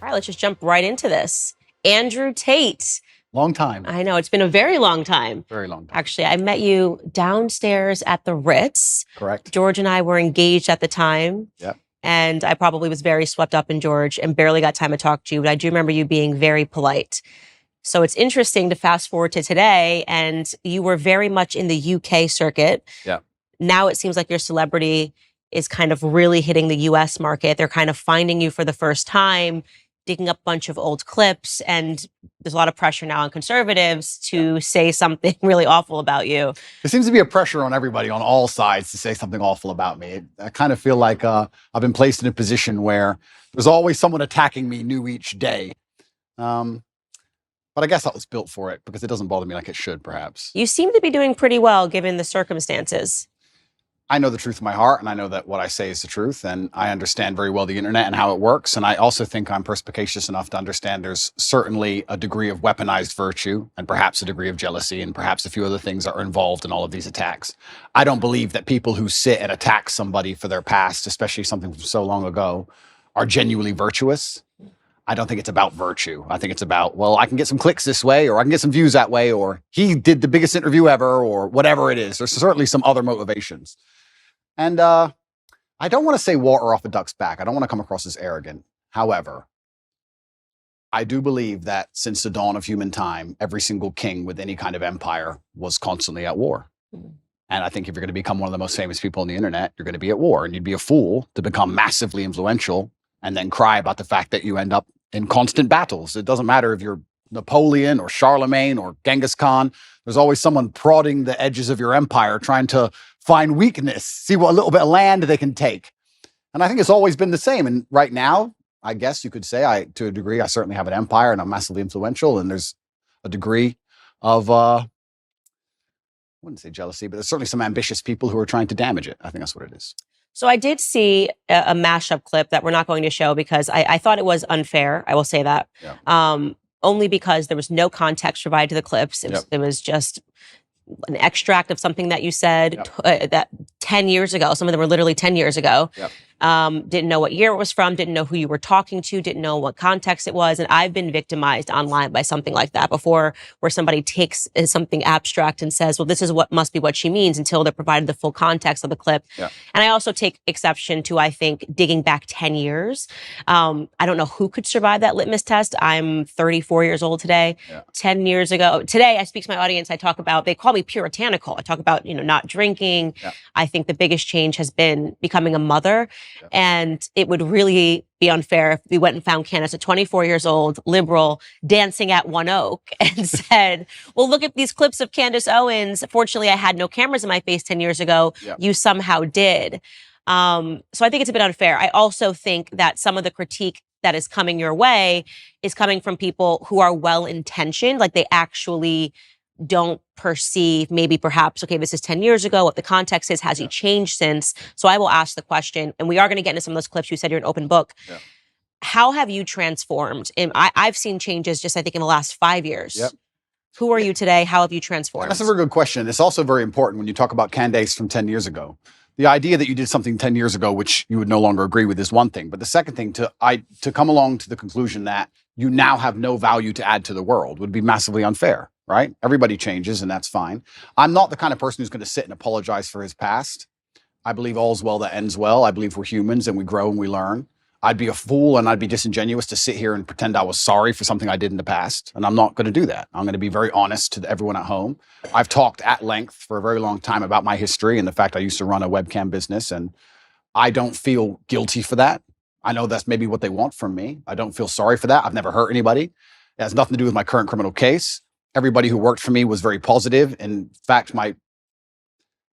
All right, let's just jump right into this. Andrew Tate. Long time. I know, it's been a very long time. Very long time. Actually, I met you downstairs at the Ritz. Correct. George and I were engaged at the time. Yep. And I probably was very swept up in George and barely got time to talk to you. But I do remember you being very polite. So it's interesting to fast forward to today, and you were very much in the UK circuit. Yeah. Now it seems like your celebrity is kind of really hitting the US market. They're kind of finding you for the first time, digging up a bunch of old clips, and there's a lot of pressure now on conservatives to say something really awful about you. There seems to be a pressure on everybody on all sides to say something awful about me. I kind of feel like I've been placed in a position where there's always someone attacking me new each day. But I guess I was built for it because it doesn't bother me like it should, perhaps. You seem to be doing pretty well given the circumstances. I know the truth in my heart, and I know that what I say is the truth, and I understand very well the internet and how it works. And I also think I'm perspicacious enough to understand there's certainly a degree of weaponized virtue and perhaps a degree of jealousy and perhaps a few other things that are involved in all of these attacks. I don't believe that people who sit and attack somebody for their past, especially something from so long ago, are genuinely virtuous. I don't think it's about virtue. I think it's about, well, I can get some clicks this way, or I can get some views that way, or he did the biggest interview ever, or whatever it is. There's certainly some other motivations. And I don't want to say water off a duck's back. I don't want to come across as arrogant. However, I do believe that since the dawn of human time, every single king with any kind of empire was constantly at war. And I think if you're going to become one of the most famous people on the internet, you're going to be at war. And you'd be a fool to become massively influential and then cry about the fact that you end up in constant battles. It doesn't matter if you're Napoleon or Charlemagne or Genghis Khan. There's always someone prodding the edges of your empire, trying to find weakness, see what a little bit of land they can take. And I think it's always been the same. And right now, I guess you could say, to a degree, I certainly have an empire and I'm massively influential. And there's a degree of, I wouldn't say jealousy, but there's certainly some ambitious people who are trying to damage it. I think that's what it is. So I did see a mashup clip that we're not going to show because I thought it was unfair. I will say that. Yeah. Only because there was no context provided to the clips. It was just an extract of something that you said that 10 years ago. Some of them were literally 10 years ago. Yep. Didn't know what year it was from, didn't know who you were talking to, didn't know what context it was. And I've been victimized online by something like that before, where somebody takes something abstract and says, well, this is what must be what she means, until they're provided the full context of the clip. Yeah. And I also take exception to, I think, digging back 10 years. I don't know who could survive that litmus test. I'm 34 years old today. Yeah. 10 years ago, today I speak to my audience. I talk about, they call me puritanical. I talk about, not drinking. Yeah. I think the biggest change has been becoming a mother. Yeah. And it would really be unfair if we went and found Candace at 24 years old, liberal, dancing at One Oak and said, well, look at these clips of Candace Owens. Fortunately, I had no cameras in my face 10 years ago. Yeah. You somehow did. So I think it's a bit unfair. I also think that some of the critique that is coming your way is coming from people who are well-intentioned, like they actually don't perceive maybe perhaps, okay, this is 10 years ago, what the context is, has he changed since? So I will ask the question, and we are going to get into some of those clips. You said you're an open book. Yeah. How have you transformed? And I've seen changes just, I think, in the last 5 years. Yep. Who are you today? How have you transformed? That's a very good question. It's also very important when you talk about Candace from 10 years ago. The idea that you did something 10 years ago, which you would no longer agree with, is one thing. But the second thing, to come along to the conclusion that you now have no value to add to the world would be massively unfair, right? Everybody changes, and that's fine. I'm not the kind of person who's going to sit and apologize for his past. I believe all's well that ends well. I believe we're humans and we grow and we learn. I'd be a fool and I'd be disingenuous to sit here and pretend I was sorry for something I did in the past. And I'm not going to do that. I'm going to be very honest to everyone at home. I've talked at length for a very long time about my history and the fact I used to run a webcam business, and I don't feel guilty for that. I know that's maybe what they want from me. I don't feel sorry for that. I've never hurt anybody. It has nothing to do with my current criminal case. Everybody who worked for me was very positive. In fact, my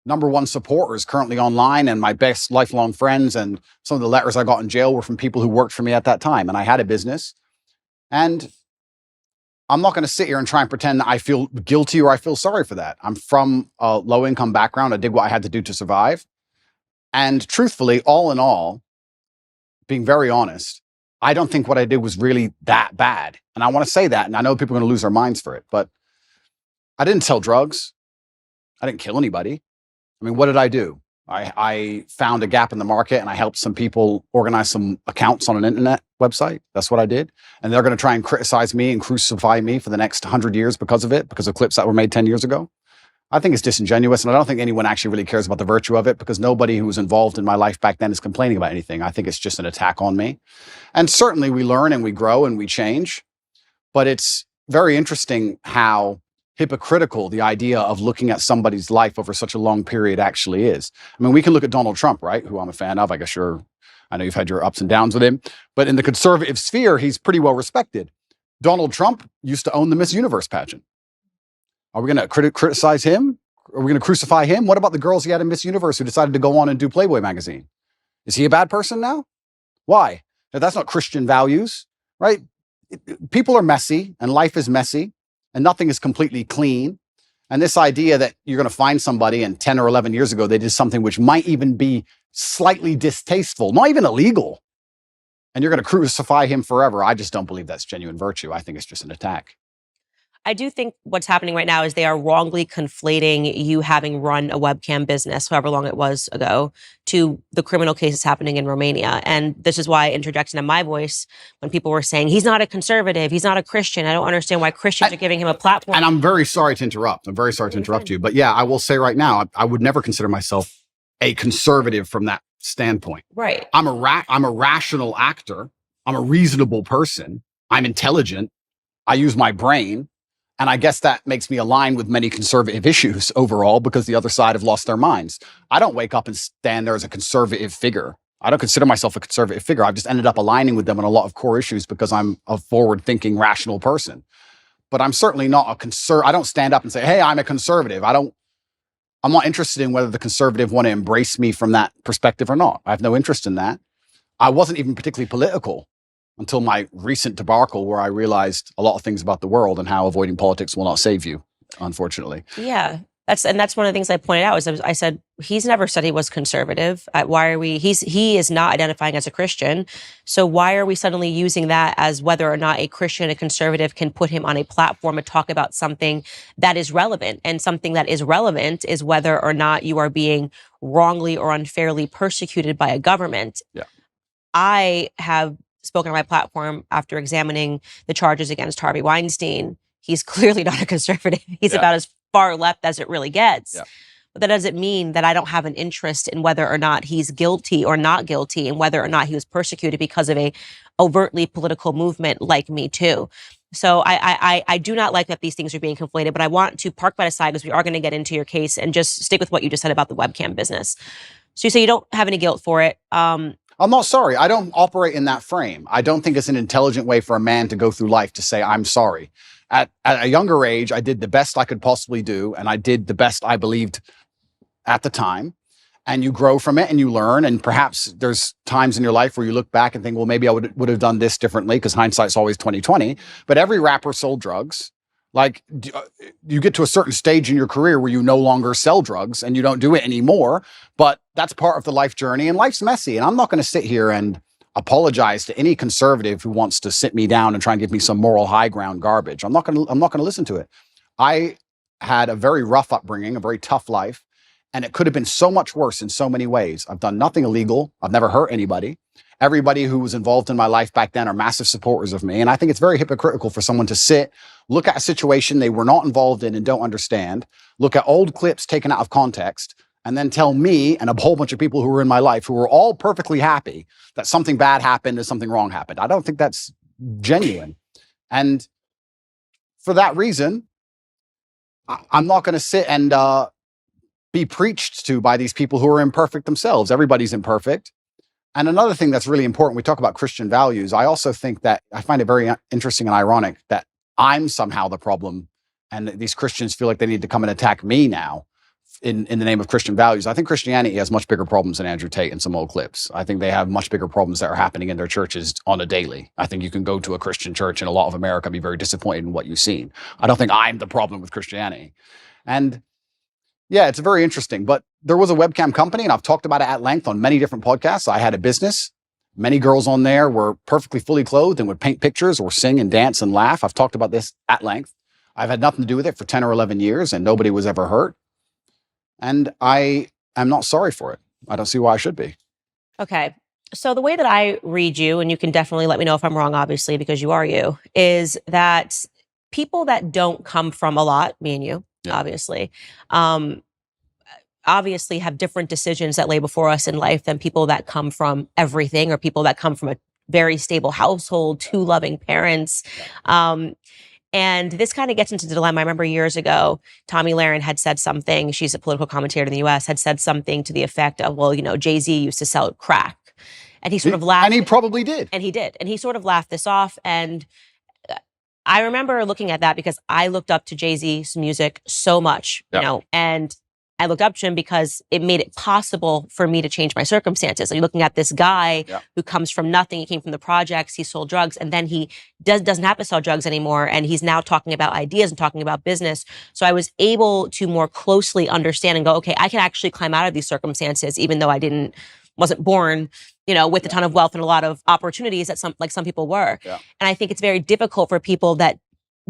#1 supporter is currently online, and my best lifelong friends and some of the letters I got in jail were from people who worked for me at that time. And I had a business, and I'm not going to sit here and try and pretend that I feel guilty or I feel sorry for that. I'm from a low income background. I did what I had to do to survive. And truthfully, all in all, being very honest, I don't think what I did was really that bad. And I want to say that, and I know people are going to lose their minds for it, but I didn't sell drugs. I didn't kill anybody. I mean, what did I do? I found a gap in the market, and I helped some people organize some accounts on an internet website. That's what I did. And they're going to try and criticize me and crucify me for the next 100 years because of it, because of clips that were made 10 years ago. I think it's disingenuous, and I don't think anyone actually really cares about the virtue of it, because nobody who was involved in my life back then is complaining about anything. I think it's just an attack on me. And certainly we learn and we grow and we change, but it's very interesting how hypocritical the idea of looking at somebody's life over such a long period actually is. I mean, we can look at Donald Trump, right, who I'm a fan of. I guess I know you've had your ups and downs with him, but in the conservative sphere, he's pretty well respected. Donald Trump used to own the Miss Universe pageant. Are we going to criticize him? Are we going to crucify him? What about the girls he had in Miss Universe who decided to go on and do Playboy magazine? Is he a bad person now? Why? That's not Christian values, right? People are messy and life is messy and nothing is completely clean. And this idea that you're going to find somebody and 10 or 11 years ago, they did something which might even be slightly distasteful, not even illegal, and you're going to crucify him forever. I just don't believe that's genuine virtue. I think it's just an attack. I do think what's happening right now is they are wrongly conflating you having run a webcam business, however long it was ago, to the criminal cases happening in Romania. And this is why I interjected in my voice when people were saying, he's not a conservative, he's not a Christian. I don't understand why Christians are giving him a platform. And I'm very sorry to interrupt. I'm very sorry to interrupt you. But yeah, I will say right now, I would never consider myself a conservative from that standpoint. Right. I'm a rational actor. I'm a reasonable person. I'm intelligent. I use my brain. And I guess that makes me align with many conservative issues overall, because the other side have lost their minds. I don't wake up and stand there as a conservative figure. I don't consider myself a conservative figure. I've just ended up aligning with them on a lot of core issues because I'm a forward-thinking, rational person. But I'm certainly not I don't stand up and say, hey, I'm a conservative. I'm not interested in whether the conservative want to embrace me from that perspective or not. I have no interest in that. I wasn't even particularly political until my recent debacle, where I realized a lot of things about the world and how avoiding politics will not save you, unfortunately. Yeah, that's one of the things I pointed out. I said, he's never said he was conservative. He is not identifying as a Christian. So why are we suddenly using that as whether or not a Christian, a conservative, can put him on a platform and talk about something that is relevant? And something that is relevant is whether or not you are being wrongly or unfairly persecuted by a government. Yeah. I have spoken on my platform after examining the charges against Harvey Weinstein. He's clearly not a conservative. He's about as far left as it really gets. Yeah. But that doesn't mean that I don't have an interest in whether or not he's guilty or not guilty, and whether or not he was persecuted because of a overtly political movement like Me Too. So I do not like that these things are being conflated, but I want to park that aside because we are going to get into your case and just stick with what you just said about the webcam business. So you say you don't have any guilt for it. I'm not sorry. I don't operate in that frame. I don't think it's an intelligent way for a man to go through life to say, I'm sorry. At a younger age, I did the best I could possibly do, and I did the best I believed at the time. And you grow from it and you learn. And perhaps there's times in your life where you look back and think, well, maybe I would have done this differently, because hindsight's always 20/20. But every rapper sold drugs. Like, you get to a certain stage in your career where you no longer sell drugs and you don't do it anymore, but that's part of the life journey, and life's messy. And I'm not going to sit here and apologize to any conservative who wants to sit me down and try and give me some moral high ground garbage. I'm not going to listen to it. I had a very rough upbringing, a very tough life, and it could have been so much worse in so many ways. I've done nothing illegal. I've never hurt anybody. Everybody who was involved in my life back then are massive supporters of me. And I think it's very hypocritical for someone to sit, look at a situation they were not involved in and don't understand, look at old clips taken out of context, and then tell me and a whole bunch of people who were in my life who were all perfectly happy that something bad happened and something wrong happened. I don't think that's genuine. And for that reason, I'm not going to sit and be preached to by these people who are imperfect themselves. Everybody's imperfect. And another thing that's really important, we talk about Christian values. I also think that I find it very interesting and ironic that I'm somehow the problem, and that these Christians feel like they need to come and attack me now in the name of Christian values. I think Christianity has much bigger problems than Andrew Tate and some old clips. I think they have much bigger problems that are happening in their churches on a daily. I think you can go to a Christian church in a lot of America and be very disappointed in what you've seen. I don't think I'm the problem with Christianity. And yeah, it's very interesting. But there was a webcam company, and I've talked about it at length on many different podcasts. I had a business. Many girls on there were perfectly fully clothed and would paint pictures or sing and dance and laugh. I've talked about this at length. I've had nothing to do with it for 10 or 11 years, and nobody was ever hurt. And I am not sorry for it. I don't see why I should be. Okay. So the way that I read you, and you can definitely let me know if I'm wrong, obviously, because you are you, is that people that don't come from a lot, me and you, Yeah. obviously, um, obviously have different decisions that lay before us in life than people that come from everything or people that come from a very stable household, two loving parents. And this kind of gets into the dilemma. I remember years ago, Tommy Lahren had said something. She's a political commentator in the US, had said something to the effect of, well, Jay-Z used to sell crack. And he sort of laughed. And he probably did. And he did. And he sort of laughed this off. And I remember looking at that because I looked up to Jay-Z's music so much, and I looked up to him because it made it possible for me to change my circumstances. You're looking at this guy who comes from nothing. He came from the projects. He sold drugs, and then he doesn't have to sell drugs anymore. And he's now talking about ideas and talking about business. So I was able to more closely understand and go, okay, I can actually climb out of these circumstances, even though I wasn't born, with a ton of wealth and a lot of opportunities that some people were. Yeah. And I think it's very difficult for people that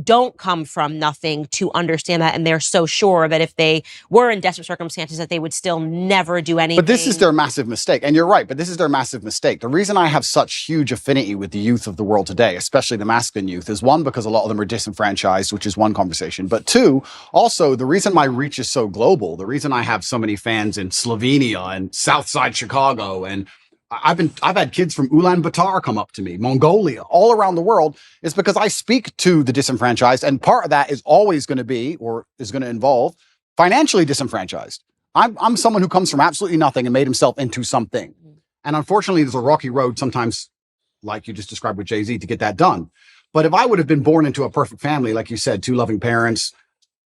don't come from nothing to understand that. And they're so sure that if they were in desperate circumstances that they would still never do anything. But this is their massive mistake. And you're right, but this is their massive mistake. The reason I have such huge affinity with the youth of the world today, especially the masculine youth, is one, because a lot of them are disenfranchised, which is one conversation. But two, also the reason my reach is so global, the reason I have so many fans in Slovenia and Southside Chicago, and I've had kids from Ulaanbaatar come up to me, Mongolia, all around the world, is because I speak to the disenfranchised. And part of that is always going to be, or is going to involve, financially disenfranchised. I'm someone who comes from absolutely nothing and made himself into something. And unfortunately, there's a rocky road sometimes, like you just described with Jay-Z, to get that done. But if I would have been born into a perfect family, like you said, two loving parents,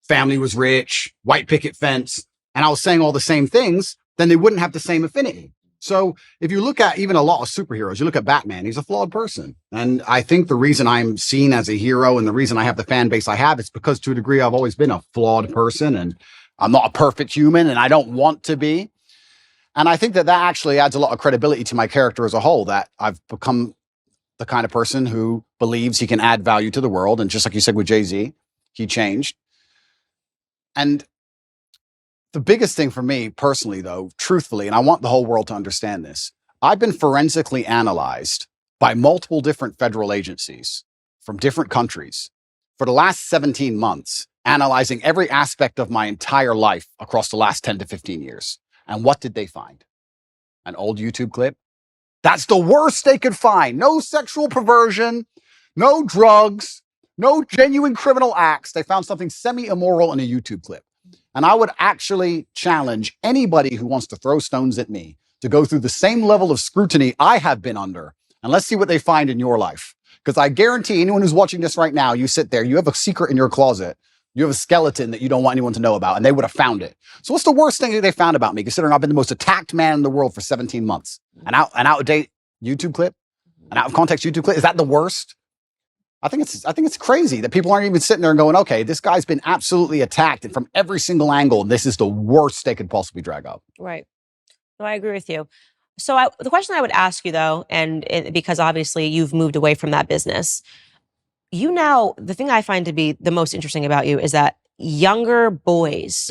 family was rich, white picket fence, and I was saying all the same things, then they wouldn't have the same affinity. So if you look at even a lot of superheroes, you look at Batman, he's a flawed person. And I think the reason I'm seen as a hero and the reason I have the fan base I have is because to a degree, I've always been a flawed person and I'm not a perfect human and I don't want to be. And I think that actually adds a lot of credibility to my character as a whole, that I've become the kind of person who believes he can add value to the world. And just like you said with Jay-Z, he changed. And the biggest thing for me personally, though, truthfully, and I want the whole world to understand this, I've been forensically analyzed by multiple different federal agencies from different countries for the last 17 months, analyzing every aspect of my entire life across the last 10 to 15 years. And what did they find? An old YouTube clip? That's the worst they could find. No sexual perversion, no drugs, no genuine criminal acts. They found something semi-immoral in a YouTube clip. And I would actually challenge anybody who wants to throw stones at me to go through the same level of scrutiny I have been under. And let's see what they find in your life. Because I guarantee anyone who's watching this right now, you sit there, you have a secret in your closet. You have a skeleton that you don't want anyone to know about, and they would have found it. So what's the worst thing that they found about me, considering I've been the most attacked man in the world for 17 months? An out-of-date YouTube clip? An out-of-context YouTube clip? Is that the worst? I think it's crazy that people aren't even sitting there and going, okay, this guy's been absolutely attacked and from every single angle, and this is the worst they could possibly drag up. Right. No, I agree with you. So the question I would ask you, though, and because obviously you've moved away from that business, the thing I find to be the most interesting about you is that younger boys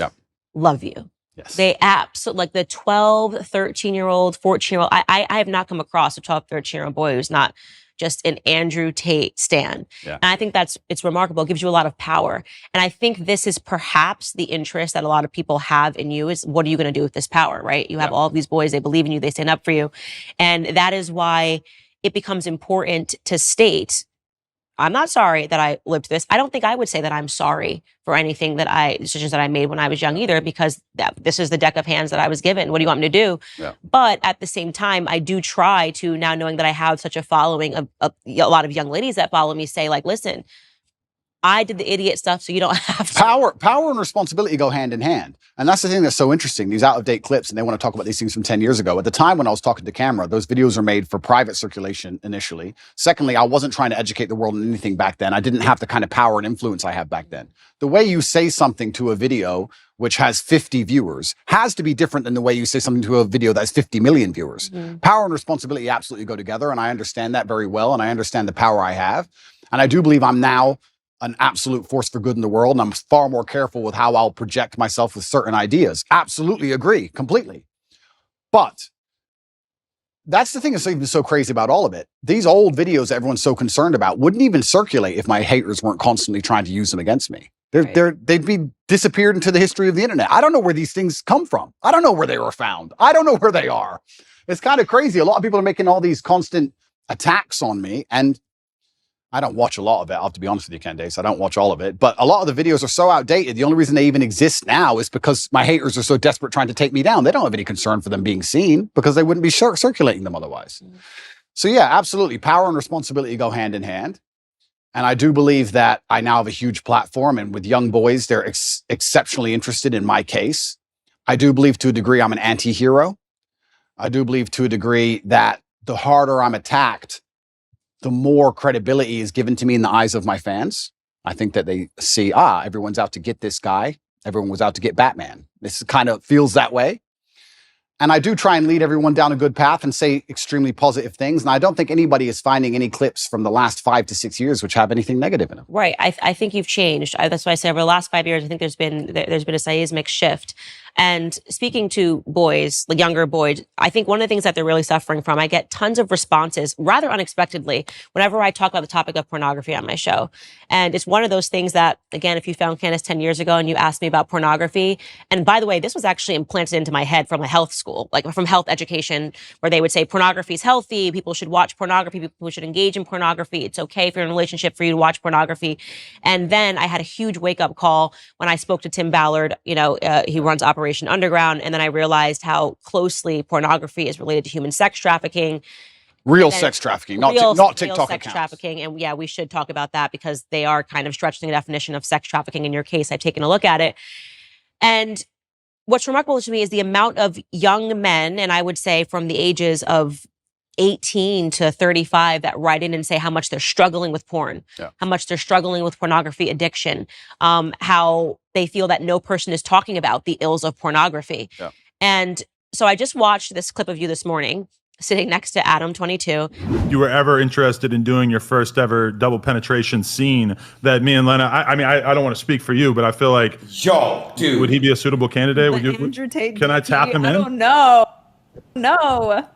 love you. Yes. They absolutely, like the 12, 13-year-old, 14-year-old. I have not come across a 12, 13-year-old boy who's not just an Andrew Tate stan. Yeah. And I think it's remarkable. It gives you a lot of power. And I think this is perhaps the interest that a lot of people have in you is, what are you going to do with this power, right? You have all of these boys, they believe in you, they stand up for you. And that is why it becomes important to state, I'm not sorry that I lived this. I don't think I would say that I'm sorry for anything decisions that I made when I was young either, because this is the deck of hands that I was given. What do you want me to do? Yeah. But at the same time, I do try to, now knowing that I have such a following of a lot of young ladies that follow me, say like, listen, I did the idiot stuff, so you don't have to. Power and responsibility go hand in hand. And that's the thing that's so interesting, these out-of-date clips, and they want to talk about these things from 10 years ago. At the time when I was talking to camera, those videos were made for private circulation initially. Secondly, I wasn't trying to educate the world on anything back then. I didn't have the kind of power and influence I have back then. The way you say something to a video which has 50 viewers has to be different than the way you say something to a video that has 50 million viewers. Mm-hmm. Power and responsibility absolutely go together, and I understand that very well, and I understand the power I have. And I do believe I'm now an absolute force for good in the world, and I'm far more careful with how I'll project myself with certain ideas. Absolutely agree, completely. But that's the thing that's even so crazy about all of it. These old videos that everyone's so concerned about wouldn't even circulate if my haters weren't constantly trying to use them against me. They'd be disappeared into the history of the internet. I don't know where these things come from. I don't know where they were found. I don't know where they are. It's kind of crazy. A lot of people are making all these constant attacks on me, and I don't watch a lot of it. I'll have to be honest with you, Candace. I don't watch all of it, but a lot of the videos are so outdated. The only reason they even exist now is because my haters are so desperate trying to take me down. They don't have any concern for them being seen because they wouldn't be circulating them otherwise. Mm-hmm. So yeah, absolutely. Power and responsibility go hand in hand. And I do believe that I now have a huge platform, and with young boys, they're exceptionally interested in my case. I do believe to a degree I'm an anti-hero. I do believe to a degree that the harder I'm attacked, the more credibility is given to me in the eyes of my fans. I think that they see, everyone's out to get this guy. Everyone was out to get Batman. This kind of feels that way. And I do try and lead everyone down a good path and say extremely positive things. And I don't think anybody is finding any clips from the last 5 to 6 years which have anything negative in them. Right. I think you've changed. That's why I say over the last 5 years, I think there's been a seismic shift. And speaking to boys, like younger boys, I think one of the things that they're really suffering from, I get tons of responses rather unexpectedly whenever I talk about the topic of pornography on my show. And it's one of those things that, again, if you found Candace 10 years ago and you asked me about pornography, and by the way, this was actually implanted into my head from a health school, like from health education, where they would say pornography is healthy, people should watch pornography, people should engage in pornography, it's okay if you're in a relationship for you to watch pornography. And then I had a huge wake-up call when I spoke to Tim Ballard, he runs Operation Underground, and then I realized how closely pornography is related to human sex trafficking. Real sex trafficking, not TikTok sex accounts. Trafficking. And yeah, we should talk about that because they are kind of stretching the definition of sex trafficking. In your case, I've taken a look at it. And what's remarkable to me is the amount of young men, and I would say from the ages of 18 to 35 that write in and say how much they're struggling with porn, how much they're struggling with pornography addiction, how they feel that no person is talking about the ills of pornography. Yeah. And so I just watched this clip of you this morning, sitting next to Adam, 22. You were ever interested in doing your first ever double penetration scene that me and Lena, I mean, I don't want to speak for you, but I feel like, dude, would he be a suitable candidate? Andrew Tate, can I tap him in? I don't know. No.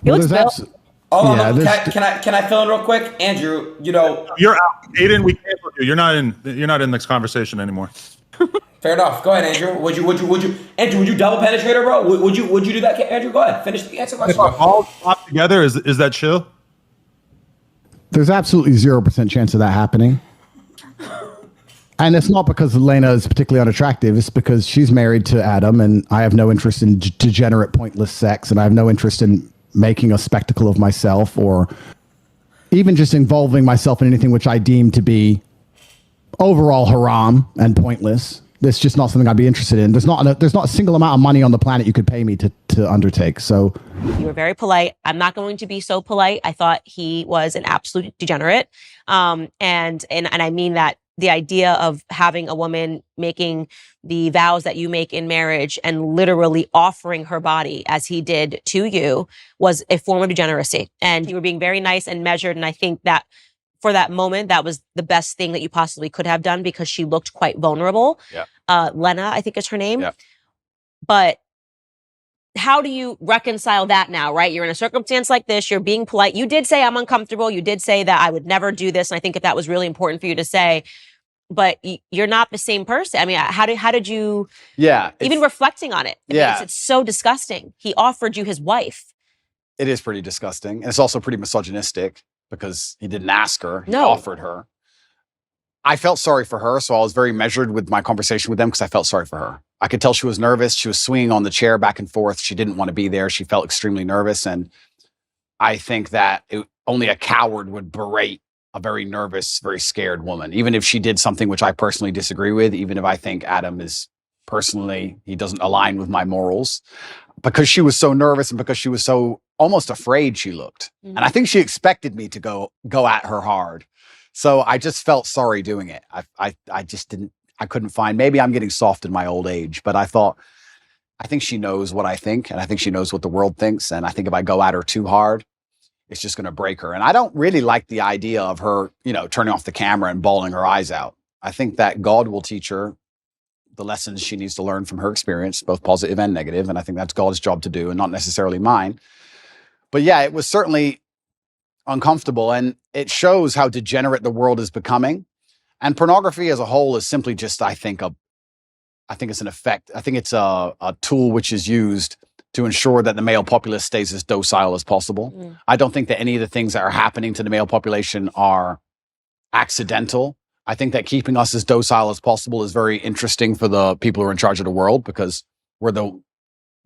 He looks built. Can I fill in real quick? Andrew, you're out. Aiden, we canceled you. You're not in this conversation anymore. Fair enough. Go ahead, Andrew. Would you double penetrate her, bro? Would you do that, Andrew? Go ahead. Finish the answer. If we're all popped together, is that chill? There's absolutely 0% chance of that happening. And it's not because Elena is particularly unattractive. It's because she's married to Adam, and I have no interest in degenerate, pointless sex, and I have no interest in making a spectacle of myself or even just involving myself in anything which I deem to be overall haram and pointless. It's just not something I'd be interested in. There's not a single amount of money on the planet you could pay me to undertake. So you were very polite. I'm not going to be so polite. I thought he was an absolute degenerate. And I mean that the idea of having a woman making the vows that you make in marriage and literally offering her body as he did to you was a form of degeneracy. And you were being very nice and measured. And I think that for that moment, that was the best thing that you possibly could have done because she looked quite vulnerable. Yeah. Lena, I think is her name. Yeah. But how do you reconcile that now, right? You're in a circumstance like this. You're being polite. You did say I'm uncomfortable. You did say that I would never do this. And I think that was really important for you to say. But you're not the same person. I mean, how did you? Yeah. Even reflecting on it. It's so disgusting. He offered you his wife. It is pretty disgusting. And it's also pretty misogynistic because he didn't ask her. He offered her. I felt sorry for her. So I was very measured with my conversation with them because I felt sorry for her. I could tell she was nervous. She was swinging on the chair back and forth. She didn't want to be there. She felt extremely nervous. And I think that only a coward would berate a very nervous, very scared woman, even if she did something which I personally disagree with, even if I think Adam is personally, he doesn't align with my morals, because she was so nervous and because she was so almost afraid she looked. Mm-hmm. And I think she expected me to go at her hard. So I just felt sorry doing it. I couldn't find, maybe I'm getting soft in my old age, but I think she knows what I think, and I think she knows what the world thinks. And I think if I go at her too hard, it's just going to break her. And I don't really like the idea of her, turning off the camera and bawling her eyes out. I think that God will teach her the lessons she needs to learn from her experience, both positive and negative. And I think that's God's job to do and not necessarily mine. But yeah, it was certainly uncomfortable, and it shows how degenerate the world is becoming. And pornography as a whole is simply just, I think it's an effect. I think it's a tool which is used to ensure that the male populace stays as docile as possible. I don't think that any of the things that are happening to the male population are accidental. I think that keeping us as docile as possible is very interesting for the people who are in charge of the world, because we're the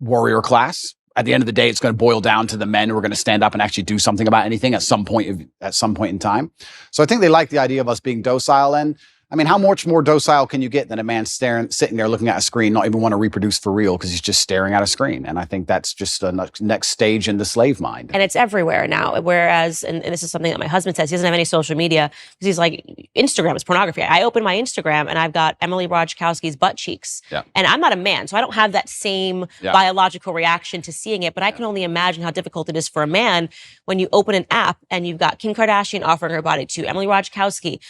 warrior class. At the end of the day, it's going to boil down to the men who are going to stand up and actually do something about anything at some point in time. So I think they like the idea of us being docile. And I mean, how much more docile can you get than a man sitting there looking at a screen, not even want to reproduce for real because he's just staring at a screen? And I think that's just a next stage in the slave mind. And it's everywhere now. Whereas, and this is something that my husband says, he doesn't have any social media because he's like, Instagram is pornography. I open my Instagram and I've got Emily Ratajkowski's butt cheeks. Yeah. And I'm not a man, so I don't have that same biological reaction to seeing it. But I can only imagine how difficult it is for a man when you open an app and you've got Kim Kardashian offering her body to Emily Ratajkowski.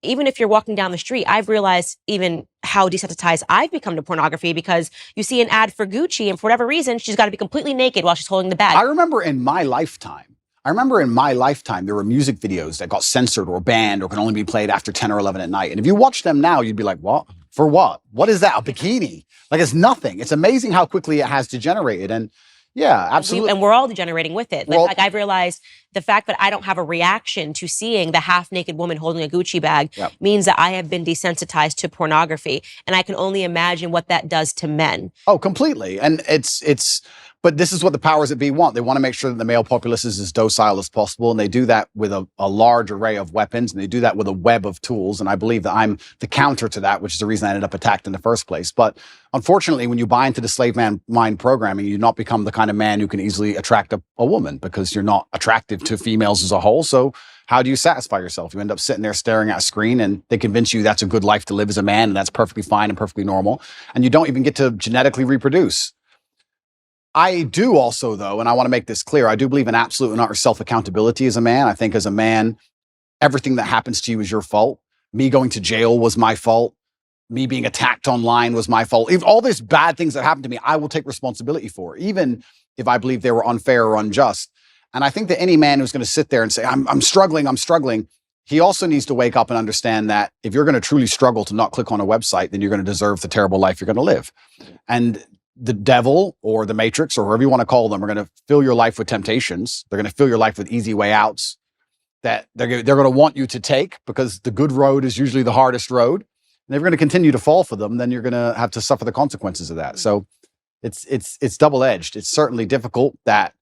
Even if you're walking down the street, I've realized even how desensitized I've become to pornography, because you see an ad for Gucci and for whatever reason, she's got to be completely naked while she's holding the bag. I remember in my lifetime, there were music videos that got censored or banned or can only be played after 10 or 11 at night. And if you watch them now, you'd be like, what? For what? What is that? A bikini? Like, it's nothing. It's amazing how quickly it has degenerated. And yeah, absolutely. And we're all degenerating with it. Like I've realized the fact that I don't have a reaction to seeing the half-naked woman holding a Gucci bag means that I have been desensitized to pornography. And I can only imagine what that does to men. Oh, completely. And but this is what the powers that be want. They want to make sure that the male populace is as docile as possible. And they do that with a large array of weapons. And they do that with a web of tools. And I believe that I'm the counter to that, which is the reason I ended up attacked in the first place. But unfortunately, when you buy into the slave mind programming, you do not become the kind of man who can easily attract a woman, because you're not attractive to females as a whole. So how do you satisfy yourself? You end up sitting there staring at a screen, and they convince you that's a good life to live as a man, and that's perfectly fine and perfectly normal. And you don't even get to genetically reproduce. I do also, though, and I want to make this clear, I do believe in absolute and utter self-accountability as a man. I think as a man, everything that happens to you is your fault. Me going to jail was my fault. Me being attacked online was my fault. If all these bad things that happened to me, I will take responsibility for, even if I believe they were unfair or unjust. And I think that any man who's going to sit there and say, I'm struggling, he also needs to wake up and understand that if you're going to truly struggle to not click on a website, then you're going to deserve the terrible life you're going to live. And the devil or the matrix or whoever you want to call them are going to fill your life with temptations. They're going to fill your life with easy way outs that they're going to want you to take, because the good road is usually the hardest road. And if you're going to continue to fall for them, then you're going to have to suffer the consequences of that. So it's double-edged. It's certainly difficult that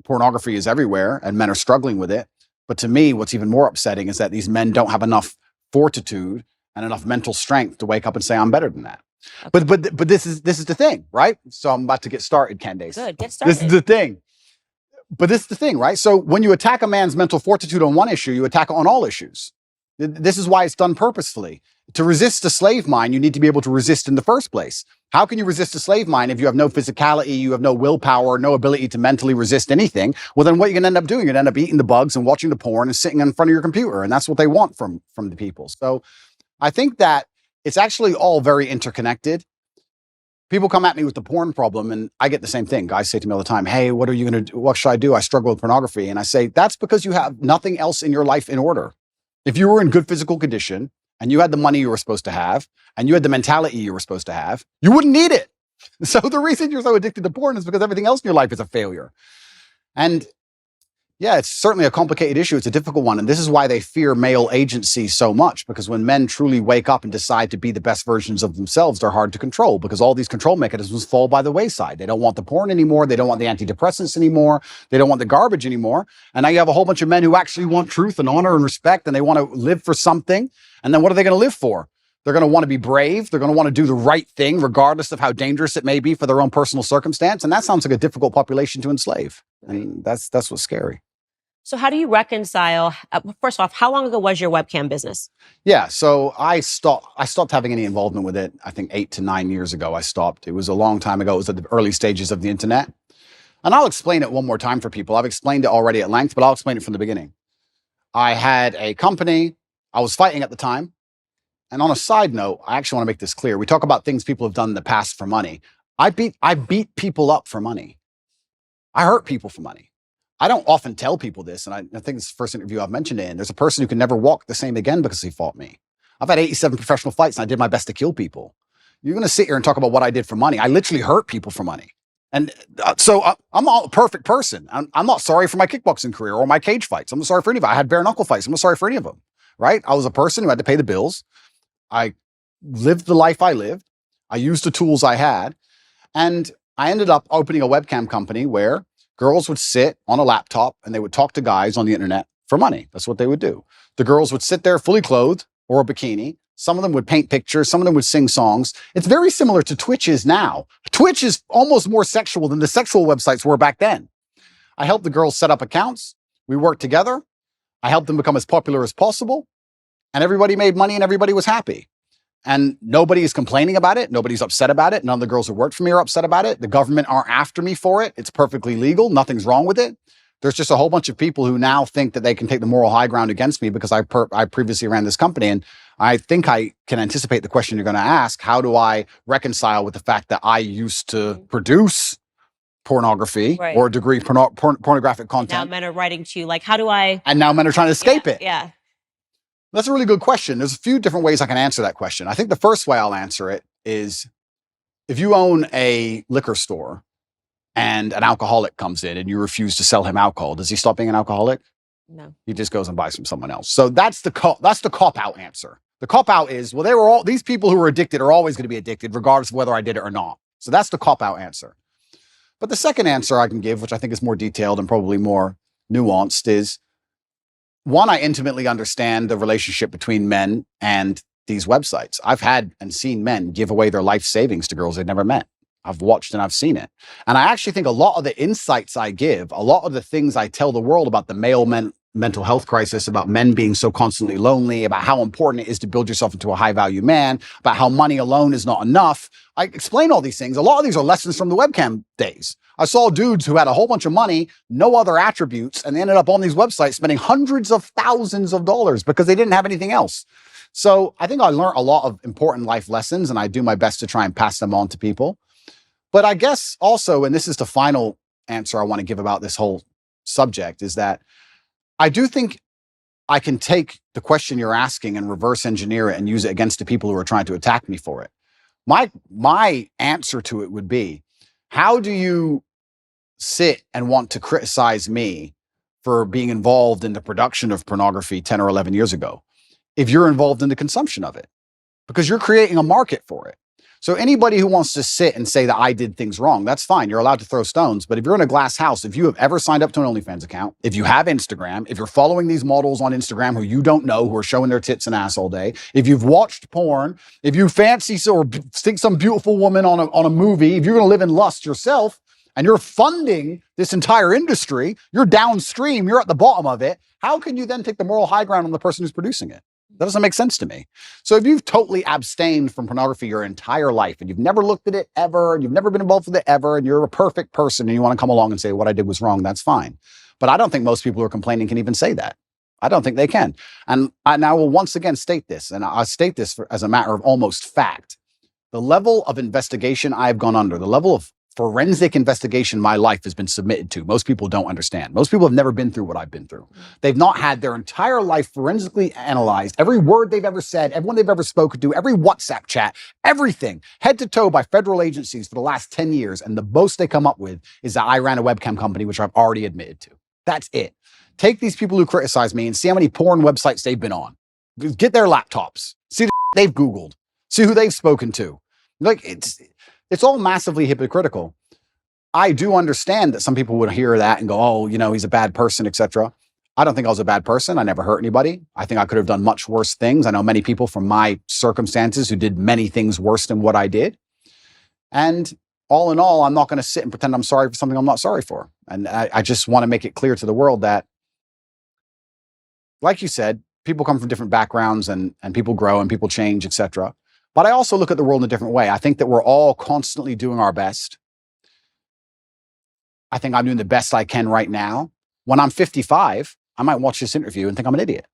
pornography is everywhere and men are struggling with it. But to me, what's even more upsetting is that these men don't have enough fortitude and enough mental strength to wake up and say, I'm better than that. Okay. But this is the thing, right? So I'm about to get started, Candace. Good, get started. This is the thing. But this is the thing, right? So when you attack a man's mental fortitude on one issue, you attack it on all issues. This is why it's done purposefully. To resist a slave mind, you need to be able to resist in the first place. How can you resist a slave mind if you have no physicality, you have no willpower, no ability to mentally resist anything? Well, then what you're going to end up doing, you're going to end up eating the bugs and watching the porn and sitting in front of your computer. And that's what they want from the people. So I think that it's actually all very interconnected. People come at me with the porn problem and I get the same thing. Guys say to me all the time, hey, what are you going to do? What should I do? I struggle with pornography. And I say, that's because you have nothing else in your life in order. If you were in good physical condition and you had the money you were supposed to have and you had the mentality you were supposed to have, you wouldn't need it. So the reason you're so addicted to porn is because everything else in your life is a failure. And yeah, it's certainly a complicated issue. It's a difficult one. And this is why they fear male agency so much, because when men truly wake up and decide to be the best versions of themselves, they're hard to control because all these control mechanisms fall by the wayside. They don't want the porn anymore. They don't want the antidepressants anymore. They don't want the garbage anymore. And now you have a whole bunch of men who actually want truth and honor and respect, and they want to live for something. And then what are they going to live for? They're going to want to be brave. They're going to want to do the right thing, regardless of how dangerous it may be for their own personal circumstance. And that sounds like a difficult population to enslave. And that's what's scary. So how do you reconcile, first off, how long ago was your webcam business? Yeah, so I stopped having any involvement with it. I think 8 to 9 years ago, I stopped. It was a long time ago. It was at the early stages of the internet. And I'll explain it one more time for people. I've explained it already at length, but I'll explain it from the beginning. I had a company. I was fighting at the time. And on a side note, I actually want to make this clear. We talk about things people have done in the past for money. I beat people up for money. I hurt people for money. I don't often tell people this, and I think it's the first interview I've mentioned it in. There's a person who can never walk the same again because he fought me. I've had 87 professional fights, and I did my best to kill people. You're going to sit here and talk about what I did for money. I literally hurt people for money. And I'm not a perfect person. I'm not sorry for my kickboxing career or my cage fights. I'm not sorry for any of it. I had bare knuckle fights. I'm not sorry for any of them, right? I was a person who had to pay the bills. I lived the life I lived. I used the tools I had. And I ended up opening a webcam company where girls would sit on a laptop and they would talk to guys on the internet for money. That's what they would do. The girls would sit there fully clothed or a bikini. Some of them would paint pictures. Some of them would sing songs. It's very similar to Twitch is now. Twitch is almost more sexual than the sexual websites were back then. I helped the girls set up accounts. We worked together. I helped them become as popular as possible. And everybody made money and everybody was happy. And nobody is complaining about it. Nobody's upset about it. None of the girls who worked for me are upset about it. The government aren't after me for it. It's perfectly legal. Nothing's wrong with it. There's just a whole bunch of people who now think that they can take the moral high ground against me because I previously ran this company. And I think I can anticipate the question you're going to ask. How do I reconcile with the fact that I used to produce pornography or degree pornographic content? Now men are writing to you like, how do I? And now men are trying to escape it. Yeah. That's a really good question. There's a few different ways I can answer that question. I think the first way I'll answer it is if you own a liquor store and an alcoholic comes in and you refuse to sell him alcohol, does he stop being an alcoholic? No. He just goes and buys from someone else. So that's the cop-out answer. The cop-out is, well, these people who are addicted are always going to be addicted regardless of whether I did it or not. So that's the cop-out answer. But the second answer I can give, which I think is more detailed and probably more nuanced, is one, I intimately understand the relationship between men and these websites. I've had and seen men give away their life savings to girls they've never met. I've watched and I've seen it. And I actually think a lot of the insights I give, a lot of the things I tell the world about the male mental health crisis, about men being so constantly lonely, about how important it is to build yourself into a high value man, about how money alone is not enough. I explain all these things. A lot of these are lessons from the webcam days. I saw dudes who had a whole bunch of money, no other attributes, and they ended up on these websites spending hundreds of thousands of dollars because they didn't have anything else. So I think I learned a lot of important life lessons, and I do my best to try and pass them on to people. But I guess also, and this is the final answer I want to give about this whole subject, is that I do think I can take the question you're asking and reverse engineer it and use it against the people who are trying to attack me for it. My answer to it would be, how do you sit and want to criticize me for being involved in the production of pornography 10 or 11 years ago if you're involved in the consumption of it? Because you're creating a market for it. So anybody who wants to sit and say that I did things wrong, that's fine. You're allowed to throw stones. But if you're in a glass house, if you have ever signed up to an OnlyFans account, if you have Instagram, if you're following these models on Instagram who you don't know, who are showing their tits and ass all day, if you've watched porn, if you fancy or think some beautiful woman on a movie, if you're going to live in lust yourself and you're funding this entire industry, you're downstream, you're at the bottom of it, how can you then take the moral high ground on the person who's producing it? That doesn't make sense to me. So if you've totally abstained from pornography your entire life and you've never looked at it ever, and you've never been involved with it ever, and you're a perfect person and you want to come along and say what I did was wrong, that's fine. But I don't think most people who are complaining can even say that. I don't think they can. And I will once again state this, and I state this as a matter of almost fact. The level of investigation I've gone under, the level of forensic investigation my life has been submitted to, most people don't understand. Most people have never been through what I've been through. They've not had their entire life forensically analyzed, every word they've ever said, everyone they've ever spoken to, every WhatsApp chat, everything, head to toe by federal agencies for the last 10 years. And the most they come up with is that I ran a webcam company, which I've already admitted to. That's it. Take these people who criticize me and see how many porn websites they've been on. Get their laptops, see the they've Googled, see who they've spoken to. Like, it's all massively hypocritical. I do understand that some people would hear that and go, oh, he's a bad person, etc. I don't think I was a bad person. I never hurt anybody. I think I could have done much worse things. I know many people from my circumstances who did many things worse than what I did. And all in all, I'm not going to sit and pretend I'm sorry for something I'm not sorry for. And I just want to make it clear to the world that, like you said, people come from different backgrounds and people grow and people change, etc. But I also look at the world in a different way. I think that we're all constantly doing our best. I think I'm doing the best I can right now. When I'm 55, I might watch this interview and think I'm an idiot,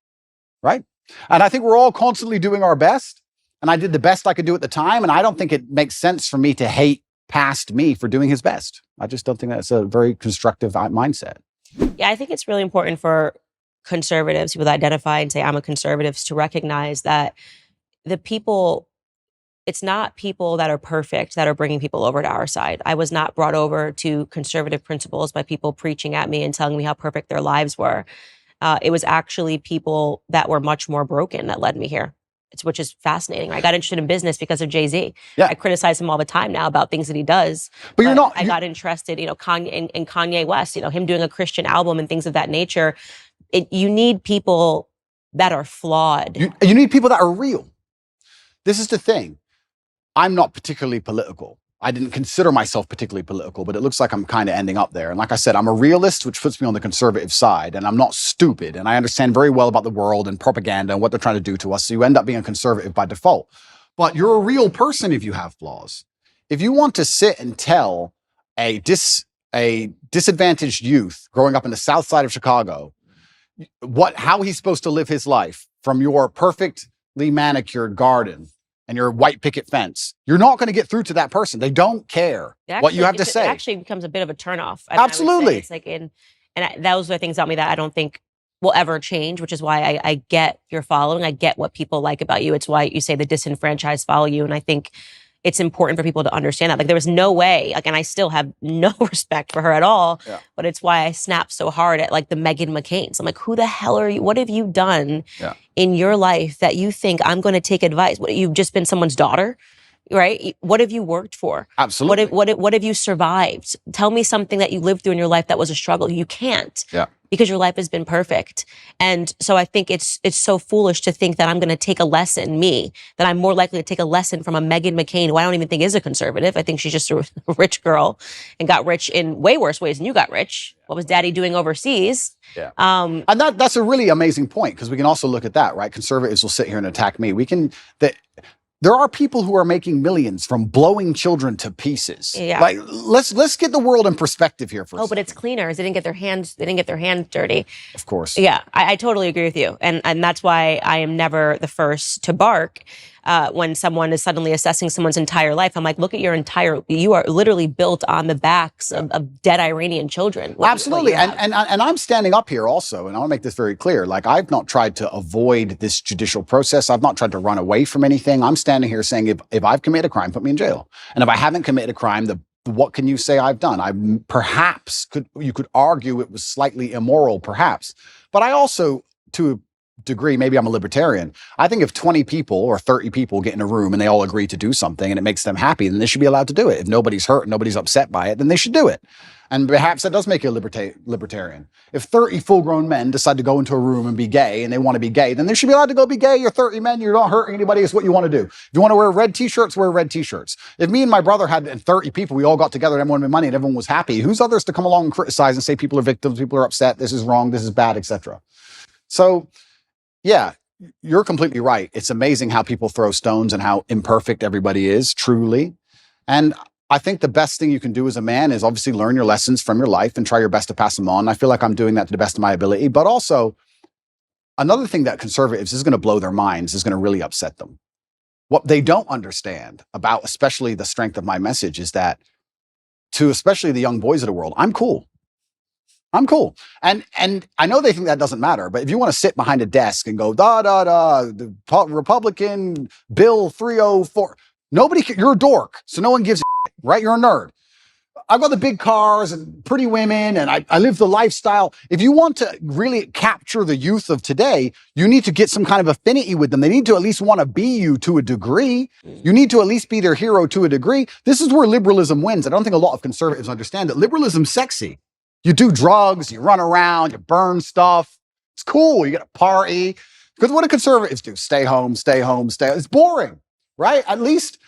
right? And I think we're all constantly doing our best. And I did the best I could do at the time. And I don't think it makes sense for me to hate past me for doing his best. I just don't think that's a very constructive mindset. Yeah, I think it's really important for conservatives, people that identify and say, I'm a conservative, to recognize that the people, it's not people that are perfect that are bringing people over to our side. I was not brought over to conservative principles by people preaching at me and telling me how perfect their lives were. It was actually people that were much more broken that led me here. Which is fascinating. I got interested in business because of Jay-Z. Yeah. I criticize him all the time now about things that he does. But you're not. I got interested, Kanye in Kanye West, him doing a Christian album and things of that nature. You need people that are flawed. You need people that are real. This is the thing. I'm not particularly political. I didn't consider myself particularly political, but it looks like I'm kind of ending up there. And like I said, I'm a realist, which puts me on the conservative side, and I'm not stupid. And I understand very well about the world and propaganda and what they're trying to do to us. So you end up being a conservative by default. But you're a real person if you have flaws. If you want to sit and tell a disadvantaged youth growing up in the south side of Chicago how he's supposed to live his life from your perfectly manicured garden and your white picket fence, you're not going to get through to that person. They don't care what you have to say. It actually becomes a bit of a turnoff. Absolutely. It's like those are things about me that I don't think will ever change, which is why I get your following. I get what people like about you. It's why you say the disenfranchised follow you. And I think it's important for people to understand that. Like, there was no way, and I still have no respect for her at all, but it's why I snap so hard at the Meghan McCains. I'm like, who the hell are you? What have you done in your life that you think I'm going to take advice? What, you've just been someone's daughter, right? What have you worked for? Absolutely. What have you survived? Tell me something that you lived through in your life that was a struggle. You can't. Because your life has been perfect. And so I think it's so foolish to think that I'm going to take a lesson, that I'm more likely to take a lesson from a Meghan McCain, who I don't even think is a conservative. I think she's just a rich girl and got rich in way worse ways than you got rich. What was daddy doing overseas? And that's a really amazing point, because we can also look at that, right? Conservatives will sit here and attack me. There are people who are making millions from blowing children to pieces. Like, let's get the world in perspective here for a second. But it's cleaners. They didn't get their hands dirty. Of course. Yeah, I totally agree with you. And that's why I am never the first to bark when someone is suddenly assessing someone's entire life. I'm like, look at you are literally built on the backs of dead Iranian children. Absolutely. And I'm standing up here also, and I want to make this very clear. Like, I've not tried to avoid this judicial process. I've not tried to run away from anything. I'm standing here saying, if I've committed a crime, put me in jail. And if I haven't committed a crime, what can you say I've done? You could argue it was slightly immoral, perhaps. But I also, to a degree, maybe I'm a libertarian, I think if 20 people or 30 people get in a room and they all agree to do something and it makes them happy, then they should be allowed to do it. If nobody's hurt and nobody's upset by it, then they should do it. And perhaps that does make you a libertarian. If 30 full-grown men decide to go into a room and be gay, and they want to be gay, then they should be allowed to go be gay. You're 30 men, you're not hurting anybody, it's what you want to do. If you want to wear red t-shirts, wear red t-shirts. If me and my brother had 30 people, we all got together and everyone made money and everyone was happy, who's others to come along and criticize and say people are victims, people are upset, this is wrong, this is bad, etc. So, yeah, you're completely right. It's amazing how people throw stones and how imperfect everybody is, truly. And I think the best thing you can do as a man is obviously learn your lessons from your life and try your best to pass them on. I feel like I'm doing that to the best of my ability. But also, another thing that conservatives is going to blow their minds, is going to really upset them. What they don't understand about, especially the strength of my message, is that to especially the young boys of the world, I'm cool. I'm cool. And I know they think that doesn't matter, but if you want to sit behind a desk and go, the Republican Bill 304, you're a dork. So no one gives a shit, right? You're a nerd. I've got the big cars and pretty women and I live the lifestyle. If you want to really capture the youth of today, you need to get some kind of affinity with them. They need to at least want to be you to a degree. You need to at least be their hero to a degree. This is where liberalism wins. I don't think a lot of conservatives understand that liberalism's sexy. You do drugs, you run around, you burn stuff. It's cool. You get a party. Because what do conservatives do? Stay home, stay home, stay home. It's boring, right? At least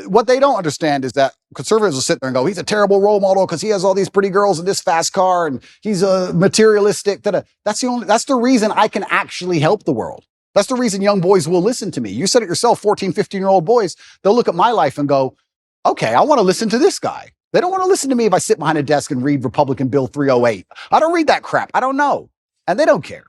what they don't understand is that conservatives will sit there and go, he's a terrible role model because he has all these pretty girls in this fast car and he's a materialistic. That's the reason I can actually help the world. That's the reason young boys will listen to me. You said it yourself, 14, 15-year-old boys, they'll look at my life and go, okay, I want to listen to this guy. They don't want to listen to me if I sit behind a desk and read Republican Bill 308. I don't read that crap. I don't know. And they don't care.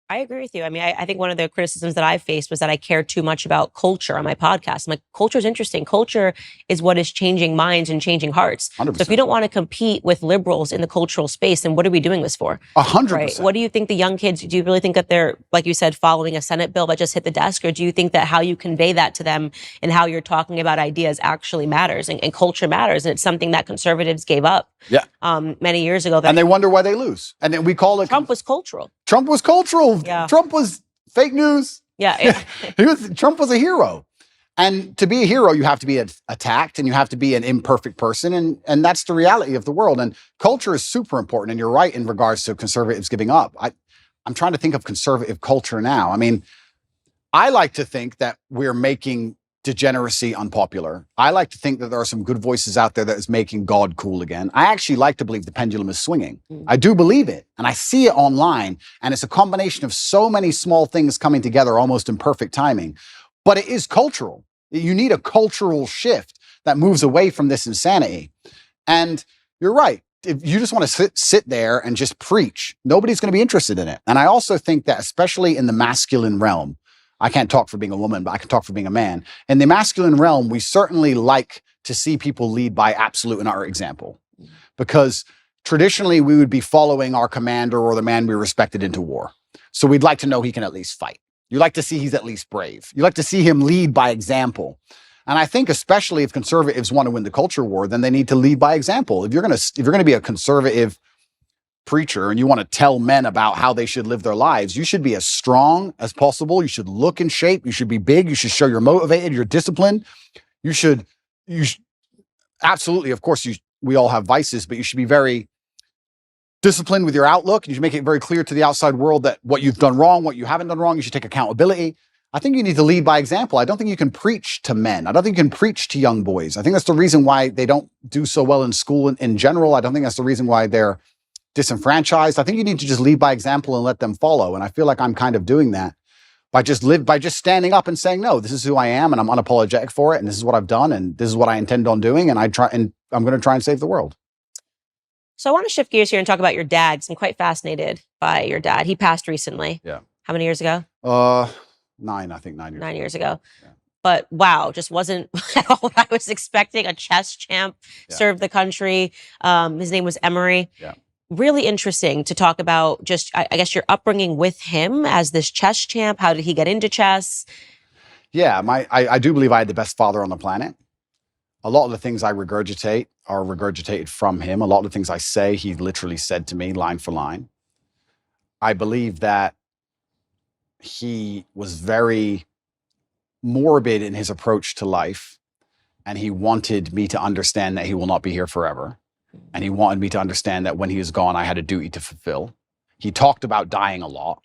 I agree with you. I mean, I think one of the criticisms that I faced was that I care too much about culture on my podcast. I'm like, culture is interesting. Culture is what is changing minds and changing hearts. 100%. So if you don't want to compete with liberals in the cultural space, then what are we doing this for? 100%. Right? What do you think the young kids, do you really think that they're, like you said, following a Senate bill that just hit the desk? Or do you think that how you convey that to them and how you're talking about ideas actually matters and culture matters? And it's something that conservatives gave up many years ago. And they wonder why they lose. And then we call it... Trump was cultural. Trump was cultural. Yeah. Trump was fake news. Yeah. Trump was a hero. And to be a hero, you have to be attacked and you have to be an imperfect person. And that's the reality of the world. And culture is super important. And you're right in regards to conservatives giving up. I'm trying to think of conservative culture now. I mean, I like to think that we're making degeneracy unpopular. I like to think that there are some good voices out there that is making God cool again. I actually like to believe the pendulum is swinging. I do believe it. And I see it online. And it's a combination of so many small things coming together almost in perfect timing. But it is cultural. You need a cultural shift that moves away from this insanity. And you're right. If you just want to sit there and just preach, nobody's going to be interested in it. And I also think that especially in the masculine realm, I can't talk for being a woman, but I can talk for being a man. In the masculine realm, we certainly like to see people lead by absolute and utter example. Because traditionally, we would be following our commander or the man we respected into war. So we'd like to know he can at least fight. You like to see he's at least brave. You like to see him lead by example. And I think especially if conservatives want to win the culture war, then they need to lead by example. If you're going to be a conservative preacher and you want to tell men about how they should live their lives, you should be as strong as possible. You should look in shape. You should be big. You should show you're motivated, you're disciplined. You should absolutely, of course, we all have vices, but you should be very disciplined with your outlook. You should make it very clear to the outside world that what you've done wrong, what you haven't done wrong, you should take accountability. I think you need to lead by example. I don't think you can preach to men. I don't think you can preach to young boys. I think that's the reason why they don't do so well in school in general. I don't think that's the reason why they're disenfranchised. I think you need to just lead by example and let them follow. And I feel like I'm kind of doing that by just standing up and saying, no, this is who I am and I'm unapologetic for it. And this is what I've done. And this is what I intend on doing. And I'm going to try and save the world. So I want to shift gears here and talk about your dad, because I'm quite fascinated by your dad. He passed recently. Yeah. How many years ago? 9 years. 9 years ago. Yeah. But wow, just wasn't at all what I was expecting. A chess champ, served the country. His name was Emery. Yeah. Really interesting to talk about just, I guess, your upbringing with him as this chess champ. How did he get into chess? Yeah, I do believe I had the best father on the planet. A lot of the things I regurgitate are regurgitated from him. A lot of the things I say, he literally said to me line for line. I believe that he was very morbid in his approach to life, and he wanted me to understand that he will not be here forever. And he wanted me to understand that when he is gone, I had a duty to fulfill. He talked about dying a lot,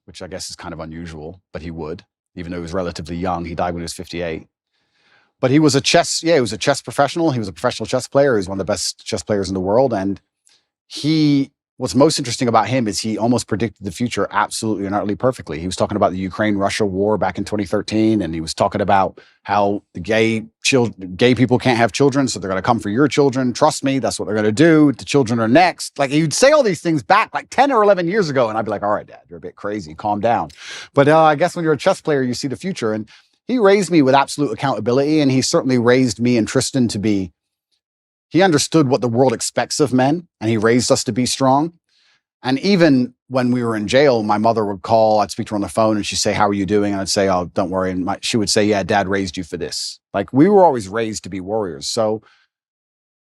which I guess is kind of unusual, but he would, even though he was relatively young. He died when he was 58. But he was a chess professional. He was a professional chess player. He was one of the best chess players in the world. And what's most interesting about him is he almost predicted the future absolutely and utterly perfectly. He was talking about the Ukraine-Russia war back in 2013, and he was talking about how the gay people can't have children, so they're going to come for your children. Trust me, that's what they're going to do. The children are next. Like, he'd say all these things back like 10 or 11 years ago, and I'd be like, all right, Dad, you're a bit crazy. Calm down. But I guess when you're a chess player, you see the future. And he raised me with absolute accountability, and he certainly raised me and Tristan to be. He understood what the world expects of men, and he raised us to be strong. And even when we were in jail, my mother would call, I'd speak to her on the phone, and she'd say, how are you doing? And I'd say, oh, don't worry. And she would say, yeah, Dad raised you for this. Like, we were always raised to be warriors. So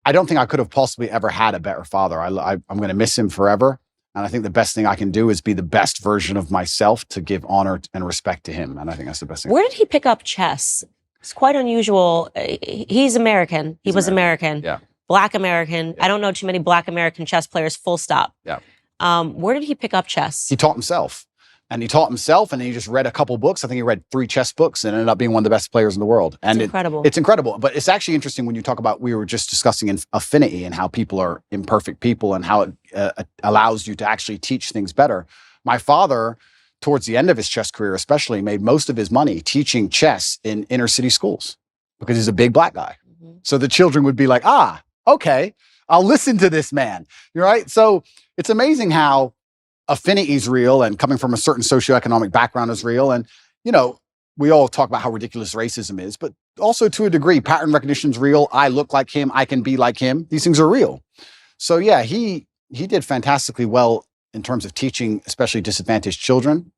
I don't think I could have possibly ever had a better father. I'm going to miss him forever. And I think the best thing I can do is be the best version of myself to give honor and respect to him. And I think that's the best thing. Where did he pick up chess? It's quite unusual. He's American. He was American. Yeah. Black American. Yeah. I don't know too many Black American chess players, full stop. Yeah. Where did he pick up chess? He taught himself. And he taught himself, and he just read a couple books. I think he read 3 chess books and ended up being one of the best players in the world. And it's incredible. It's incredible. But it's actually interesting when you talk about, we were just discussing affinity and how people are imperfect people and how it allows you to actually teach things better. My father, towards the end of his chess career especially, made most of his money teaching chess in inner city schools because he's a big Black guy. Mm-hmm. So the children would be like, okay, I'll listen to this man. You're right. So it's amazing how affinity is real, and coming from a certain socioeconomic background is real. And, you know, we all talk about how ridiculous racism is, but also to a degree, pattern recognition is real. I look like him. I can be like him. These things are real. So yeah, he did fantastically well in terms of teaching, especially disadvantaged children.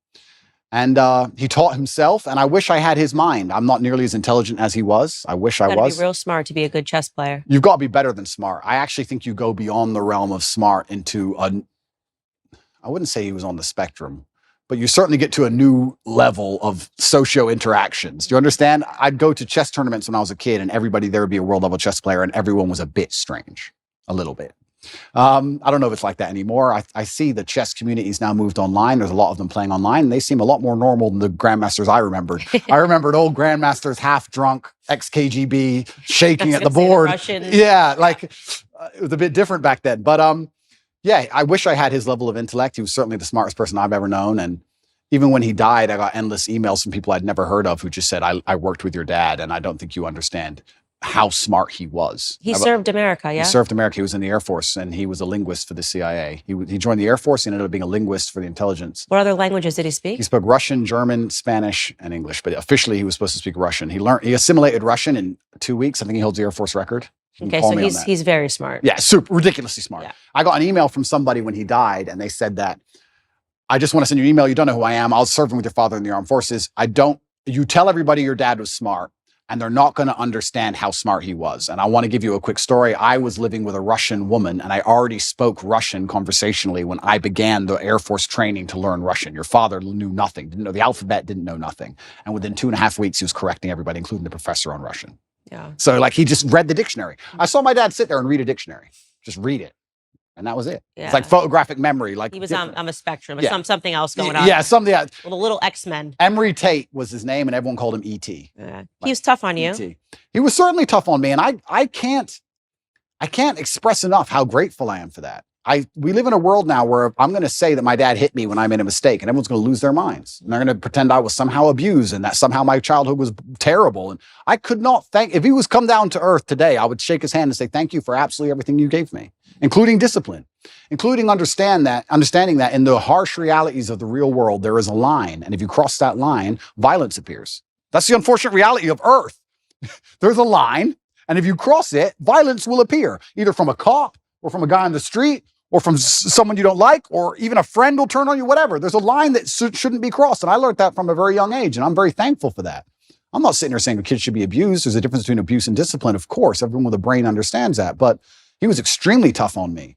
And he taught himself, and I wish I had his mind. I'm not nearly as intelligent as he was. I wish I was. You gotta be real smart to be a good chess player. You've got to be better than smart. I actually think you go beyond the realm of smart into I wouldn't say he was on the spectrum, but you certainly get to a new level of socio interactions. Do you understand? I'd go to chess tournaments when I was a kid, and everybody there would be a world level chess player, and everyone was a bit strange, a little bit. I don't know if it's like that anymore. I see the chess community's now moved online. There's a lot of them playing online, and they seem a lot more normal than the grandmasters I remembered. I remembered old grandmasters, half drunk, ex-KGB, shaking at the board. Yeah, like it was a bit different back then. But yeah, I wish I had his level of intellect. He was certainly the smartest person I've ever known. And even when he died, I got endless emails from people I'd never heard of who just said, I worked with your dad, and I don't think you understand how smart he was. He served America, yeah? He served America. He was in the Air Force, and he was a linguist for the CIA. He joined the Air Force and ended up being a linguist for the intelligence. What other languages did he speak? He spoke Russian, German, Spanish, and English, but officially he was supposed to speak Russian. He assimilated Russian in 2 weeks. I think he holds the Air Force record. Okay, so he's very smart. Yeah, super ridiculously smart. Yeah. I got an email from somebody when he died, and they said that, I just want to send you an email. You don't know who I am. I'll serve him with your father in the armed forces. You tell everybody your dad was smart, and they're not going to understand how smart he was. And I want to give you a quick story. I was living with a Russian woman, and I already spoke Russian conversationally when I began the Air Force training to learn Russian. Your father knew nothing, didn't know the alphabet, didn't know nothing. And within 2.5 weeks, he was correcting everybody, including the professor on Russian. Yeah. So like he just read the dictionary. I saw my dad sit there and read a dictionary, just read it. And that was it. Yeah. It's like photographic memory. Like he was on a spectrum. Yeah. Something else going on. Yeah, something else. The little X-Men. Emery Tate was his name, and everyone called him E.T. Yeah. He was tough on you. E.T. He was certainly tough on me, and I can't express enough how grateful I am for that. We live in a world now where I'm going to say that my dad hit me when I made a mistake, and everyone's going to lose their minds. And they're going to pretend I was somehow abused and that somehow my childhood was terrible. And I could not if he was come down to earth today, I would shake his hand and say, thank you for absolutely everything you gave me, including discipline, including understanding that in the harsh realities of the real world, there is a line. And if you cross that line, violence appears. That's the unfortunate reality of earth. There's a line. And if you cross it, violence will appear, either from a cop or from a guy on the street, or from someone you don't like, or even a friend will turn on you, whatever. There's a line that shouldn't be crossed. And I learned that from a very young age, and I'm very thankful for that. I'm not sitting here saying a kid should be abused. There's a difference between abuse and discipline, of course. Everyone with a brain understands that. But he was extremely tough on me.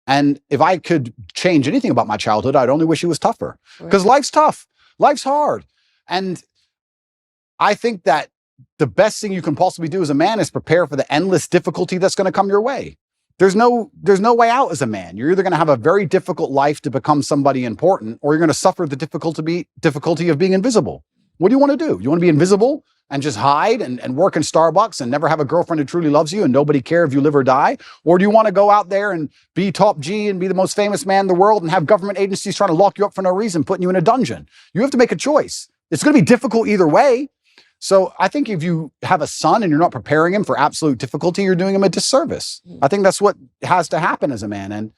And if I could change anything about my childhood, I'd only wish he was tougher. Because life's tough. Life's hard. And I think that the best thing you can possibly do as a man is prepare for the endless difficulty that's going to come your way. There's no way out as a man. You're either going to have a very difficult life to become somebody important, or you're going to suffer the difficulty of being invisible. What do you want to do? You want to be invisible and just hide and work in Starbucks and never have a girlfriend who truly loves you and nobody care if you live or die? Or do you want to go out there and be top G and be the most famous man in the world and have government agencies trying to lock you up for no reason, putting you in a dungeon? You have to make a choice. It's going to be difficult either way. So I think if you have a son and you're not preparing him for absolute difficulty, you're doing him a disservice. I think that's what has to happen as a man. And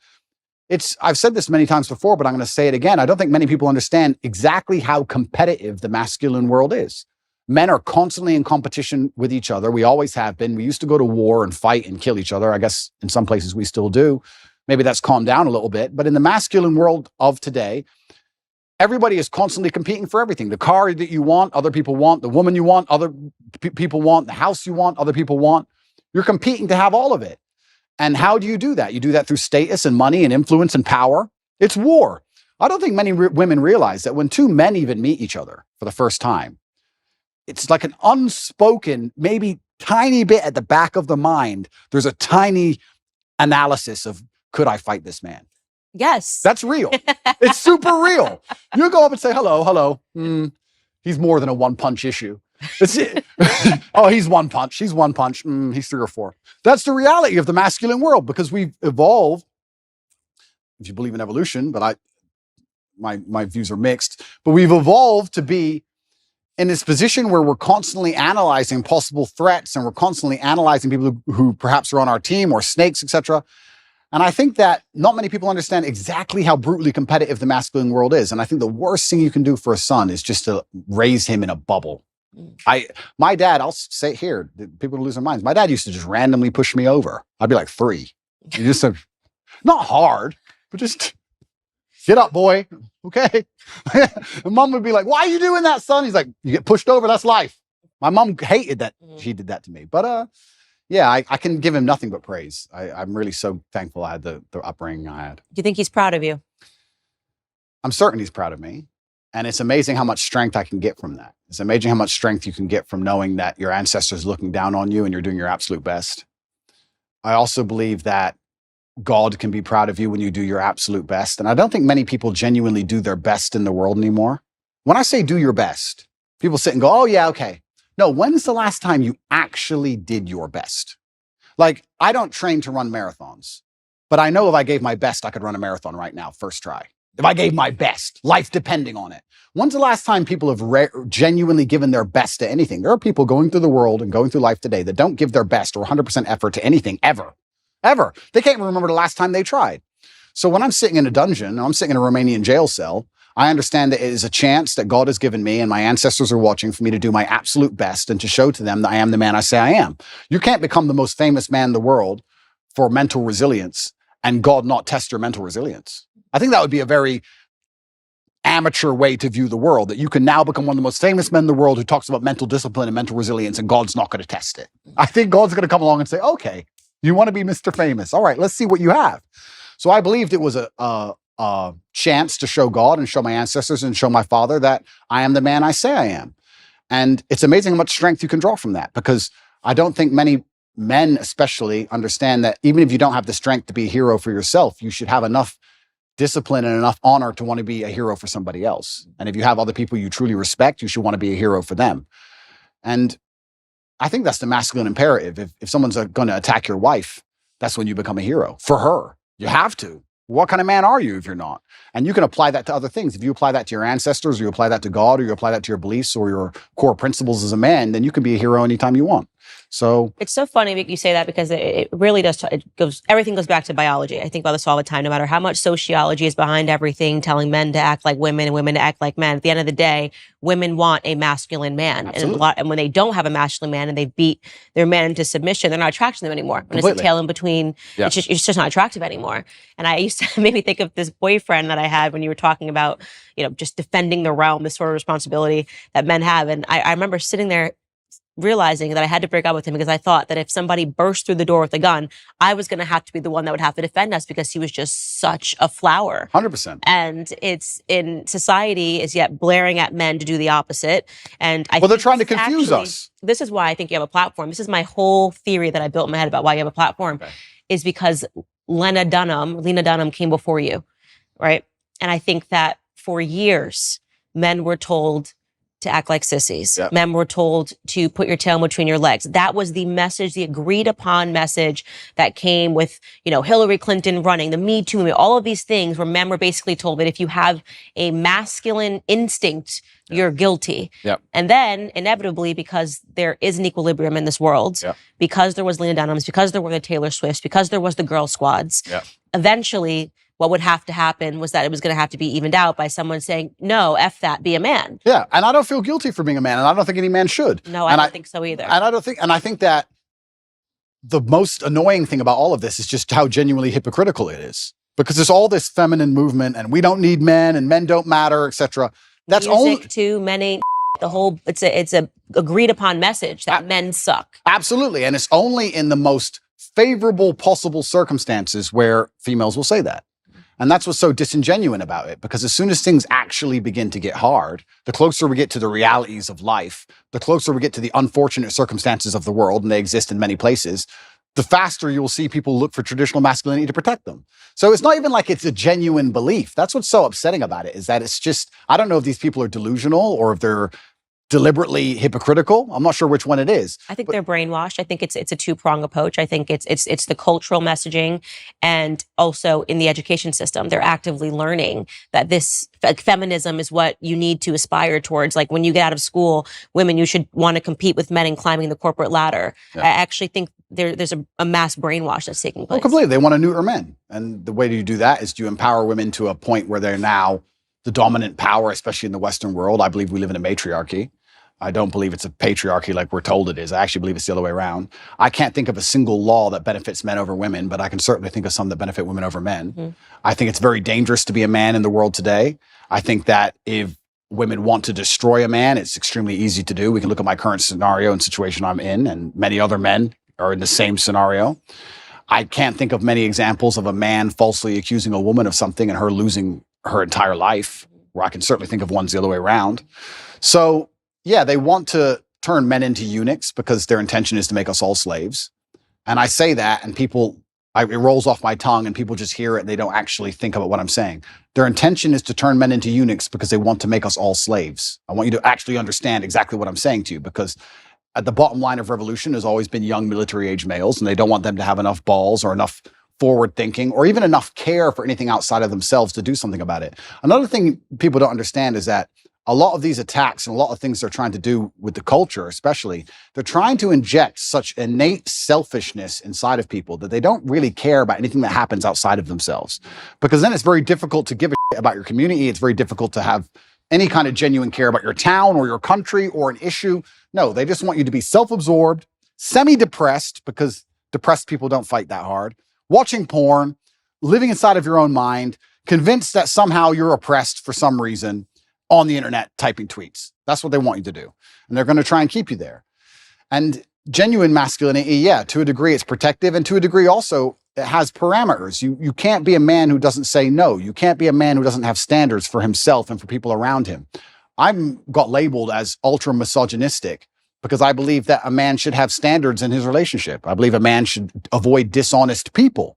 I've said this many times before, but I'm going to say it again. I don't think many people understand exactly how competitive the masculine world is. Men are constantly in competition with each other. We always have been. We used to go to war and fight and kill each other. I guess in some places we still do. Maybe that's calmed down a little bit. But in the masculine world of today, everybody is constantly competing for everything. The car that you want, other people want. The woman you want, other people want. The house you want, other people want. You're competing to have all of it. And how do you do that? You do that through status and money and influence and power. It's war. I don't think many women realize that when two men even meet each other for the first time, it's like an unspoken, maybe tiny bit at the back of the mind. There's a tiny analysis of, could I fight this man? Yes. That's real. It's super real. You go up and say, hello. He's more than a one-punch issue. That's it. Oh, he's one punch. He's one punch. He's 3 or 4. That's the reality of the masculine world, because we've evolved, if you believe in evolution, but my views are mixed, but we've evolved to be in this position where we're constantly analyzing possible threats, and we're constantly analyzing people who perhaps are on our team or snakes, etc. And I think that not many people understand exactly how brutally competitive the masculine world is. And I think the worst thing you can do for a son is just to raise him in a bubble. My dad, I'll say it here, people lose their minds. My dad used to just randomly push me over. I'd be like 3. You just not hard, but just get up, boy. Okay. And mom would be like, why are you doing that, son? He's like, you get pushed over. That's life. My mom hated that she did that to me. But yeah, I can give him nothing but praise. I'm really so thankful I had the upbringing I had. Do you think he's proud of you? I'm certain he's proud of me. And it's amazing how much strength I can get from that. It's amazing how much strength you can get from knowing that your ancestors looking down on you and you're doing your absolute best. I also believe that God can be proud of you when you do your absolute best. And I don't think many people genuinely do their best in the world anymore. When I say do your best, people sit and go, oh yeah, okay. No, when's the last time you actually did your best? Like, I don't train to run marathons, but I know if I gave my best, I could run a marathon right now, first try. If I gave my best, life depending on it. When's the last time people have genuinely given their best to anything? There are people going through the world and going through life today that don't give their best or 100% effort to anything ever. Ever. They can't even remember the last time they tried. So when I'm sitting in a dungeon, I'm sitting in a Romanian jail cell, I understand that it is a chance that God has given me and my ancestors are watching for me to do my absolute best and to show to them that I am the man I say I am. You can't become the most famous man in the world for mental resilience and God not test your mental resilience. I think that would be a very amateur way to view the world, that you can now become one of the most famous men in the world who talks about mental discipline and mental resilience and God's not going to test it. I think God's going to come along and say, okay, you want to be Mr. Famous. All right, let's see what you have. So I believed it was a chance to show God and show my ancestors and show my father that I am the man I say I am. And it's amazing how much strength you can draw from that, because I don't think many men especially understand that even if you don't have the strength to be a hero for yourself, you should have enough discipline and enough honor to want to be a hero for somebody else. And if you have other people you truly respect, you should want to be a hero for them. And I think that's the masculine imperative. If someone's going to attack your wife, that's when you become a hero for her. You have to. What kind of man are you if you're not? And you can apply that to other things. If you apply that to your ancestors, or you apply that to God, or you apply that to your beliefs or your core principles as a man, then you can be a hero anytime you want. So it's so funny that you say that, because it really does. Everything goes back to biology. I think about this all the time, no matter how much sociology is behind everything, telling men to act like women and women to act like men. At the end of the day, women want a masculine man. And when they don't have a masculine man and they beat their man into submission, they're not attracted to them anymore. When it's a tail in between, it's just not attractive anymore. And I used to maybe think of this boyfriend that I had when you were talking about, just defending the realm, this sort of responsibility that men have. And I remember sitting there realizing that I had to break up with him, because I thought that if somebody burst through the door with a gun, I was going to have to be the one that would have to defend us, because he was just such a flower. 100%. And it's in society is yet blaring at men to do the opposite. And they're trying to confuse us. This is why I think you have a platform. This is my whole theory that I built in my head about why you have a platform, is because Lena Dunham came before you, right? And I think that for years, men were told to act like sissies. Yep. Men were told to put your tail between your legs. That was the message, the agreed upon message that came with, Hillary Clinton running, the Me Too movement, all of these things where men were basically told that if you have a masculine instinct, you're guilty. Yep. And then inevitably, because there is an equilibrium in this world, because there was Lena Dunhams, because there were the Taylor Swifts, because there was the Girl Squads, eventually what would have to happen was that it was going to have to be evened out by someone saying, no, F that, be a man. Yeah. And I don't feel guilty for being a man, and I don't think any man should. No, I don't think so either. And I think that the most annoying thing about all of this is just how genuinely hypocritical it is. Because there's all this feminine movement and we don't need men and men don't matter, etc. That's music too, men ain't the whole, it's a agreed upon message that men suck. Absolutely. And it's only in the most favorable possible circumstances where females will say that. And that's what's so disingenuous about it, because as soon as things actually begin to get hard, the closer we get to the realities of life, the closer we get to the unfortunate circumstances of the world, and they exist in many places, the faster you'll see people look for traditional masculinity to protect them. So it's not even like it's a genuine belief. That's what's so upsetting about it, is that it's just, I don't know if these people are delusional or if they're deliberately hypocritical. I'm not sure which one it is. I think they're brainwashed. I think it's a two-pronged approach. I think it's the cultural messaging, and also in the education system, they're actively learning that this feminism is what you need to aspire towards. Like when you get out of school, women, you should want to compete with men in climbing the corporate ladder. I actually think there's a mass brainwash that's taking place. Well, completely. They want to neuter men. And the way you do that is you empower women to a point where they're now the dominant power, especially in the Western world. I believe we live in a matriarchy. I don't believe it's a patriarchy like we're told it is. I actually believe it's the other way around. I can't think of a single law that benefits men over women, but I can certainly think of some that benefit women over men. Mm-hmm. I think it's very dangerous to be a man in the world today. I think that if women want to destroy a man, it's extremely easy to do. We can look at my current scenario and situation I'm in, and many other men are in the same scenario. I can't think of many examples of a man falsely accusing a woman of something and her losing her entire life, where I can certainly think of ones the other way around. So, yeah, they want to turn men into eunuchs because their intention is to make us all slaves. And I say that and it rolls off my tongue and people just hear it and they don't actually think about what I'm saying. Their intention is to turn men into eunuchs because they want to make us all slaves. I want you to actually understand exactly what I'm saying to you, because at the bottom line of revolution has always been young military-age males, and they don't want them to have enough balls or enough forward thinking or even enough care for anything outside of themselves to do something about it. Another thing people don't understand is that a lot of these attacks and a lot of things they're trying to do with the culture, especially, they're trying to inject such innate selfishness inside of people that they don't really care about anything that happens outside of themselves. Because then it's very difficult to give a shit about your community. It's very difficult to have any kind of genuine care about your town or your country or an issue. No, they just want you to be self-absorbed, semi-depressed, because depressed people don't fight that hard, watching porn, living inside of your own mind, convinced that somehow you're oppressed for some reason, on the internet typing tweets. That's what they want you to do. And they're going to try and keep you there. And genuine masculinity, yeah, to a degree it's protective, and to a degree also it has parameters. You can't be a man who doesn't say no. You can't be a man who doesn't have standards for himself and for people around him. I've got labeled as ultra misogynistic because I believe that a man should have standards in his relationship. I believe a man should avoid dishonest people,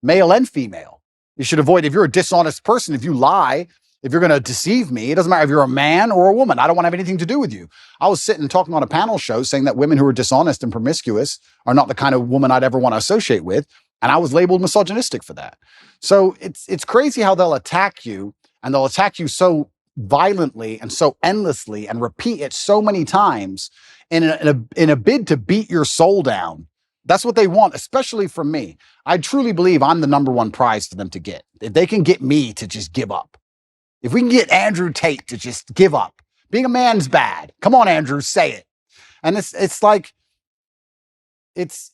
male and female. You should avoid, if you're a dishonest person, if you lie, if you're going to deceive me, it doesn't matter if you're a man or a woman. I don't want to have anything to do with you. I was sitting talking on a panel show saying that women who are dishonest and promiscuous are not the kind of woman I'd ever want to associate with. And I was labeled misogynistic for that. So it's crazy how they'll attack you, and they'll attack you so violently and so endlessly and repeat it so many times in a bid to beat your soul down. That's what they want, especially from me. I truly believe I'm the number one prize for them to get. If they can get me to just give up. If we can get Andrew Tate to just give up, being a man's bad. Come on, Andrew, say it. And it's like, it's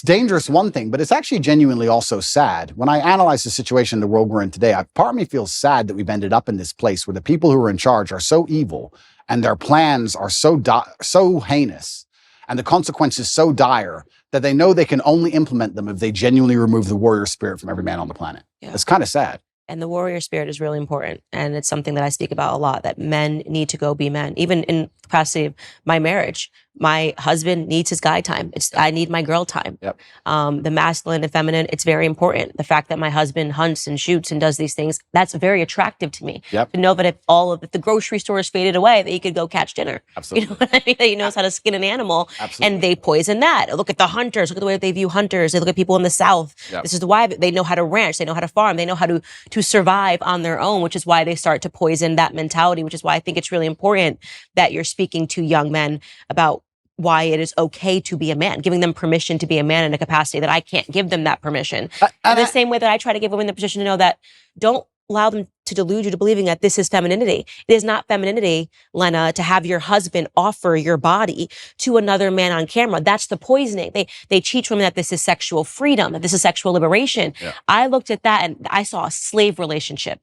dangerous, one thing, but it's actually genuinely also sad. When I analyze the situation in the world we're in today, part of me feels sad that we've ended up in this place where the people who are in charge are so evil and their plans are so heinous and the consequences so dire that they know they can only implement them if they genuinely remove the warrior spirit from every man on the planet. Yeah. It's kind of sad. And the warrior spirit is really important. And it's something that I speak about a lot, that men need to go be men. Even in capacity of my marriage, my husband needs his guy time. I need my girl time. Yep. The masculine and feminine, it's very important. The fact that my husband hunts and shoots and does these things, that's very attractive to me. Yep. To know that if the grocery store is faded away, that he could go catch dinner. Absolutely. You know what I mean? That he knows how to skin an animal. Absolutely. And they poison that. Look at the hunters. Look at the way they view hunters. They look at people in the South. Yep. This is why they know how to ranch. They know how to farm. They know how to survive on their own, which is why they start to poison that mentality, which is why I think it's really important that you're speaking to young men about why it is okay to be a man, giving them permission to be a man in a capacity that I can't give them that permission. In the same way that I try to give women the position to know that don't allow them to delude you to believing that this is femininity. It is not femininity, Lena, to have your husband offer your body to another man on camera. That's the poisoning. They teach women that this is sexual freedom, that this is sexual liberation. Yeah. I looked at that and I saw a slave relationship.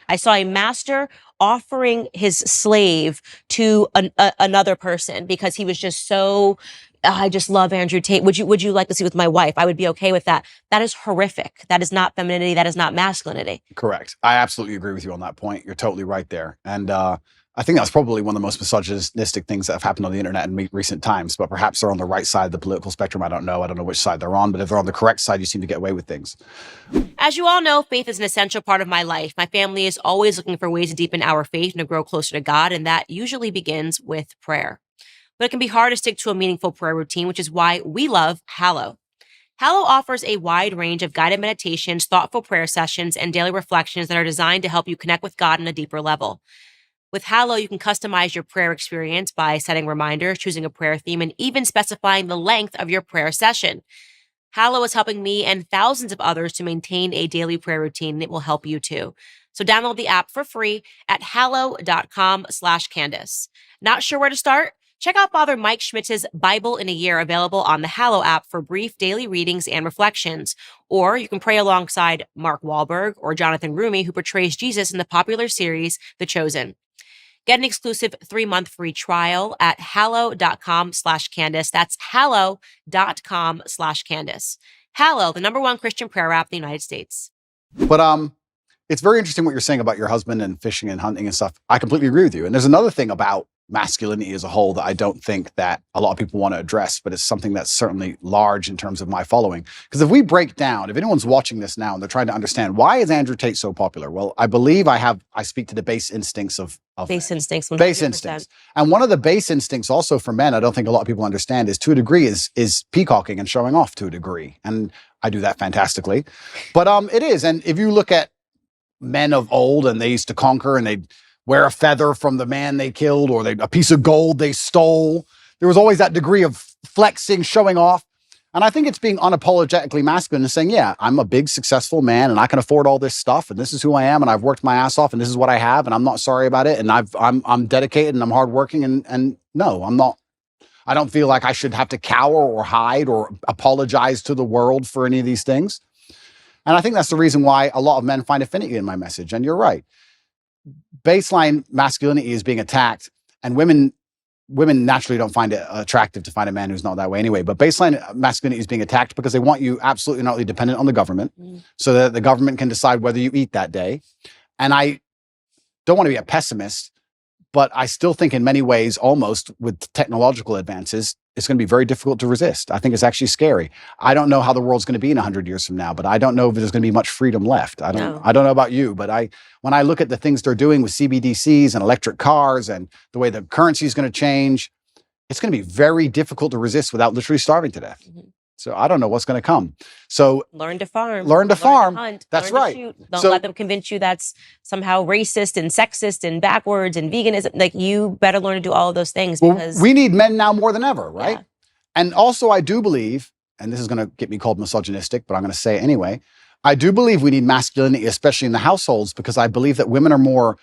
I saw a master offering his slave to another person because he was just so, I just love Andrew Tate. Would you like to see with my wife? I would be okay with that. That is horrific. That is not femininity. That is not masculinity. Correct. I absolutely agree with you on that point. You're totally right there. And I think that's probably one of the most misogynistic things that have happened on the internet in recent times, but perhaps they're on the right side of the political spectrum. I don't know which side they're on, but if they're on the correct side, you seem to get away with things. As you all know, faith is an essential part of my life. My family is always looking for ways to deepen our faith and to grow closer to God, and that usually begins with prayer. But it can be hard to stick to a meaningful prayer routine, which is why we love Hallow. Hallow offers a wide range of guided meditations, thoughtful prayer sessions, and daily reflections that are designed to help you connect with God on a deeper level. With Hallow, you can customize your prayer experience by setting reminders, choosing a prayer theme, and even specifying the length of your prayer session. Hallow is helping me and thousands of others to maintain a daily prayer routine, and it will help you too. So download the app for free at hallow.com/Candace. Not sure where to start? Check out Father Mike Schmitz's Bible in a Year, available on the Hallow app for brief daily readings and reflections. Or you can pray alongside Mark Wahlberg or Jonathan Rumi, who portrays Jesus in the popular series The Chosen. Get an exclusive 3-month free trial at hallow.com/Candace. That's hallow.com/Candace. Hallow, the #1 Christian prayer app in the United States. But it's very interesting what you're saying about your husband and fishing and hunting and stuff. I completely agree with you. And there's another thing about masculinity as a whole that I don't think that a lot of people want to address, but it's something that's certainly large in terms of my following. Because if we break down, if anyone's watching this now and they're trying to understand, why is Andrew Tate so popular? Well, I believe I speak to the base instincts of Base men. instincts. 100%. Base instincts. And one of the base instincts also for men, I don't think a lot of people understand, is to a degree is peacocking and showing off to a degree. And I do that fantastically. But it is. And if you look at men of old, and they used to conquer, and they'd wear a feather from the man they killed, or a piece of gold they stole. There was always that degree of flexing, showing off. And I think it's being unapologetically masculine and saying, yeah, I'm a big, successful man, and I can afford all this stuff, and this is who I am, and I've worked my ass off, and this is what I have, and I'm not sorry about it, and I'm dedicated, and I'm hardworking, and no, I'm not. I don't feel like I should have to cower or hide or apologize to the world for any of these things. And I think that's the reason why a lot of men find affinity in my message. And you're right. Baseline masculinity is being attacked, and women naturally don't find it attractive to find a man who's not that way anyway. But baseline masculinity is being attacked because they want you absolutely not dependent on the government, so that the government can decide whether you eat that day. And I don't want to be a pessimist, but I still think in many ways, almost with technological advances, it's going to be very difficult to resist. I think it's actually scary. I don't know how the world's going to be in 100 years from now, but I don't know if there's going to be much freedom left. I don't know about you, but when I look at the things they're doing with CBDCs and electric cars and the way the currency is going to change, it's going to be very difficult to resist without literally starving to death. So I don't know what's going to come. So learn to farm. Learn to farm. Hunt, that's learn right. To shoot. Don't let them convince you that's somehow racist and sexist and backwards and veganism. Like, you better learn to do all of those things, because we need men now more than ever, right? Yeah. And also I do believe, and this is going to get me called misogynistic, but I'm going to say it anyway, I do believe we need masculinity, especially in the households, because I believe that women are more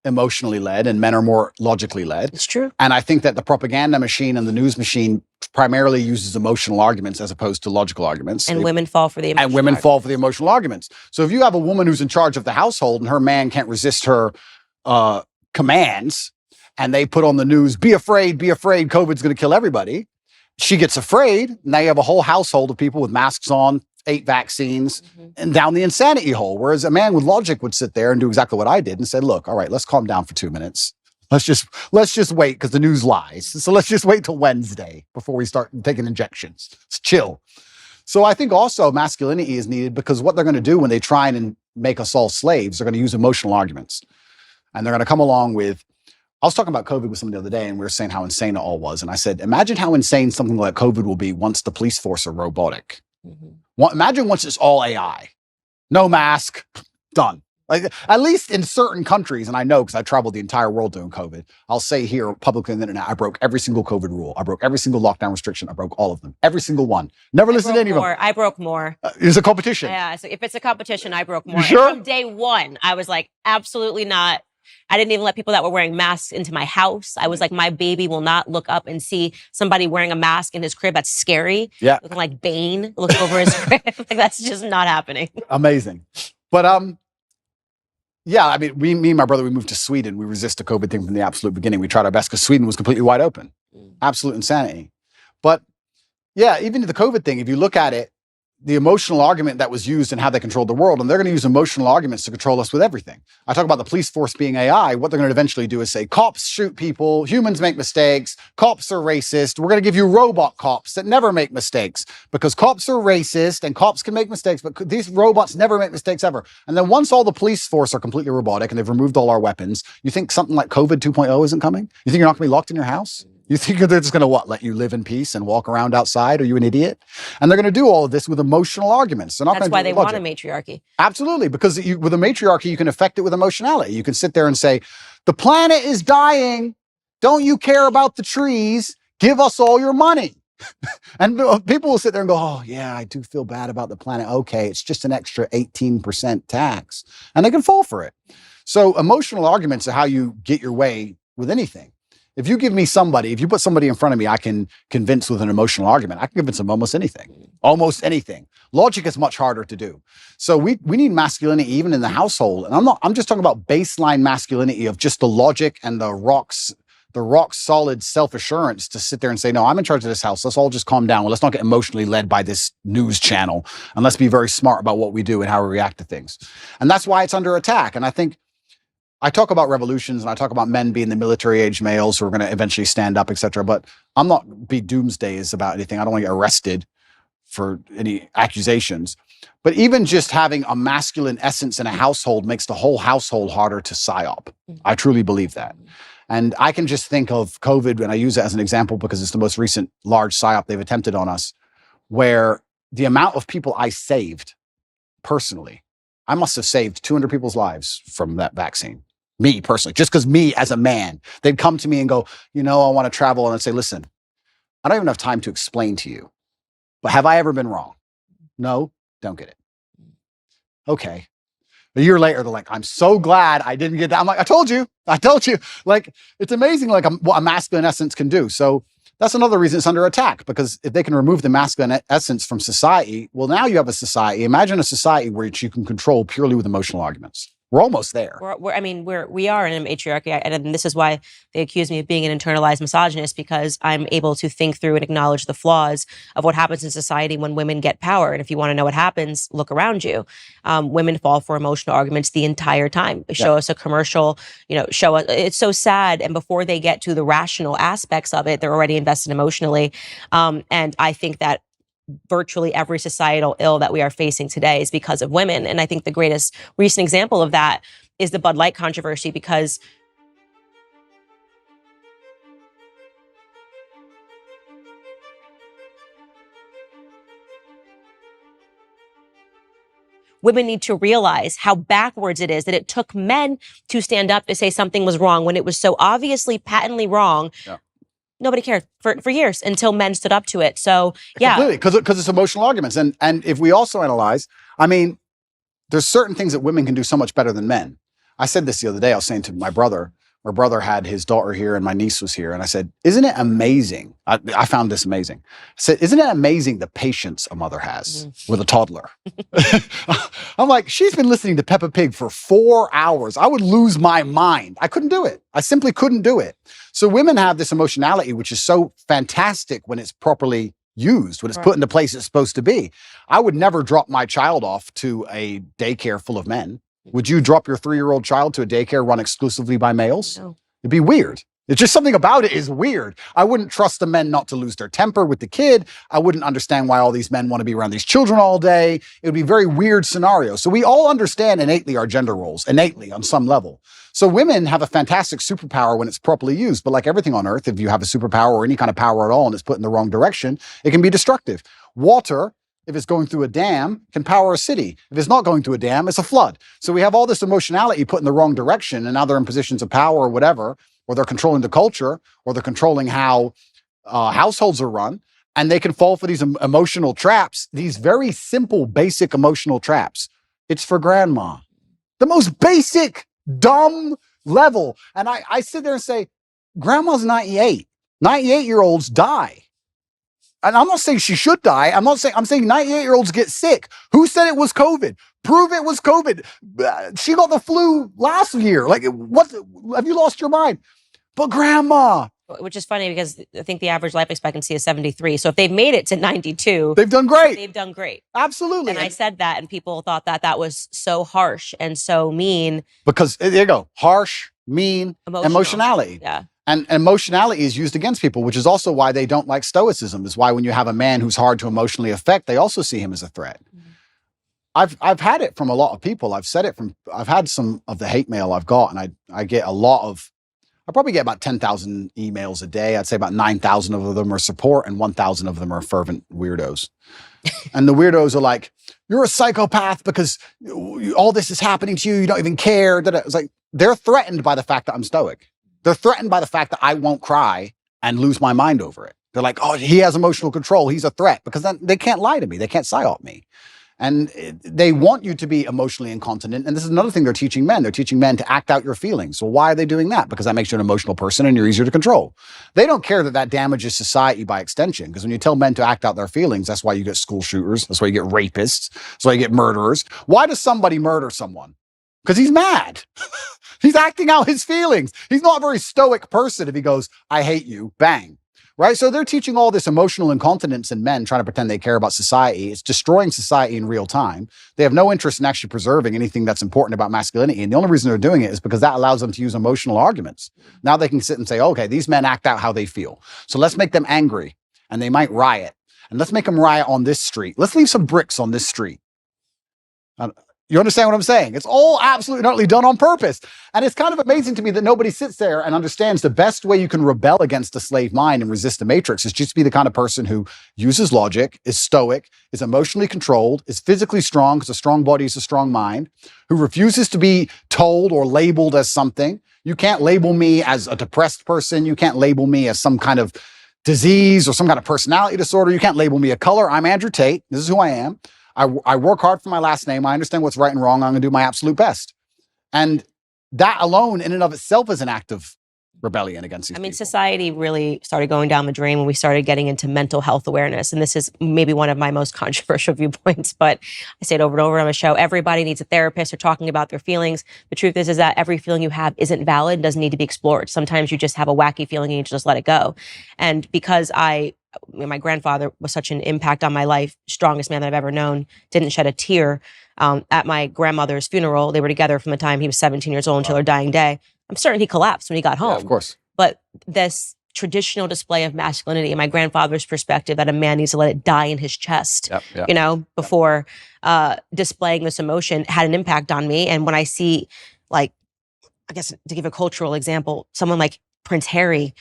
emotionally led and men are more logically led. It's true. And I think that the propaganda machine and the news machine primarily uses emotional arguments as opposed to logical arguments. And women fall for the emotional arguments. So if you have a woman who's in charge of the household and her man can't resist her commands, and they put on the news, be afraid, COVID's going to kill everybody. She gets afraid. Now you have a whole household of people with masks on, 8 vaccines, and down the insanity hole. Whereas a man with logic would sit there and do exactly what I did and say, look, all right, let's calm down for 2 minutes. Let's just wait, because the news lies. So let's just wait till Wednesday before we start taking injections. Let's chill. So I think also masculinity is needed, because what they're going to do when they try and make us all slaves, they're going to use emotional arguments. And they're going to come along with, I was talking about COVID with someone the other day, and we were saying how insane it all was. And I said, imagine how insane something like COVID will be once the police force are robotic. Imagine once it's all AI. No mask, done. Like, at least in certain countries, and I know because I traveled the entire world doing COVID, I'll say here publicly on the internet, I broke every single COVID rule. I broke every single lockdown restriction. I broke all of them. Every single one. Never listened to any of them. I broke more. It's a competition. Yeah, so if it's a competition, I broke more. You sure? And from day one, I was like, absolutely not. I didn't even let people that were wearing masks into my house. I was like, my baby will not look up and see somebody wearing a mask in his crib. That's scary. Yeah. Looking like Bane, look over his crib. Like, that's just not happening. Amazing. But yeah, I mean, me and my brother, we moved to Sweden. We resist the COVID thing from the absolute beginning. We tried our best because Sweden was completely wide open. Absolute insanity. But yeah, even the COVID thing, if you look at it, the emotional argument that was used and how they controlled the world, and they're going to use emotional arguments to control us with everything. I talk about the police force being AI. What they're going to eventually do is say, cops shoot people, humans make mistakes, cops are racist. We're going to give you robot cops that never make mistakes, because cops are racist and cops can make mistakes, but these robots never make mistakes ever. And then once all the police force are completely robotic and they've removed all our weapons, you think something like COVID 2.0 isn't coming? You think you're not going to be locked in your house? You You think they're just going to what? Let you live in peace and walk around outside? Are you an idiot? And they're going to do all of this with emotional arguments. They're not That's gonna why do it they with want a logic. matriarchy. Absolutely, because with a matriarchy, you can affect it with emotionality. You can sit there and say, the planet is dying. Don't you care about the trees? Give us all your money. And people will sit there and go, oh, yeah, I do feel bad about the planet. Okay, it's just an extra 18% tax. And they can fall for it. So emotional arguments are how you get your way with anything. If you give me somebody, if you put somebody in front of me, I can convince with an emotional argument. I can convince them almost anything. Almost anything. Logic is much harder to do. So we need masculinity even in the household. And I'm just talking about baseline masculinity of just the logic and the rock solid self-assurance to sit there and say, no, I'm in charge of this house. Let's all just calm down. Let's not get emotionally led by this news channel. And let's be very smart about what we do and how we react to things. And that's why it's under attack. And I think I talk about revolutions and I talk about men being the military age males who are going to eventually stand up, etc. But I'm not be doomsdays about anything. I don't want to get arrested for any accusations. But even just having a masculine essence in a household makes the whole household harder to psyop. I truly believe that. And I can just think of COVID, and I use it as an example because it's the most recent large psyop they've attempted on us, where the amount of people I saved personally, I must have saved 200 people's lives from that vaccine. Me personally, just because me as a man, they'd come to me and go, I want to travel. And I'd say, listen, I don't even have time to explain to you, but have I ever been wrong? No, don't get it. Okay. A year later, they're like, I'm so glad I didn't get that. I'm like, I told you. Like, it's amazing what a masculine essence can do. So that's another reason it's under attack, because if they can remove the masculine essence from society, well, now you have a society. Imagine a society where you can control purely with emotional arguments. We're almost there. We are in a matriarchy, and this is why they accuse me of being an internalized misogynist, because I'm able to think through and acknowledge the flaws of what happens in society when women get power. And if you want to know what happens, look around you. Women fall for emotional arguments the entire time. Show us a commercial, show us. It's so sad. And before they get to the rational aspects of it, they're already invested emotionally. And I think that virtually every societal ill that we are facing today is because of women. And I think the greatest recent example of that is the Bud Light controversy, because women need to realize how backwards it is that it took men to stand up to say something was wrong when it was so obviously patently wrong. Yeah. Nobody cared for years until men stood up to it. So yeah, completely, because it's emotional arguments. And if we also analyze, there's certain things that women can do so much better than men. I said this the other day. I was saying to my brother had his daughter here and my niece was here, and I said, "Isn't it amazing?" I found this amazing. I said, "Isn't it amazing the patience a mother has with a toddler?" I'm like, she's been listening to Peppa Pig for 4 hours. I would lose my mind. I couldn't do it. I simply couldn't do it. So women have this emotionality, which is so fantastic when it's properly used, when it's put in the place it's supposed to be. I would never drop my child off to a daycare full of men. Would you drop your 3-year-old child to a daycare run exclusively by males? No. It'd be weird. It's just something about it is weird. I wouldn't trust the men not to lose their temper with the kid. I wouldn't understand why all these men want to be around these children all day. It would be a very weird scenario. So we all understand innately our gender roles, innately on some level. So women have a fantastic superpower when it's properly used. But like everything on earth, if you have a superpower or any kind of power at all and it's put in the wrong direction, it can be destructive. Water, if it's going through a dam, can power a city. If it's not going through a dam, it's a flood. So we have all this emotionality put in the wrong direction, and now they're in positions of power or whatever, or they're controlling the culture, or they're controlling how households are run, and they can fall for these emotional traps, these very simple, basic emotional traps. It's for grandma. The most basic, dumb level. And I sit there and say, grandma's 98. 98-year-olds die. And I'm not saying she should die. I'm saying 98-year-olds get sick. Who said it was COVID? Prove it was COVID. She got the flu last year. Like, what? Have you lost your mind? But grandma. Which is funny because I think the average life expectancy is 73. So if they've made it to 92, they've done great. They've done great. Absolutely. And I said that, and people thought that was so harsh and so mean. Because there you go. Harsh, mean, emotionality. Yeah. And emotionality is used against people, which is also why they don't like stoicism, is why when you have a man who's hard to emotionally affect, they also see him as a threat. Mm-hmm. I've had it from a lot of people. I've had some of the hate mail I've got, and I get a lot of, I probably get about 10,000 emails a day. I'd say about 9,000 of them are support and 1,000 of them are fervent weirdos. And the weirdos are like, you're a psychopath because all this is happening to you. You don't even care. It's like, they're threatened by the fact that I'm stoic. They're threatened by the fact that I won't cry and lose my mind over it. They're like, oh, he has emotional control. He's a threat, because then they can't lie to me. They can't psyop me. And they want you to be emotionally incontinent. And this is another thing they're teaching men. They're teaching men to act out your feelings. So why are they doing that? Because that makes you an emotional person and you're easier to control. They don't care that that damages society by extension. Because when you tell men to act out their feelings, that's why you get school shooters. That's why you get rapists. That's why you get murderers. Why does somebody murder someone? Because he's mad. He's acting out his feelings. He's not a very stoic person if he goes, I hate you, bang. Right? So they're teaching all this emotional incontinence in men, trying to pretend they care about society. It's destroying society in real time. They have no interest in actually preserving anything that's important about masculinity. And the only reason they're doing it is because that allows them to use emotional arguments. Now they can sit and say, okay, these men act out how they feel. So let's make them angry and they might riot. And let's make them riot on this street. Let's leave some bricks on this street. You understand what I'm saying? It's all absolutely utterly done on purpose. And it's kind of amazing to me that nobody sits there and understands the best way you can rebel against the slave mind and resist the matrix is just to be the kind of person who uses logic, is stoic, is emotionally controlled, is physically strong, because a strong body is a strong mind, who refuses to be told or labeled as something. You can't label me as a depressed person. You can't label me as some kind of disease or some kind of personality disorder. You can't label me a color. I'm Andrew Tate. This is who I am. I work hard for my last name. I understand what's right and wrong. I'm going to do my absolute best. And that alone in and of itself is an act of rebellion against these people. Society really started going down the drain when we started getting into mental health awareness. And this is maybe one of my most controversial viewpoints, but I say it over and over on the show. Everybody needs a therapist. They're talking about their feelings. The truth is that every feeling you have isn't valid, doesn't need to be explored. Sometimes you just have a wacky feeling and you just let it go. And because my grandfather was such an impact on my life, strongest man that I've ever known, didn't shed a tear. At my grandmother's funeral, they were together from the time he was 17 years old until her dying day. I'm certain he collapsed when he got home. Yeah, of course. But this traditional display of masculinity, in my grandfather's perspective, that a man needs to let it die in his chest, before displaying this emotion, had an impact on me. And when I see, like, I guess to give a cultural example, someone like Prince Harry,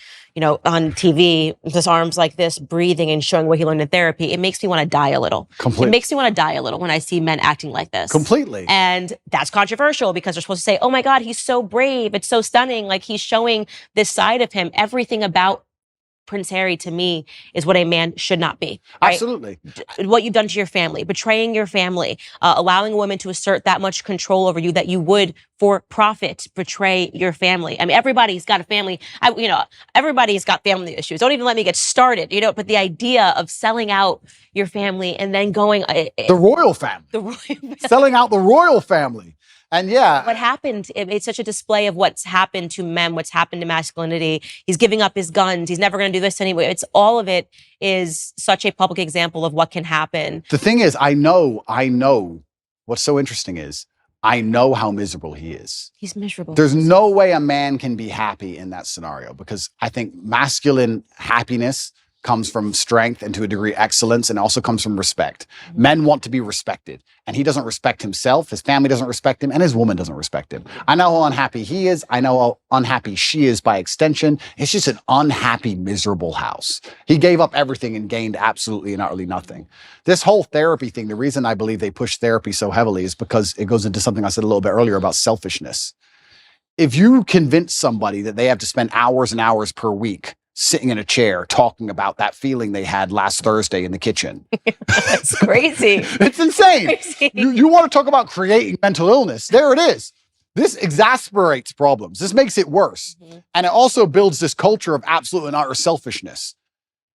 on TV, with his arms like this, breathing and showing what he learned in therapy, it makes me want to die a little. Completely. It makes me want to die a little when I see men acting like this. Completely. And that's controversial because they're supposed to say, oh my God, he's so brave. It's so stunning. Like, he's showing this side of him. Everything about Prince Harry, to me, is what a man should not be. Right? Absolutely. What you've done to your family, betraying your family, allowing a woman to assert that much control over you that you would, for profit, betray your family. I mean, everybody's got a family. Everybody's got family issues. Don't even let me get started. But the idea of selling out your family and then going the royal family, selling out the royal family. And yeah. What happened, it's such a display of what's happened to men, what's happened to masculinity. He's giving up his guns. He's never going to do this anyway. It's all of it is such a public example of what can happen. The thing is, I know what's so interesting is I know how miserable he is. He's miserable. There's no way a man can be happy in that scenario, because I think masculine happiness comes from strength and, to a degree, excellence, and also comes from respect. Mm-hmm. Men want to be respected, and he doesn't respect himself. His family doesn't respect him, and his woman doesn't respect him. I know how unhappy he is. I know how unhappy she is by extension. It's just an unhappy, miserable house. He gave up everything and gained absolutely and utterly nothing. This whole therapy thing, the reason I believe they push therapy so heavily is because it goes into something I said a little bit earlier about selfishness. If you convince somebody that they have to spend hours and hours per week sitting in a chair talking about that feeling they had last Thursday in the kitchen. That's crazy. It's insane. Crazy. You want to talk about creating mental illness. There it is. This exasperates problems. This makes it worse. Mm-hmm. And it also builds this culture of absolute and utter selfishness.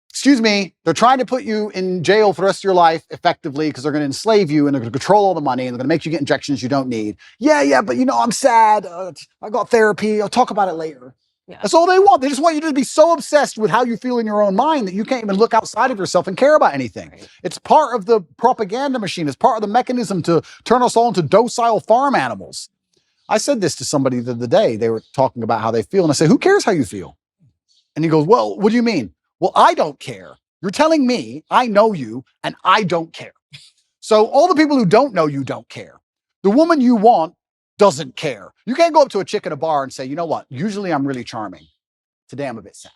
Excuse me, they're trying to put you in jail for the rest of your life effectively because they're going to enslave you and they're going to control all the money and they're going to make you get injections you don't need. Yeah, but I'm sad. I got therapy. I'll talk about it later. Yeah. That's all they want. They just want you to be so obsessed with how you feel in your own mind that you can't even look outside of yourself and care about anything. Right. It's part of the propaganda machine. It's part of the mechanism to turn us all into docile farm animals. I said this to somebody the other day. They were talking about how they feel. And I said, who cares how you feel? And he goes, well, what do you mean? Well, I don't care. You're telling me I know you and I don't care. So all the people who don't know you don't care. The woman you want doesn't care. You can't go up to a chick in a bar and say, you know what? Usually I'm really charming. Today I'm a bit sad.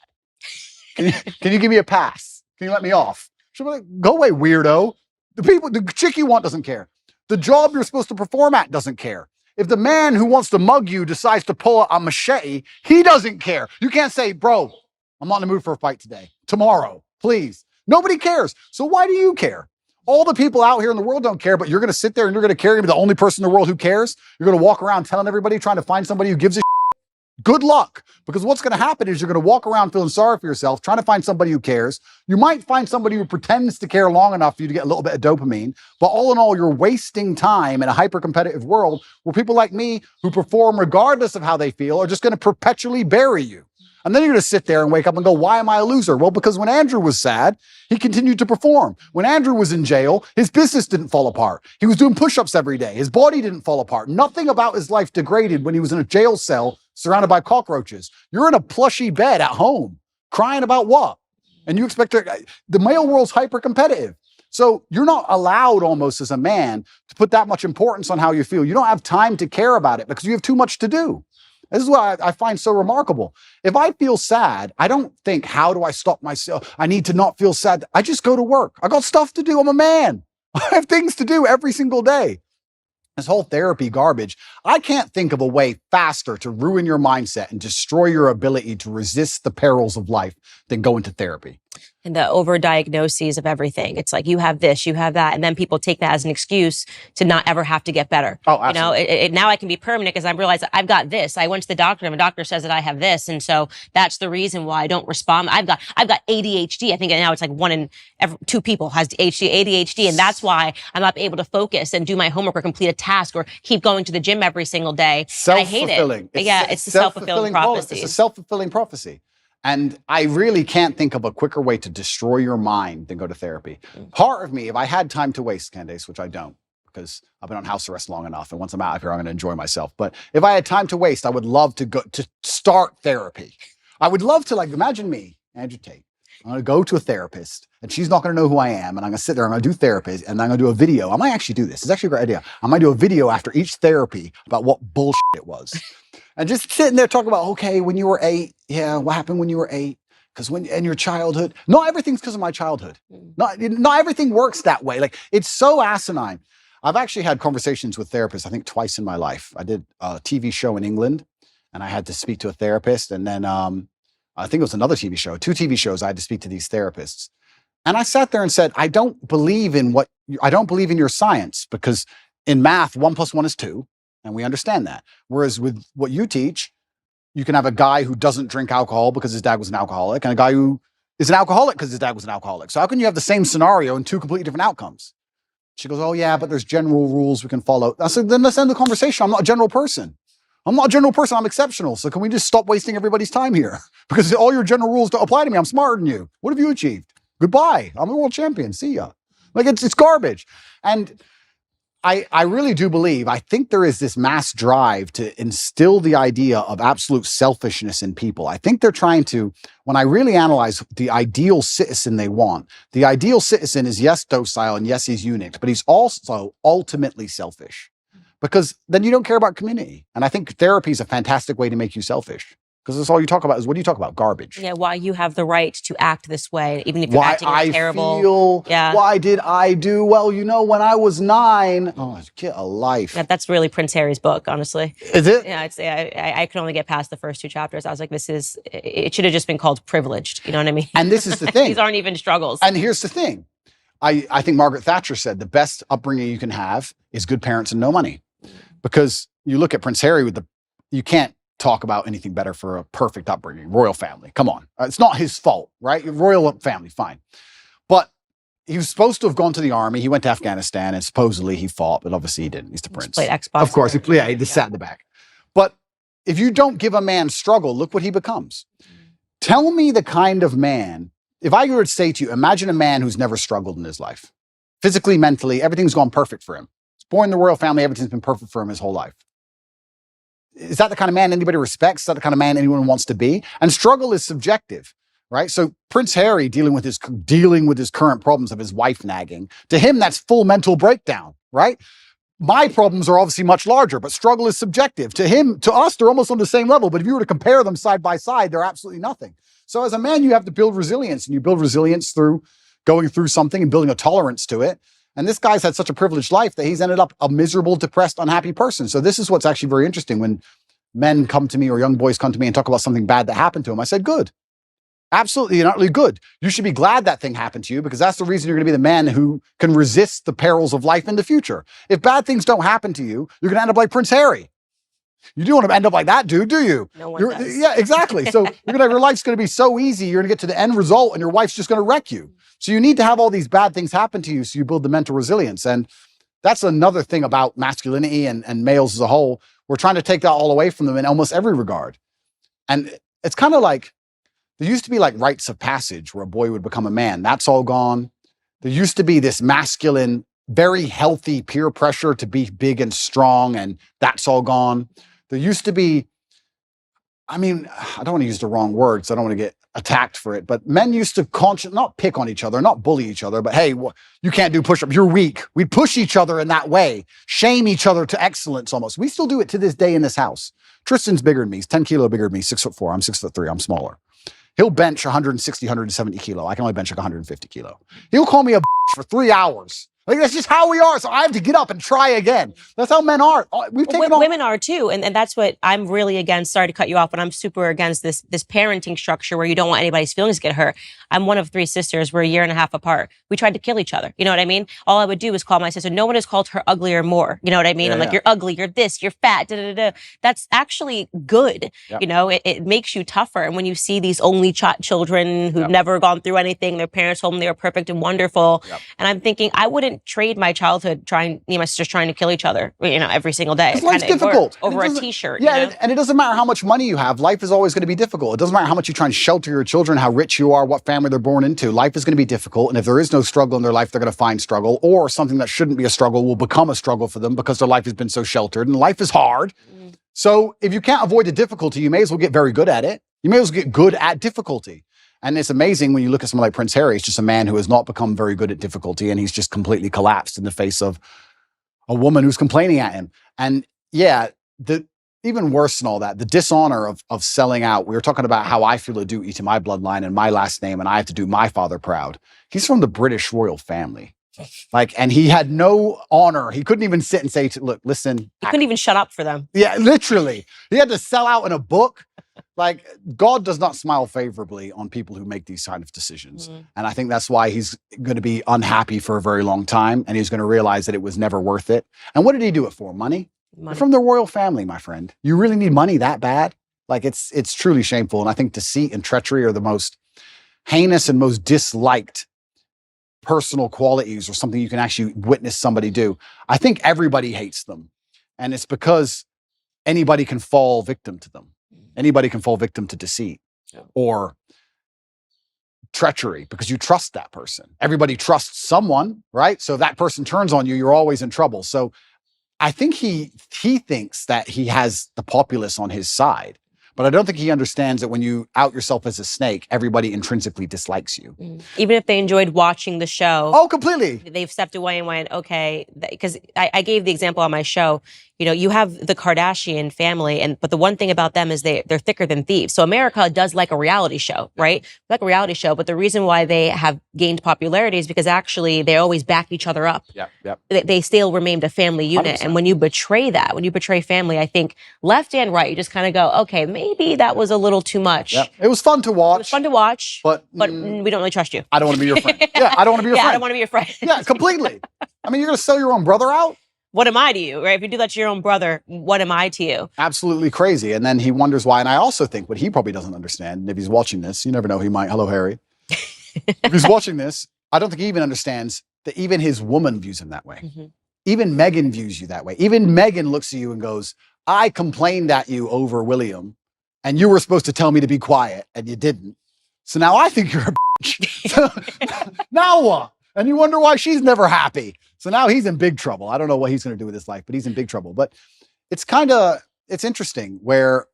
Can you give me a pass? Can you let me off? She'll be like, go away, weirdo. The chick you want doesn't care. The job you're supposed to perform at doesn't care. If the man who wants to mug you decides to pull out a machete, he doesn't care. You can't say, bro, I'm not in the mood for a fight today. Tomorrow, please. Nobody cares. So why do you care? All the people out here in the world don't care, but you're going to sit there and you're going to care. You're the only person in the world who cares. You're going to walk around telling everybody, trying to find somebody who gives a shit. Good luck, because what's going to happen is you're going to walk around feeling sorry for yourself, trying to find somebody who cares. You might find somebody who pretends to care long enough for you to get a little bit of dopamine, but all in all, you're wasting time in a hyper-competitive world where people like me who perform regardless of how they feel are just going to perpetually bury you. And then you're going to sit there and wake up and go, why am I a loser? Well, because when Andrew was sad, he continued to perform. When Andrew was in jail, his business didn't fall apart. He was doing push-ups every day. His body didn't fall apart. Nothing about his life degraded when he was in a jail cell surrounded by cockroaches. You're in a plushy bed at home, crying about what? And you expect the male world's hyper-competitive. So you're not allowed almost as a man to put that much importance on how you feel. You don't have time to care about it because you have too much to do. This is what I find so remarkable. If I feel sad, I don't think, how do I stop myself? I need to not feel sad. I just go to work. I got stuff to do. I'm a man. I have things to do every single day. This whole therapy garbage, I can't think of a way faster to ruin your mindset and destroy your ability to resist the perils of life than go into therapy. And the overdiagnoses of everything. It's like, you have this, you have that. And then people take that as an excuse to not ever have to get better. Oh, absolutely. You know, now I can be permanent because I realize I've got this. I went to the doctor and the doctor says that I have this. And so that's the reason why I don't respond. I've got ADHD. I think now it's like 1 in every 2 people has ADHD. And that's why I'm not able to focus and do my homework or complete a task or keep going to the gym every single day. I hate it. It's the self-fulfilling prophecy. It's a self-fulfilling prophecy. And I really can't think of a quicker way to destroy your mind than go to therapy. Part of me, if I had time to waste, Candace, which I don't, because I've been on house arrest long enough, and once I'm out of here, I'm going to enjoy myself. But if I had time to waste, I would love to go to start therapy. I would love to, like, imagine me, Andrew Tate. I'm going to go to a therapist, and she's not going to know who I am, and I'm going to sit there, I'm going to do therapy, and I'm going to do a video. I might actually do this. It's actually a great idea. I might do a video after each therapy about what bullshit it was. And just sitting there talking about, okay, when you were 8, yeah, what happened when you were 8? Because in your childhood, not everything's because of my childhood. Not everything works that way. Like, it's so asinine. I've actually had conversations with therapists, I think twice in my life. I did a TV show in England, and I had to speak to a therapist. And then I think it was another TV show, 2 TV shows, I had to speak to these therapists. And I sat there and said, I don't believe in your science, because in math, 1 + 1 is 2. And we understand that. Whereas with what you teach, you can have a guy who doesn't drink alcohol because his dad was an alcoholic, and a guy who is an alcoholic because his dad was an alcoholic. So how can you have the same scenario and 2 completely different outcomes? She goes, oh yeah, but there's general rules we can follow. I said, then let's end the conversation. I'm not a general person. I'm exceptional. So can we just stop wasting everybody's time here? Because all your general rules don't apply to me. I'm smarter than you. What have you achieved? Goodbye. I'm a world champion. See ya. Like, it's garbage. And I really do believe, I think there is this mass drive to instill the idea of absolute selfishness in people. I think they're trying to, when I really analyze the ideal citizen they want, the ideal citizen is, yes, docile, and yes, he's unique, but he's also ultimately selfish, because then you don't care about community. And I think therapy is a fantastic way to make you selfish. Because that's all you talk about is, what do you talk about? Garbage. Yeah, why you have the right to act this way, even if you're acting terrible. Why did I do? Well, you know, when I was 9, get a life. Yeah, that's really Prince Harry's book, honestly. Is it? Yeah, I could only get past the first 2 chapters. I was like, it should have just been called Privileged. You know what I mean? And this is the thing. These aren't even struggles. And here's the thing. I think Margaret Thatcher said the best upbringing you can have is good parents and no money. Because you look at Prince Harry you can't talk about anything better for a perfect upbringing. Royal family, come on. It's not his fault, right? Royal family, fine. But he was supposed to have gone to the army. He went to Afghanistan, and supposedly he fought, but obviously he didn't. He's the prince. Played Xbox. Of course, he just sat in the back. But if you don't give a man struggle, look what he becomes. Tell me the kind of man, if I were to say to you, imagine a man who's never struggled in his life. Physically, mentally, everything's gone perfect for him. He's born in the royal family, everything's been perfect for him his whole life. Is that the kind of man anybody respects? Is that the kind of man anyone wants to be? And struggle is subjective, right? So Prince Harry dealing with his current problems of his wife nagging, to him, that's full mental breakdown, right? my problems are obviously much larger, but struggle is subjective. To us, they're almost on the same level. But if you were to compare them side by side, they're absolutely nothing. So as a man, you have to build resilience, and you build resilience through going through something and building a tolerance to it. And this guy's had such a privileged life that he's ended up a miserable, depressed, unhappy person. So this is what's actually very interesting. When men come to me or young boys come to me and talk about something bad that happened to them, I said, good. Absolutely and utterly good. You should be glad that thing happened to you, because that's the reason you're going to be the man who can resist the perils of life in the future. If bad things don't happen to you, you're going to end up like Prince Harry. You don't want to end up like that dude, do you? No one does. Yeah, exactly. So your life's going to be so easy. You're going to get to the end result and your wife's just going to wreck you. So you need to have all these bad things happen to you so you build the mental resilience. And that's another thing about masculinity and males as a whole. We're trying to take that all away from them in almost every regard. And it's kind of like, there used to be like rites of passage where a boy would become a man. That's all gone. There used to be this masculine, very healthy peer pressure to be big and strong, and that's all gone. There used to be, I mean, I don't want to use the wrong words. I don't want to get attacked for it, but men used to not pick on each other, not bully each other, but hey, you can't do push-ups, you're weak. We push each other in that way, shame each other to excellence almost. We still do it to this day in this house. Tristan's bigger than me. He's 10 kilo bigger than me, 6'4". I'm 6'3". I'm smaller. He'll bench 160, 170 kilo. I can only bench like 150 kilo. He'll call me a for 3 hours. Like, that's just how we are. So I have to get up and try again. That's how men are. Women are too. And that's what I'm really against. Sorry to cut you off, but I'm super against this parenting structure where you don't want anybody's feelings to get hurt. I'm one of 3 sisters. We're a year and a half apart. We tried to kill each other. You know what I mean? All I would do is call my sister. No one has called her ugly or more. You know what I mean? I'm like, you're ugly, you're this, you're fat, da, da, da, da. That's actually good. Yep. You know, it makes you tougher. And when you see these only children who've never gone through anything, their parents told them they were perfect and wonderful. Yep. And I'm thinking, I wouldn't trade my childhood me and my sisters trying to kill each other, you know, every single day. Life's difficult. Over a t-shirt. Yeah, you know? and it doesn't matter how much money you have. Life is always going to be difficult. It doesn't matter how much you try and shelter your children, how rich you are, what family they're born into. Life is going to be difficult. And if there is no struggle in their life, they're going to find struggle, or something that shouldn't be a struggle will become a struggle for them because their life has been so sheltered, and life is hard. So if you can't avoid the difficulty, you may as well get very good at it. You may as well get good at difficulty. And it's amazing when you look at someone like Prince Harry. He's just a man who has not become very good at difficulty, and he's just completely collapsed in the face of a woman who's complaining at him. And yeah, even worse than all that, the dishonor of selling out. We were talking about how I feel a duty to my bloodline and my last name, and I have to do my father proud. He's from the British royal family. And he had no honor. He couldn't even sit and say, look, listen. He couldn't even shut up for them. Yeah, literally. He had to sell out in a book. Like, God does not smile favorably on people who make these kind of decisions. And I think that's why he's going to be unhappy for a very long time. And he's going to realize that it was never worth it. And what did he do it for? Money? You're from the royal family, my friend. You really need money that bad? Like, it's truly shameful. And I think deceit and treachery are the most heinous and most disliked personal qualities, or something you can actually witness somebody do. I think everybody hates them. And it's because anybody can fall victim to them. Anybody can fall victim to deceit or treachery because you trust that person. Everybody trusts someone, right? So if that person turns on you, you're always in trouble. So I think he thinks that he has the populace on his side. But I don't think he understands that when you out yourself as a snake, everybody intrinsically dislikes you. Even if they enjoyed watching the show. Oh, completely. They've stepped away and went, okay, because I gave the example on my show. You know, you have the Kardashian family, but the one thing about them is they're thicker than thieves. So America does like a reality show, right? Like a reality show, but the reason why they have gained popularity is because actually they always back each other up. They still remained a family unit. 100%. And when you betray that, when you betray family, I think left and right, you just kind of go, okay, maybe that was a little too much. It was fun to watch. It was fun to watch, but we don't really trust you. I don't want to be your friend. I don't want to be your friend. I don't want to be your friend. Yeah, completely. I mean, you're going to sell your own brother out? What am I to you, right? If you do that to your own brother, what am I to you? Absolutely crazy. And then he wonders why. And I also think what he probably doesn't understand, and if he's watching this, you never know, he might. Hello, Harry. If he's watching this, I don't think he even understands that even his woman views him that way. Even Megan views you that way. Even Megan looks at you and goes, I complained at you over William, and you were supposed to tell me to be quiet, and you didn't. So now I think you're a bitch. Now what? And you wonder why she's never happy. So now he's in big trouble. I don't know what he's going to do with his life, but he's in big trouble. But it's interesting where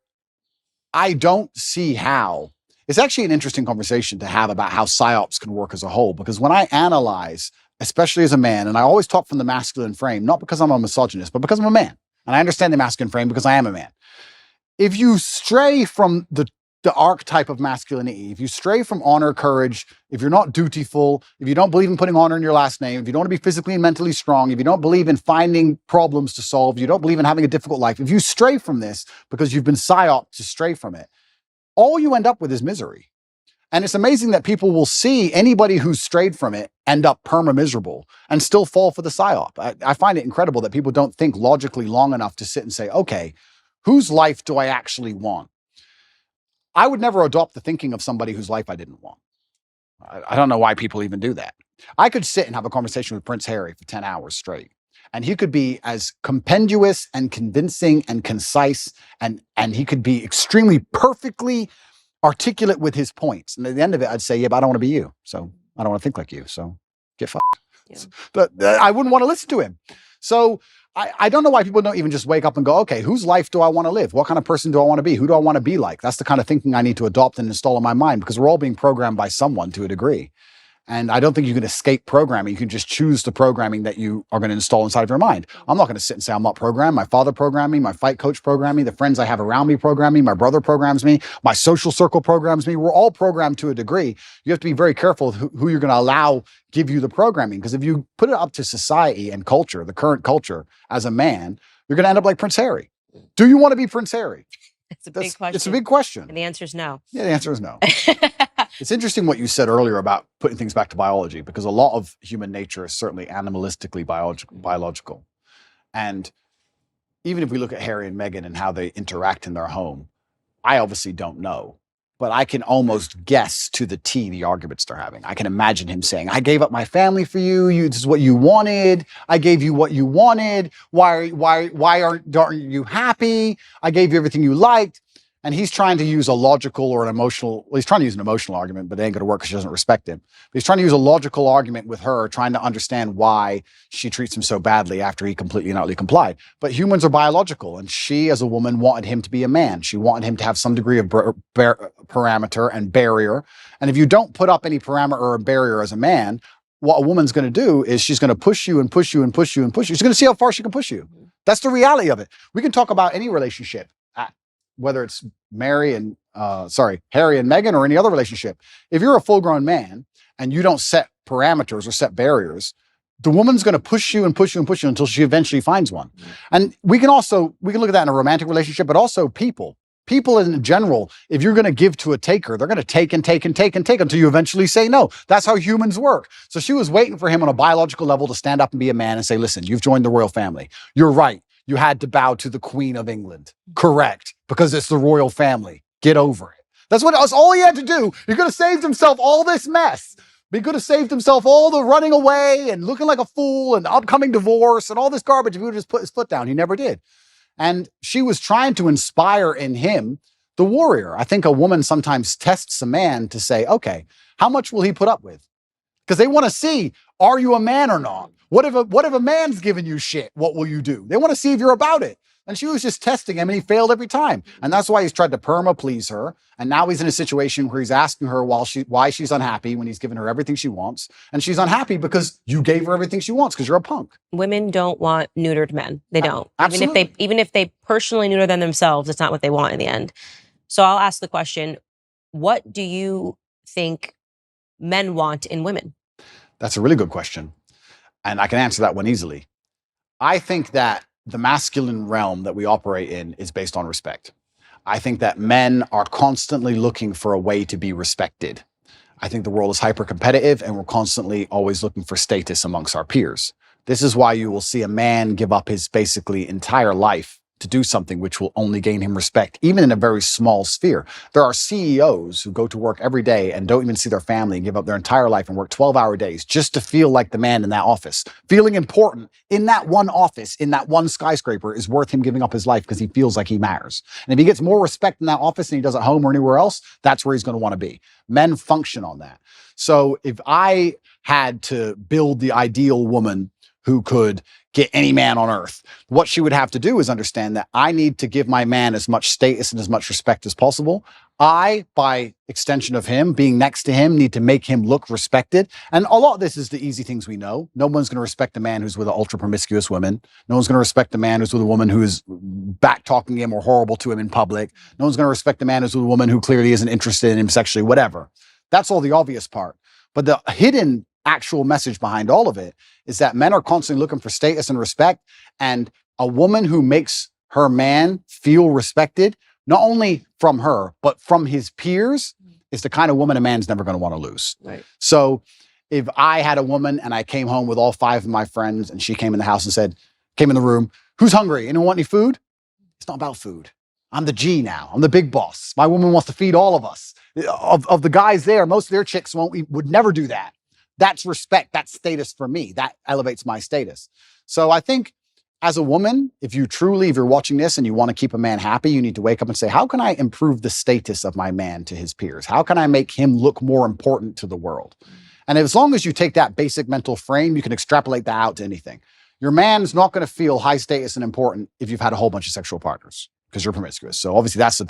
I don't see how. It's actually an interesting conversation to have about how PSYOPs can work as a whole, because when I analyze especially as a man, and I always talk from the masculine frame, not because I'm a misogynist, but because I'm a man. And I understand the masculine frame because I am a man. If you stray from the archetype of masculinity, if you stray from honor, courage, if you're not dutiful, if you don't believe in putting honor in your last name, if you don't want to be physically and mentally strong, if you don't believe in finding problems to solve, you don't believe in having a difficult life, if you stray from this because you've been psyoped to stray from it, all you end up with is misery. And it's amazing that people will see anybody who's strayed from it end up perma-miserable and still fall for the psyop. I find it incredible that people don't think logically long enough to sit and say, okay, whose life do I actually want? I would never adopt the thinking of somebody whose life I didn't want. I don't know why people even do that. I could sit and have a conversation with Prince Harry for 10 hours straight, and he could be as compendious and convincing and concise, and he could be extremely perfectly articulate with his points. And at the end of it, I'd say, yeah, but I don't want to be you. So I don't want to think like you. So get fucked. Yeah. But I wouldn't want to listen to him. So I don't know why people don't even just wake up and go, okay, whose life do I want to live? What kind of person do I want to be? Who do I want to be like? That's the kind of thinking I need to adopt and install in my mind, because we're all being programmed by someone to a degree. And I don't think you can escape programming. You can just choose the programming that you are going to install inside of your mind. I'm not going to sit and say I'm not programmed. My father programmed me. My fight coach programmed me. The friends I have around me program me. My brother programs me. My social circle programs me. We're all programmed to a degree. You have to be very careful with who you're going to allow give you the programming. Because if you put it up to society and culture, the current culture, as a man, you're going to end up like Prince Harry. Do you want to be Prince Harry? It's a big question. It's a big question. And the answer is no. Yeah, the answer is no. It's interesting what you said earlier about putting things back to biology, because a lot of human nature is certainly animalistically biological. And even if we look at Harry and Meghan and how they interact in their home, I obviously don't know, but I can almost guess to the T the arguments they're having. I can imagine him saying, I gave up my family for you. This is what you wanted. I gave you what you wanted. Why aren't you happy? I gave you everything you liked. And he's trying to use a logical or an emotional, well, he's trying to use an emotional argument, but it ain't going to work because she doesn't respect him. But he's trying to use a logical argument with her, trying to understand why she treats him so badly after he completely and utterly complied. But humans are biological, and she, as a woman, wanted him to be a man. She wanted him to have some degree of parameter and barrier. And if you don't put up any parameter or barrier as a man, what a woman's going to do is she's going to push you and push you and push you and push you. She's going to see how far she can push you. That's the reality of it. We can talk about any relationship, whether it's Harry and Meghan or any other relationship. If you're a full-grown man and you don't set parameters or set barriers, the woman's going to push you and push you and push you until she eventually finds one. And we can look at that in a romantic relationship, but also people in general. If you're going to give to a taker, they're going to take and take and take and take until you eventually say no. That's how humans work. So she was waiting for him on a biological level to stand up and be a man and say, listen, you've joined the royal family. You're right. You had to bow to the Queen of England. Correct. Because it's the royal family. Get over it. That's all he had to do. He could have saved himself all this mess. He could have saved himself all the running away and looking like a fool and the upcoming divorce and all this garbage if he would just put his foot down. He never did. And she was trying to inspire in him the warrior. I think a woman sometimes tests a man to say, okay, how much will he put up with? Because they want to see, are you a man or not? What if a man's giving you shit? What will you do? They want to see if you're about it. And she was just testing him, and he failed every time. And that's why he's tried to please her. And now he's in a situation where he's asking her why she's unhappy when he's given her everything she wants. And she's unhappy because you gave her everything she wants because you're a punk. Women don't want neutered men. They don't. Absolutely. Even if they personally neuter them themselves, it's not what they want in the end. So I'll ask the question, what do you think men want in women? That's a really good question. And I can answer that one easily. I think that the masculine realm that we operate in is based on respect. I think that men are constantly looking for a way to be respected. I think the world is hyper competitive and we're constantly always looking for status amongst our peers. This is why you will see a man give up his basically entire life to do something which will only gain him respect, even in a very small sphere. There are CEOs who go to work every day and don't even see their family and give up their entire life and work 12-hour days just to feel like the man in that office. Feeling important in that one office, in that one skyscraper, is worth him giving up his life because he feels like he matters. And if he gets more respect in that office than he does at home or anywhere else, that's where he's going to want to be. Men function on that. So if I had to build the ideal woman who could get any man on earth. What she would have to do is understand that I need to give my man as much status and as much respect as possible. I, by extension of him, being next to him, need to make him look respected. And a lot of this is the easy things we know. No one's going to respect a man who's with an ultra promiscuous woman. No one's going to respect a man who's with a woman who is back talking him or horrible to him in public. No one's going to respect a man who's with a woman who clearly isn't interested in him sexually, whatever. That's all the obvious part. But the hidden actual message behind all of it is that men are constantly looking for status and respect. And a woman who makes her man feel respected, not only from her, but from his peers, is the kind of woman a man's never going to want to lose. Right. So if I had a woman and I came home with all 5 of my friends and she came in the house and said, came in the room, who's hungry? Anyone want any food? It's not about food. I'm the G now. I'm the big boss. My woman wants to feed all of us. Of the guys there, most of their chicks would never do that. That's respect. That's status for me. That elevates my status. So I think as a woman, if you're watching this and you want to keep a man happy, you need to wake up and say, how can I improve the status of my man to his peers? How can I make him look more important to the world? And as long as you take that basic mental frame, you can extrapolate that out to anything. Your man is not going to feel high status and important if you've had a whole bunch of sexual partners, because you're promiscuous. So obviously that's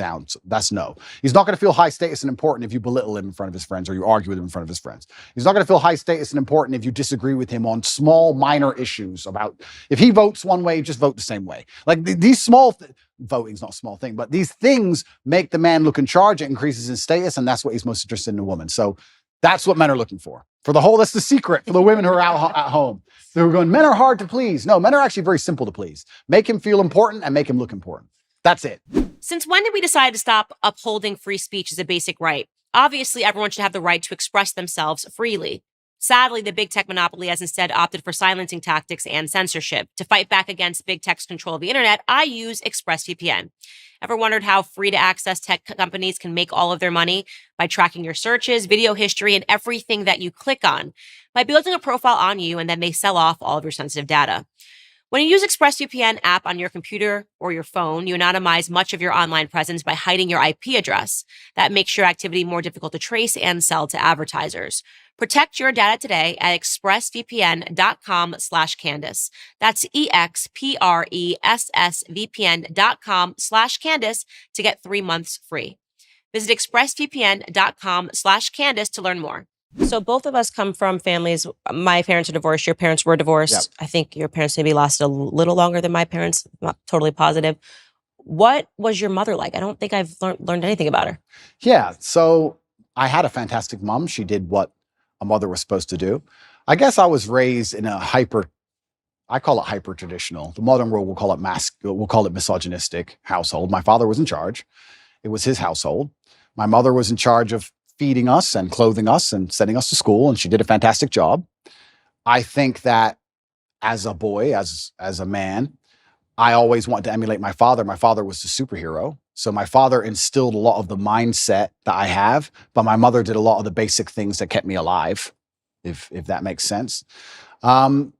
no. He's not going to feel high status and important if you belittle him in front of his friends or you argue with him in front of his friends. He's not going to feel high status and important if you disagree with him on small, minor issues about, if he votes one way, just vote the same way. Like these voting's not a small thing, but these things make the man look in charge. It increases his status, and that's what he's most interested in a woman. So that's what men are looking for. That's the secret for the women who are out at home. They're going, men are hard to please. No, men are actually very simple to please. Make him feel important and make him look important. That's it. Since when did we decide to stop upholding free speech as a basic right? Obviously, everyone should have the right to express themselves freely. Sadly, the big tech monopoly has instead opted for silencing tactics and censorship. To fight back against big tech's control of the internet, I use ExpressVPN. Ever wondered how free-to-access tech companies can make all of their money? By tracking your searches, video history, and everything that you click on. By building a profile on you, and then they sell off all of your sensitive data. When you use ExpressVPN app on your computer or your phone, you anonymize much of your online presence by hiding your IP address. That makes your activity more difficult to trace and sell to advertisers. Protect your data today at expressvpn.com/Candace. That's expressvpn.com/Candace to get 3 months free. Visit expressvpn.com/Candace to learn more. So both of us come from families. My parents are divorced. Your parents were divorced. Yep. I think your parents maybe lasted a little longer than my parents. Not totally positive. What was your mother like? I don't think I've learned anything about her. Yeah. So I had a fantastic mom. She did what a mother was supposed to do. I guess I was raised in a I call it hyper traditional. The modern world will call it misogynistic household. My father was in charge. It was his household. My mother was in charge of feeding us and clothing us and sending us to school, and she did a fantastic job. I think that as a boy, as a man, I always wanted to emulate my father. My father was the superhero. So my father instilled a lot of the mindset that I have, but my mother did a lot of the basic things that kept me alive, if that makes sense.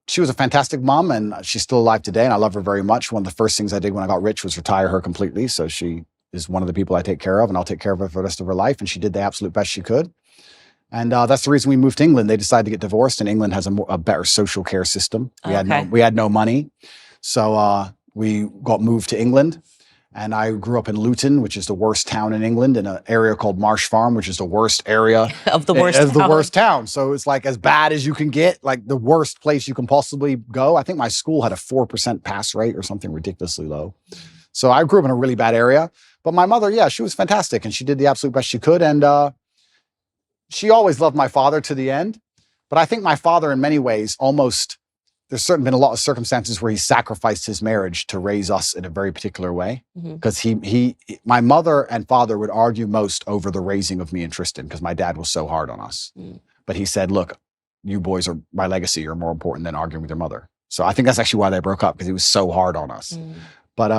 She was a fantastic mom, and she's still alive today, and I love her very much. One of the first things I did when I got rich was retire her completely. So she is one of the people I take care of, and I'll take care of her for the rest of her life. And she did the absolute best she could. And that's the reason we moved to England. They decided to get divorced, and England has a better social care system. We had no money. So we got moved to England, and I grew up in Luton, which is the worst town in England, in an area called Marsh Farm, which is the worst area of the worst town. So it's like as bad as you can get, like the worst place you can possibly go. I think my school had a 4% pass rate or something ridiculously low. So I grew up in a really bad area. But my mother, yeah, she was fantastic, and she did the absolute best she could. And she always loved my father to the end. But I think my father, in many ways, there's certainly been a lot of circumstances where he sacrificed his marriage to raise us in a very particular way. Because my mother and father would argue most over the raising of me and Tristan, because my dad was so hard on us. But he said, look, you boys are my legacy. You're more important than arguing with your mother. So I think that's actually why they broke up, because he was so hard on us. But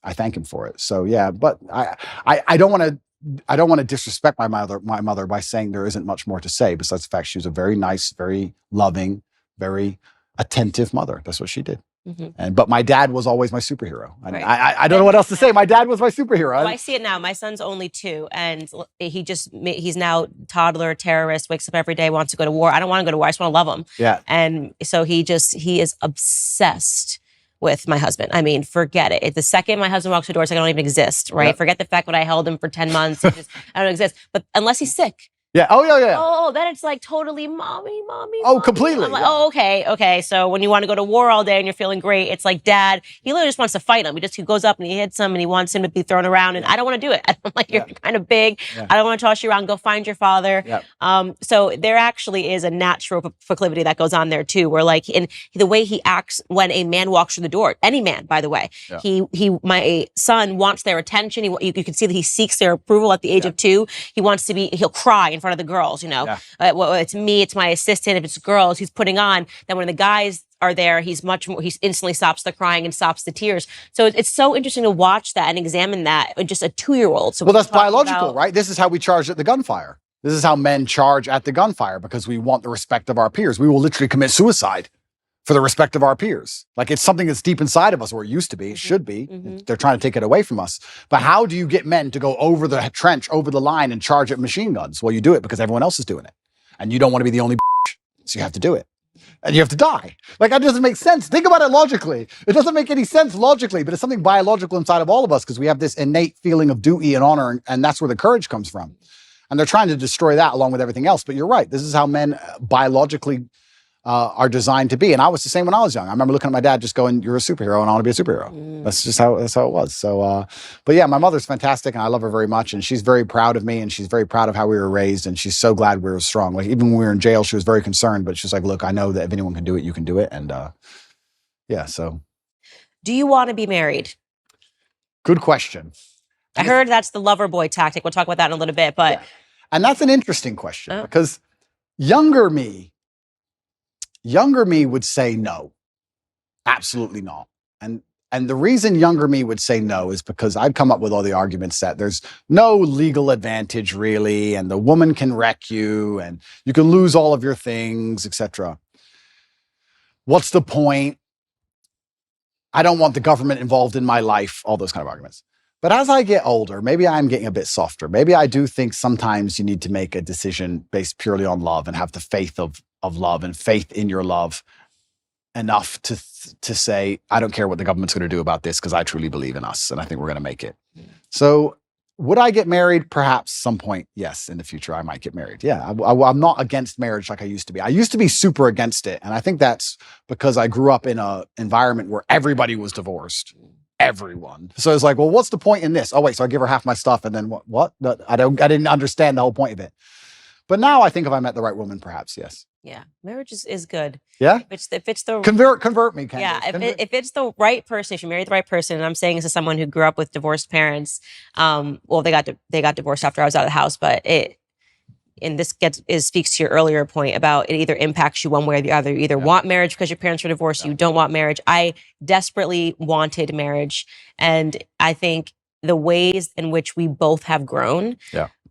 I thank him for it. So yeah, but I don't want to disrespect my mother by saying there isn't much more to say, besides the fact she was a very nice, very loving, very attentive mother. That's what she did. But my dad was always my superhero. And Right. I don't know what else to say. My dad was my superhero. Well, I see it now. My son's only 2, and he's now toddler terrorist, wakes up every day, wants to go to war. I don't want to go to war. I just want to love him. Yeah. And so he is obsessed with my husband. I mean, forget it. The second my husband walks through the door, it's like I don't even exist, right? Yep. Forget the fact that I held him for 10 months. I don't exist. But unless he's sick. Yeah. Oh, yeah. Oh, then it's like totally mommy. Oh, mommy. completely, I'm like, yeah. oh, okay. So when you want to go to war all day and you're feeling great, it's like dad, he literally just wants to fight him. He goes up and he hits him and he wants him to be thrown around. And I don't want to do it. I'm like, you're kind of big. Yeah. I don't want to toss you around. Go find your father. Yep. So there actually is a natural proclivity that goes on there too, where like in the way he acts when a man walks through the door, any man, by the way, my son wants their attention. You can see that he seeks their approval at the age of 2. He'll cry in front of the girls, well, it's me, it's my assistant. If it's girls he's putting on, then when the guys are there, he instantly stops the crying and stops the tears. So it's so interesting to watch that and examine that in just a 2-year-old. So well, that's biological, right? This is how we charge at the gunfire. This is how men charge at the gunfire because we want the respect of our peers. We will literally commit suicide for the respect of our peers. Like it's something that's deep inside of us, or it used to be, it should be. They're trying to take it away from us. But how do you get men to go over the trench, over the line and charge at machine guns? Well, you do it because everyone else is doing it. And you don't want to be the only so you have to do it. And you have to die. Like that doesn't make sense. Think about it logically. It doesn't make any sense logically, but it's something biological inside of all of us because we have this innate feeling of duty and honor, and that's where the courage comes from. And they're trying to destroy that along with everything else. But you're right. This is how men biologically are designed to be. And I was the same when I was young. I remember looking at my dad just going, you're a superhero and I want to be a superhero. That's just how it was. So, but yeah, my mother's fantastic and I love her very much. And she's very proud of me and she's very proud of how we were raised. And she's so glad we were strong. Like even when we were in jail, she was very concerned, but she's like, look, I know that if anyone can do it, you can do it. And yeah, so. Do you want to be married? Good question. I heard that's the lover boy tactic. We'll talk about that in a little bit, but. Yeah. And that's an interesting question because younger me would say no, absolutely not. And the reason younger me would say no is because I'd come up with all the arguments that there's no legal advantage really, and the woman can wreck you and you can lose all of your things, etc. What's the point? I don't want the government involved in my life, all those kind of arguments. But as I get older, maybe I'm getting a bit softer. Maybe I do think sometimes you need to make a decision based purely on love and have the faith of love and faith in your love enough to say, I don't care what the government's going to do about this because I truly believe in us and I think we're going to make it. So would I get married? Perhaps some point, yes, in the future I might get married. Yeah, I'm not against marriage like I used to be. I used to be super against it. And I think that's because I grew up in an environment where everybody was divorced. Everyone. So it's like, well, what's the point in this? Oh, wait, so I give her half my stuff and then what? No, I didn't understand the whole point of it. But now I think if I met the right woman, perhaps, yes. Yeah, marriage is good. Yeah? If it's the convert me, Candace. Yeah, if it's the right person, if you marry the right person, and I'm saying this as someone who grew up with divorced parents, well, they got divorced after I was out of the house, but speaks to your earlier point about it either impacts you one way or the other. You either want marriage because your parents were divorced, you don't want marriage. I desperately wanted marriage, and I think the ways in which we both have grown,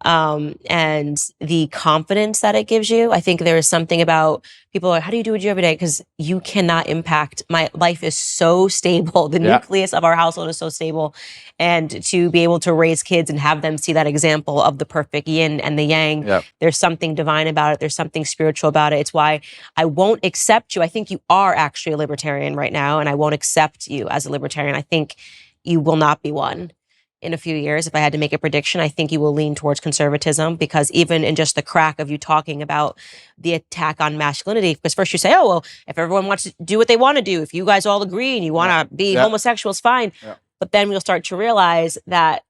and the confidence that it gives you. I think there is something about people are, how do you do what you do every day? Because you cannot impact. My life is so stable. The nucleus of our household is so stable. And to be able to raise kids and have them see that example of the perfect yin and the yang, there's something divine about it. There's something spiritual about it. It's why I won't accept you. I think you are actually a libertarian right now, and I won't accept you as a libertarian. I think you will not be one. In a few years, if I had to make a prediction, I think you will lean towards conservatism, because even in just the crack of you talking about the attack on masculinity, because first you say, oh, well, if everyone wants to do what they want to do, if you guys all agree and you want to be homosexuals, fine. But then we'll start to realize that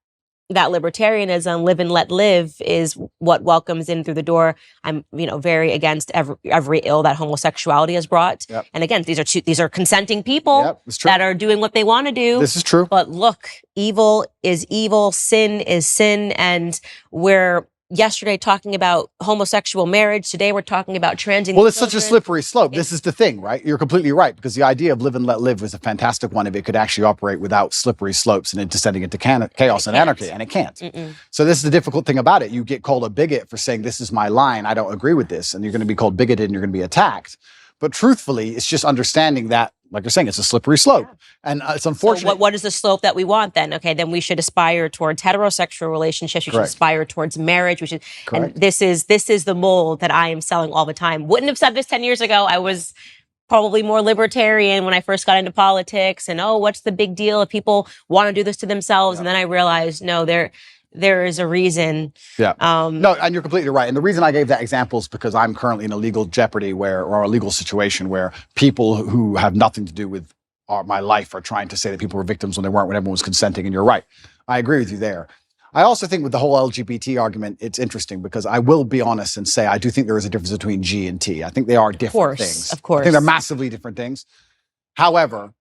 libertarianism, live and let live, is what welcomes in through the door. I'm, very against every ill that homosexuality has brought. And again, these are consenting people that are doing what they want to do. This is true. But look, evil is evil, sin is sin, and we're yesterday talking about homosexual marriage. Today we're talking about transing. Well, it's such a slippery slope. This is the thing, right? You're completely right, because the idea of live and let live was a fantastic one if it could actually operate without slippery slopes and descending into chaos and anarchy, and it can't. So this is the difficult thing about it. You get called a bigot for saying, this is my line, I don't agree with this, and you're going to be called bigoted and you're going to be attacked. But truthfully, it's just understanding that like you're saying, it's a slippery slope. And it's unfortunate. So what is the slope that we want then? Okay, then we should aspire towards heterosexual relationships. We should aspire towards marriage. We should, and this is the mold that I am selling all the time. Wouldn't have said this 10 years ago. I was probably more libertarian when I first got into politics, and what's the big deal if people want to do this to themselves? And then I realized, no, there is a reason. No, and you're completely right. And the reason I gave that example is because I'm currently in a legal jeopardy or a legal situation where people who have nothing to do with my life are trying to say that people were victims when they weren't, when everyone was consenting. And you're right. I agree with you there. I also think with the whole LGBT argument, it's interesting because I will be honest and say I do think there is a difference between G and T. I think they are different things. Of course. I think they're massively different things. However,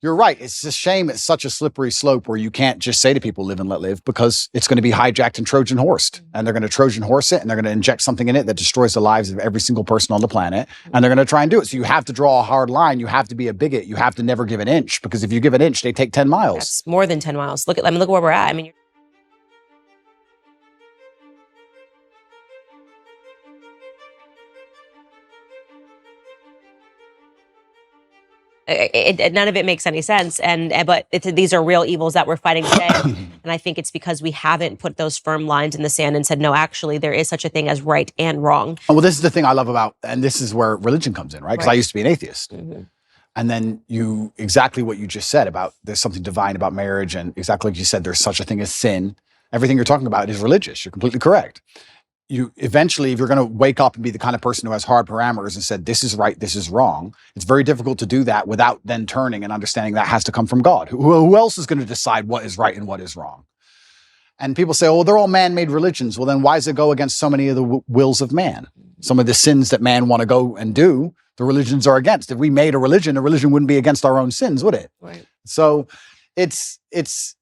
you're right. It's a shame it's such a slippery slope where you can't just say to people, live and let live, because it's going to be hijacked and Trojan horsed. And they're going to Trojan horse it, and they're going to inject something in it that destroys the lives of every single person on the planet. And they're going to try and do it. So you have to draw a hard line. You have to be a bigot. You have to never give an inch, because if you give an inch, they take 10 miles. That's more than 10 miles. Look at where we're at. I mean, none of it makes any sense, but these are real evils that we're fighting today. And I think it's because we haven't put those firm lines in the sand and said, no, actually, there is such a thing as right and wrong. Well, this is the thing I love about, and this is where religion comes in, right? Because I used to be an atheist. And then exactly what you just said about there's something divine about marriage, and exactly like you said, there's such a thing as sin. Everything you're talking about is religious. You're completely correct. You eventually, if you're going to wake up and be the kind of person who has hard parameters and said, this is right, this is wrong, it's very difficult to do that without then turning and understanding that has to come from God. Who else is going to decide what is right and what is wrong? And people say, oh, they're all man-made religions. Well, then why does it go against so many of the wills of man? Some of the sins that man want to go and do, the religions are against. If we made a religion, the religion wouldn't be against our own sins, would it? Right. So it's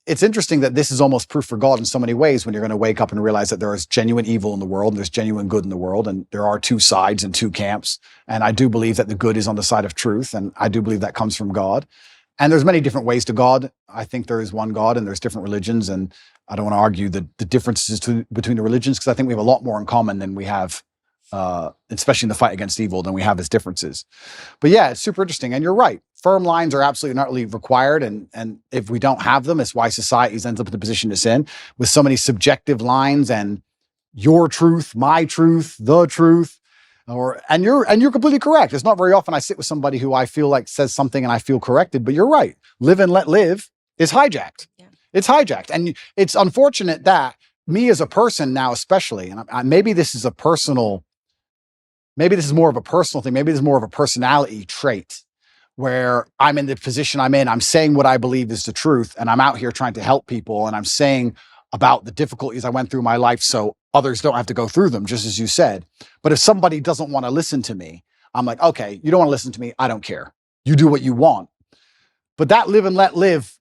interesting that this is almost proof for God in so many ways, when you're going to wake up and realize that there is genuine evil in the world and there's genuine good in the world, and there are two sides and two camps. And I do believe that the good is on the side of truth, and I do believe that comes from God. And there's many different ways to God. I think there is one God, and there's different religions, and I don't want to argue the differences between the religions, because I think we have a lot more in common than we have, especially in the fight against evil, than we have as differences. But yeah, it's super interesting. And you're right. Firm lines are absolutely not really required. And if we don't have them, it's why society ends up in the position it's in, with so many subjective lines and your truth, my truth, the truth. And you're completely correct. It's not very often I sit with somebody who I feel like says something and I feel corrected, but you're right. Live and let live is hijacked. Yeah. It's hijacked. And it's unfortunate that me as a person now, especially, and maybe this is more of a personal thing. Maybe this is more of a personality trait, where I'm in the position I'm in. I'm saying what I believe is the truth, and I'm out here trying to help people. And I'm saying about the difficulties I went through in my life so others don't have to go through them, just as you said. But if somebody doesn't want to listen to me, I'm like, okay, you don't want to listen to me. I don't care. You do what you want. But that live and let live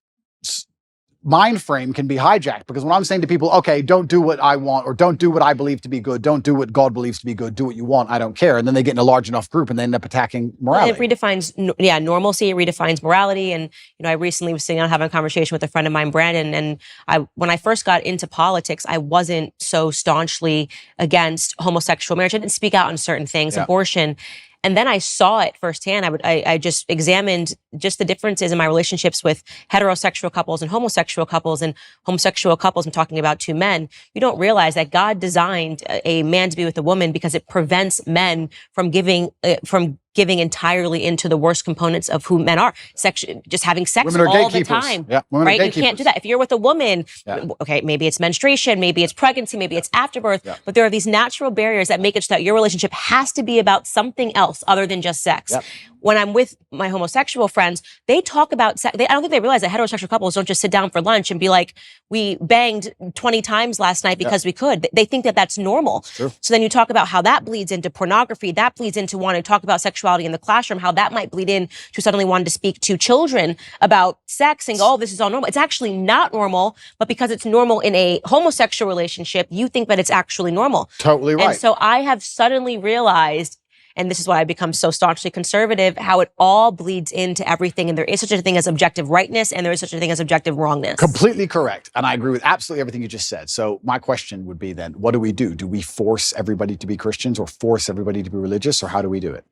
mind frame can be hijacked, because when I'm saying to people, okay, don't do what I want, or don't do what I believe to be good, don't do what God believes to be good, do what you want, I don't care. And then they get in a large enough group and they end up attacking morality. It redefines, normalcy, it redefines morality. And, I recently was sitting down having a conversation with a friend of mine, Brandon, and when I first got into politics, I wasn't so staunchly against homosexual marriage. I didn't speak out on certain things, abortion. And then I saw it firsthand. I just examined just the differences in my relationships with heterosexual couples and homosexual couples. And homosexual couples, I'm talking about two men. You don't realize that God designed a man to be with a woman because it prevents men from giving entirely into the worst components of who men are. Just having sex all the time. Yeah, right? You can't do that. If you're with a woman, okay, maybe it's menstruation, maybe it's pregnancy, maybe it's afterbirth, but there are these natural barriers that make it so that your relationship has to be about something else other than just sex. Yep. When I'm with my homosexual friends, they talk about sex. I don't think they realize that heterosexual couples don't just sit down for lunch and be like, we banged 20 times last night because we could. They think that that's normal. So then you talk about how that bleeds into pornography, that bleeds into wanting to talk about sexuality in the classroom, how that might bleed in to suddenly wanting to speak to children about sex and go, oh, this is all normal. It's actually not normal, but because it's normal in a homosexual relationship, you think that it's actually normal. Totally right. And so I have suddenly realized, and this is why I become so staunchly conservative, how it all bleeds into everything. And there is such a thing as objective rightness, and there is such a thing as objective wrongness. Completely correct. And I agree with absolutely everything you just said. So my question would be then, what do we do? Do we force everybody to be Christians, or force everybody to be religious, or how do we do it?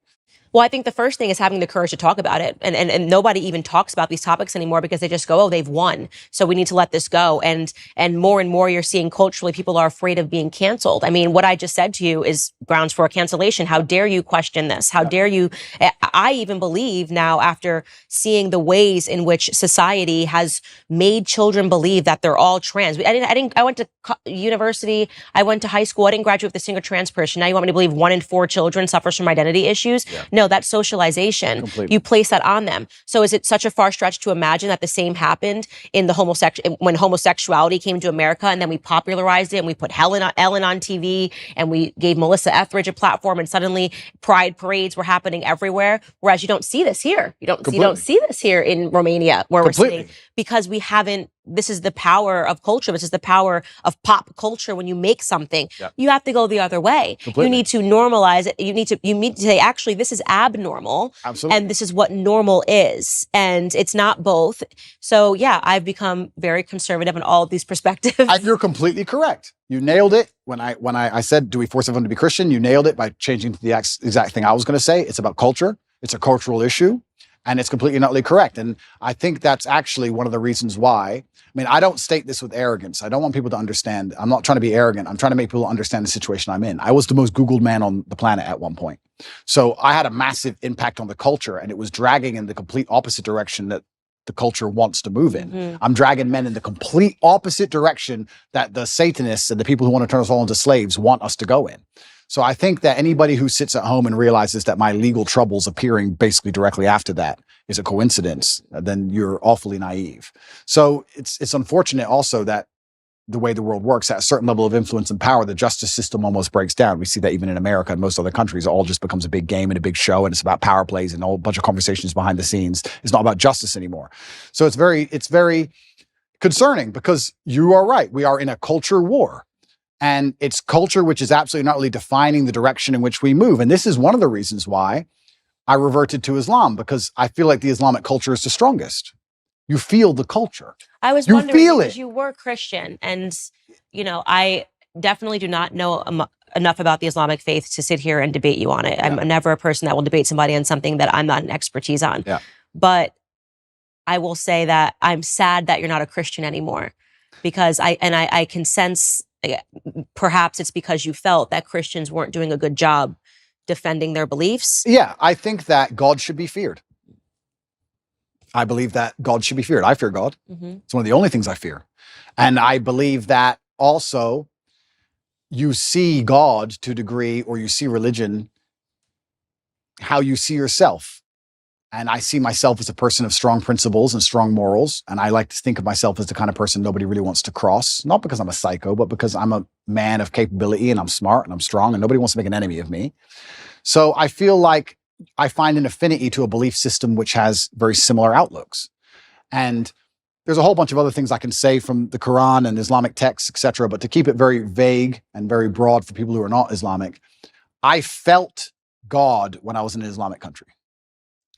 Well, I think the first thing is having the courage to talk about it. And nobody even talks about these topics anymore because they just go, oh, they've won. So we need to let this go. And more you're seeing culturally, people are afraid of being canceled. I mean, what I just said to you is grounds for a cancellation. How dare you question this? How dare you? I even believe now, after seeing the ways in which society has made children believe that they're all trans. I went to university. I went to high school. I didn't graduate with a single trans person. Now you want me to believe 1 in 4 children suffers from identity issues? Yeah. No, that's socialization. Completely. You place that on them. So is it such a far stretch to imagine that the same happened in the when homosexuality came to America, and then we popularized it and we put Ellen on TV and we gave Melissa Etheridge a platform, and suddenly pride parades were happening everywhere. Whereas you don't see this here. You don't see this here in Romania, where we're sitting, because we haven't. This is the power of culture. This is the power of pop culture. When you make something, you have to go the other way. Completely. You need to normalize it. You need to say, actually, this is abnormal. Absolutely. And this is what normal is. And it's not both. So yeah, I've become very conservative in all of these perspectives. And you're completely correct. You nailed it. When I said, do we force everyone to be Christian? You nailed it by changing to the exact thing I was going to say. It's about culture. It's a cultural issue. And it's completely and utterly correct. And I think that's actually one of the reasons why. I mean, I don't state this with arrogance. I don't want people to understand. I'm not trying to be arrogant. I'm trying to make people understand the situation I'm in. I was the most Googled man on the planet at one point. So I had a massive impact on the culture, and it was dragging in the complete opposite direction that the culture wants to move in. Mm-hmm. I'm dragging men in the complete opposite direction that the Satanists and the people who want to turn us all into slaves want us to go in. So I think that anybody who sits at home and realizes that my legal troubles appearing basically directly after that is a coincidence, then you're awfully naive. So it's unfortunate also that the way the world works, at a certain level of influence and power, the justice system almost breaks down. We see that even in America and most other countries. It all just becomes a big game and a big show, and it's about power plays and a whole bunch of conversations behind the scenes. It's not about justice anymore. So it's very concerning, because you are right. We are in a culture war. And it's culture which is absolutely not really defining the direction in which we move. And this is one of the reasons why I reverted to Islam, because I feel like the Islamic culture is the strongest. You feel the culture. I was wondering, because you were Christian, and I definitely do not know enough about the Islamic faith to sit here and debate you on it. I'm never a person that will debate somebody on something that I'm not an expertise on. Yeah. But I will say that I'm sad that you're not a Christian anymore, because I can sense. Perhaps it's because you felt that Christians weren't doing a good job defending their beliefs. Yeah, I think that God should be feared. I believe that God should be feared. I fear God. Mm-hmm. It's one of the only things I fear. And I believe that also you see God to a degree, or you see religion, how you see yourself. And I see myself as a person of strong principles and strong morals. And I like to think of myself as the kind of person nobody really wants to cross, not because I'm a psycho, but because I'm a man of capability, and I'm smart and I'm strong, and nobody wants to make an enemy of me. So I feel like I find an affinity to a belief system which has very similar outlooks. And there's a whole bunch of other things I can say from the Quran and Islamic texts, etc. But to keep it very vague and very broad for people who are not Islamic, I felt God when I was in an Islamic country.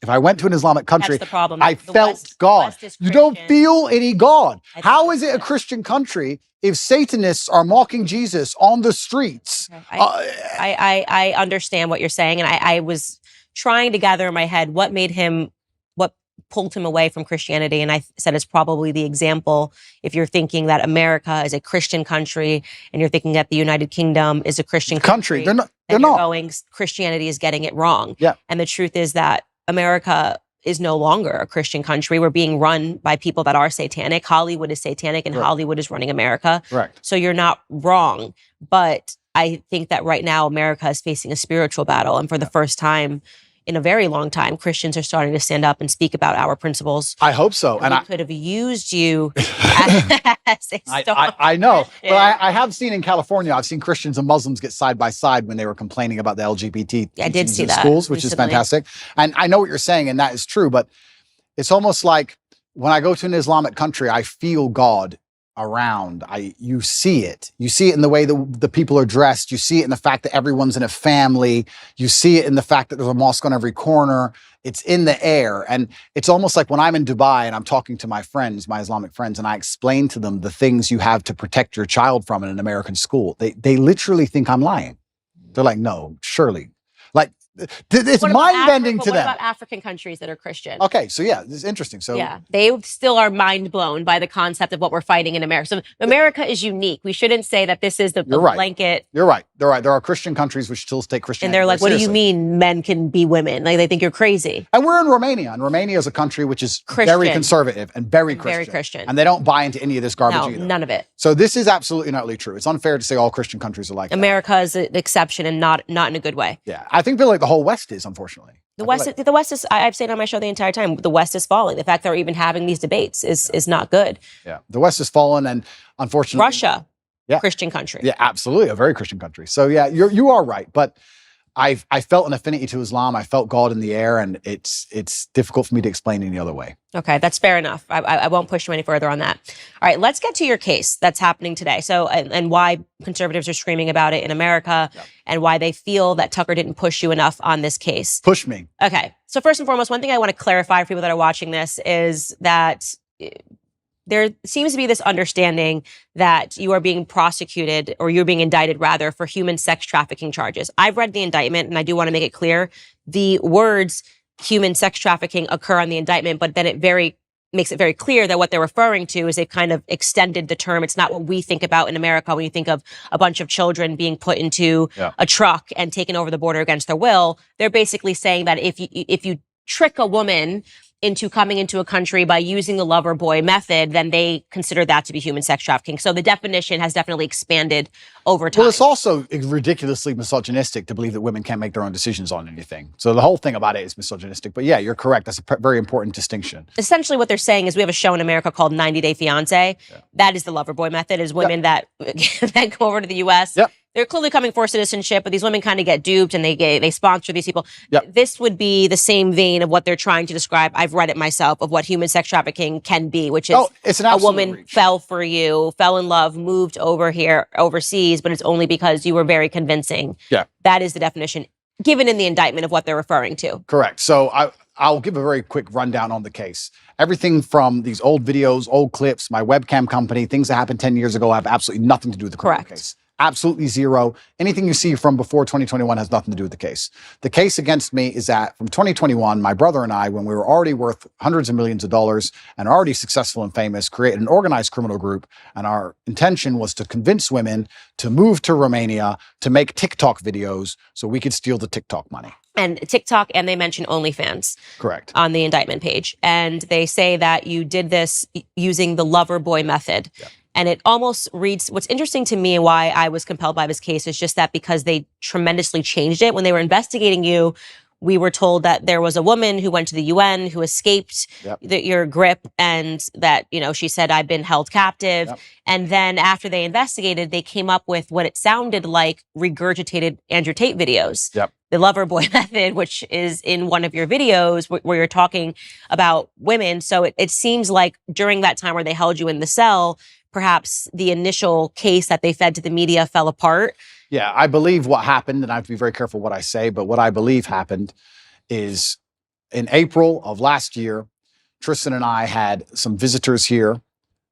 If I went to an Islamic country, that's the problem. I felt God. You don't feel any God. How is it a Christian country if Satanists are mocking Jesus on the streets? Okay. I understand what you're saying. And I was trying to gather in my head what pulled him away from Christianity. And I said it's probably the example. If you're thinking that America is a Christian country, and you're thinking that the United Kingdom is a Christian country, they're not. Going, Christianity is getting it wrong. Yeah. And the truth is that America is no longer a Christian country. We're being run by people that are satanic. Hollywood is satanic, and Hollywood is running America. Right. So you're not wrong. But I think that right now America is facing a spiritual battle. And for the first time in a very long time, Christians are starting to stand up and speak about our principles. I hope so. And I could have used you as a I know. But I have seen in California, I've seen Christians and Muslims get side by side when they were complaining about the LGBT I did see that schools, which is fantastic. And I know what you're saying, and that is true. But it's almost like when I go to an Islamic country, I feel God around. You see it. You see it in the way the people are dressed. You see it in the fact that everyone's in a family. You see it in the fact that there's a mosque on every corner. It's in the air. And it's almost like when I'm in Dubai and I'm talking to my friends, my Islamic friends, and I explain to them the things you have to protect your child from in an American school, they literally think I'm lying. They're like, no, surely. Like, It's What about mind-bending to What them. about African countries that are Christian? Okay, so yeah, this is interesting. So Yeah, they still are mind blown by the concept of what we're fighting in America. So America is unique. We shouldn't say that this is the You're right. blanket. You're right. They're right. There are Christian countries which still take Christianity And they're like, very what do you seriously. mean men can be women? Like they think you're crazy. And we're in Romania, and Romania is a country which is very Christian. conservative and very Christian. Very Christian. And they don't buy into any of this garbage No, either. none of it. So this is absolutely not really true. It's unfair to say all Christian countries are like that. America is an exception and not in a good way. Yeah, I feel like the whole West is, unfortunately. The West is. I've said on my show the entire time. The West is falling. The fact that we're even having these debates is not good. Yeah, the West has fallen, and unfortunately, Russia, Yeah. Christian country. Yeah, absolutely, a very Christian country. So yeah, you are right, but I felt an affinity to Islam. I felt God in the air, and it's difficult for me to explain any other way. Okay, that's fair enough. I won't push you any further on that. All right, let's get to your case that's happening today. So, and why conservatives are screaming about it in America, and why they feel that Tucker didn't push you enough on this case. Push me. Okay, so first and foremost, one thing I want to clarify for people that are watching this is that there seems to be this understanding that you are being prosecuted, or you're being indicted rather, for human sex trafficking charges. I've read the indictment, and I do want to make it clear the words human sex trafficking occur on the indictment, but then it makes it very clear that what they're referring to is they've kind of extended the term. It's not what we think about in America when you think of a bunch of children being put into a truck and taken over the border against their will. They're basically saying that if you trick a woman into coming into a country by using the lover boy method, then they consider that to be human sex trafficking. So the definition has definitely expanded over time. Well, it's also ridiculously misogynistic to believe that women can't make their own decisions on anything. So the whole thing about it is misogynistic. But yeah, you're correct. That's a very important distinction. Essentially what they're saying is we have a show in America called 90 Day Fiancé. That is the lover boy method, is women that then go over to the U.S. They're clearly coming for citizenship, but these women kind of get duped and they sponsor these people. This would be the same vein of what they're trying to describe. I've read it myself, of what human sex trafficking can be, which is it's an a absolute woman reach. fell for you, fell in love, moved over here overseas, but it's only because you were very convincing. Yeah. That is the definition given in the indictment of what they're referring to. Correct. So I'll give a very quick rundown on the case. Everything from these old videos, old clips, my webcam company, things that happened 10 years ago have absolutely nothing to do with the criminal case. Absolutely zero. Anything you see from before 2021 has nothing to do with the case. The case against me is that from 2021, my brother and I, when we were already worth hundreds of millions of dollars and already successful and famous, created an organized criminal group. And our intention was to convince women to move to Romania to make TikTok videos so we could steal the TikTok money. And TikTok, and they mention OnlyFans. Correct. On the indictment page. And they say that you did this using the lover boy method. And it almost reads, what's interesting to me and why I was compelled by this case is just that because they tremendously changed it. When they were investigating you, we were told that there was a woman who went to the UN who escaped your grip, and that, she said, I've been held captive. And then after they investigated, they came up with what it sounded like regurgitated Andrew Tate videos. The lover boy method, which is in one of your videos where you're talking about women. So it seems like during that time where they held you in the cell, perhaps the initial case that they fed to the media fell apart. Yeah, I believe what happened, and I have to be very careful what I say, but what I believe happened is in April of last year, Tristan and I had some visitors here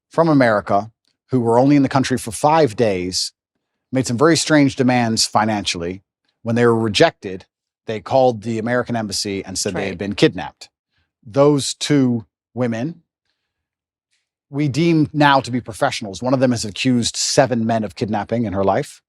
from America who were only in the country for 5 days, made some very strange demands financially. When they were rejected, they called the American embassy and said they had been kidnapped. Those two women, we deem now to be professionals. One of them has accused 7 men of kidnapping in her life.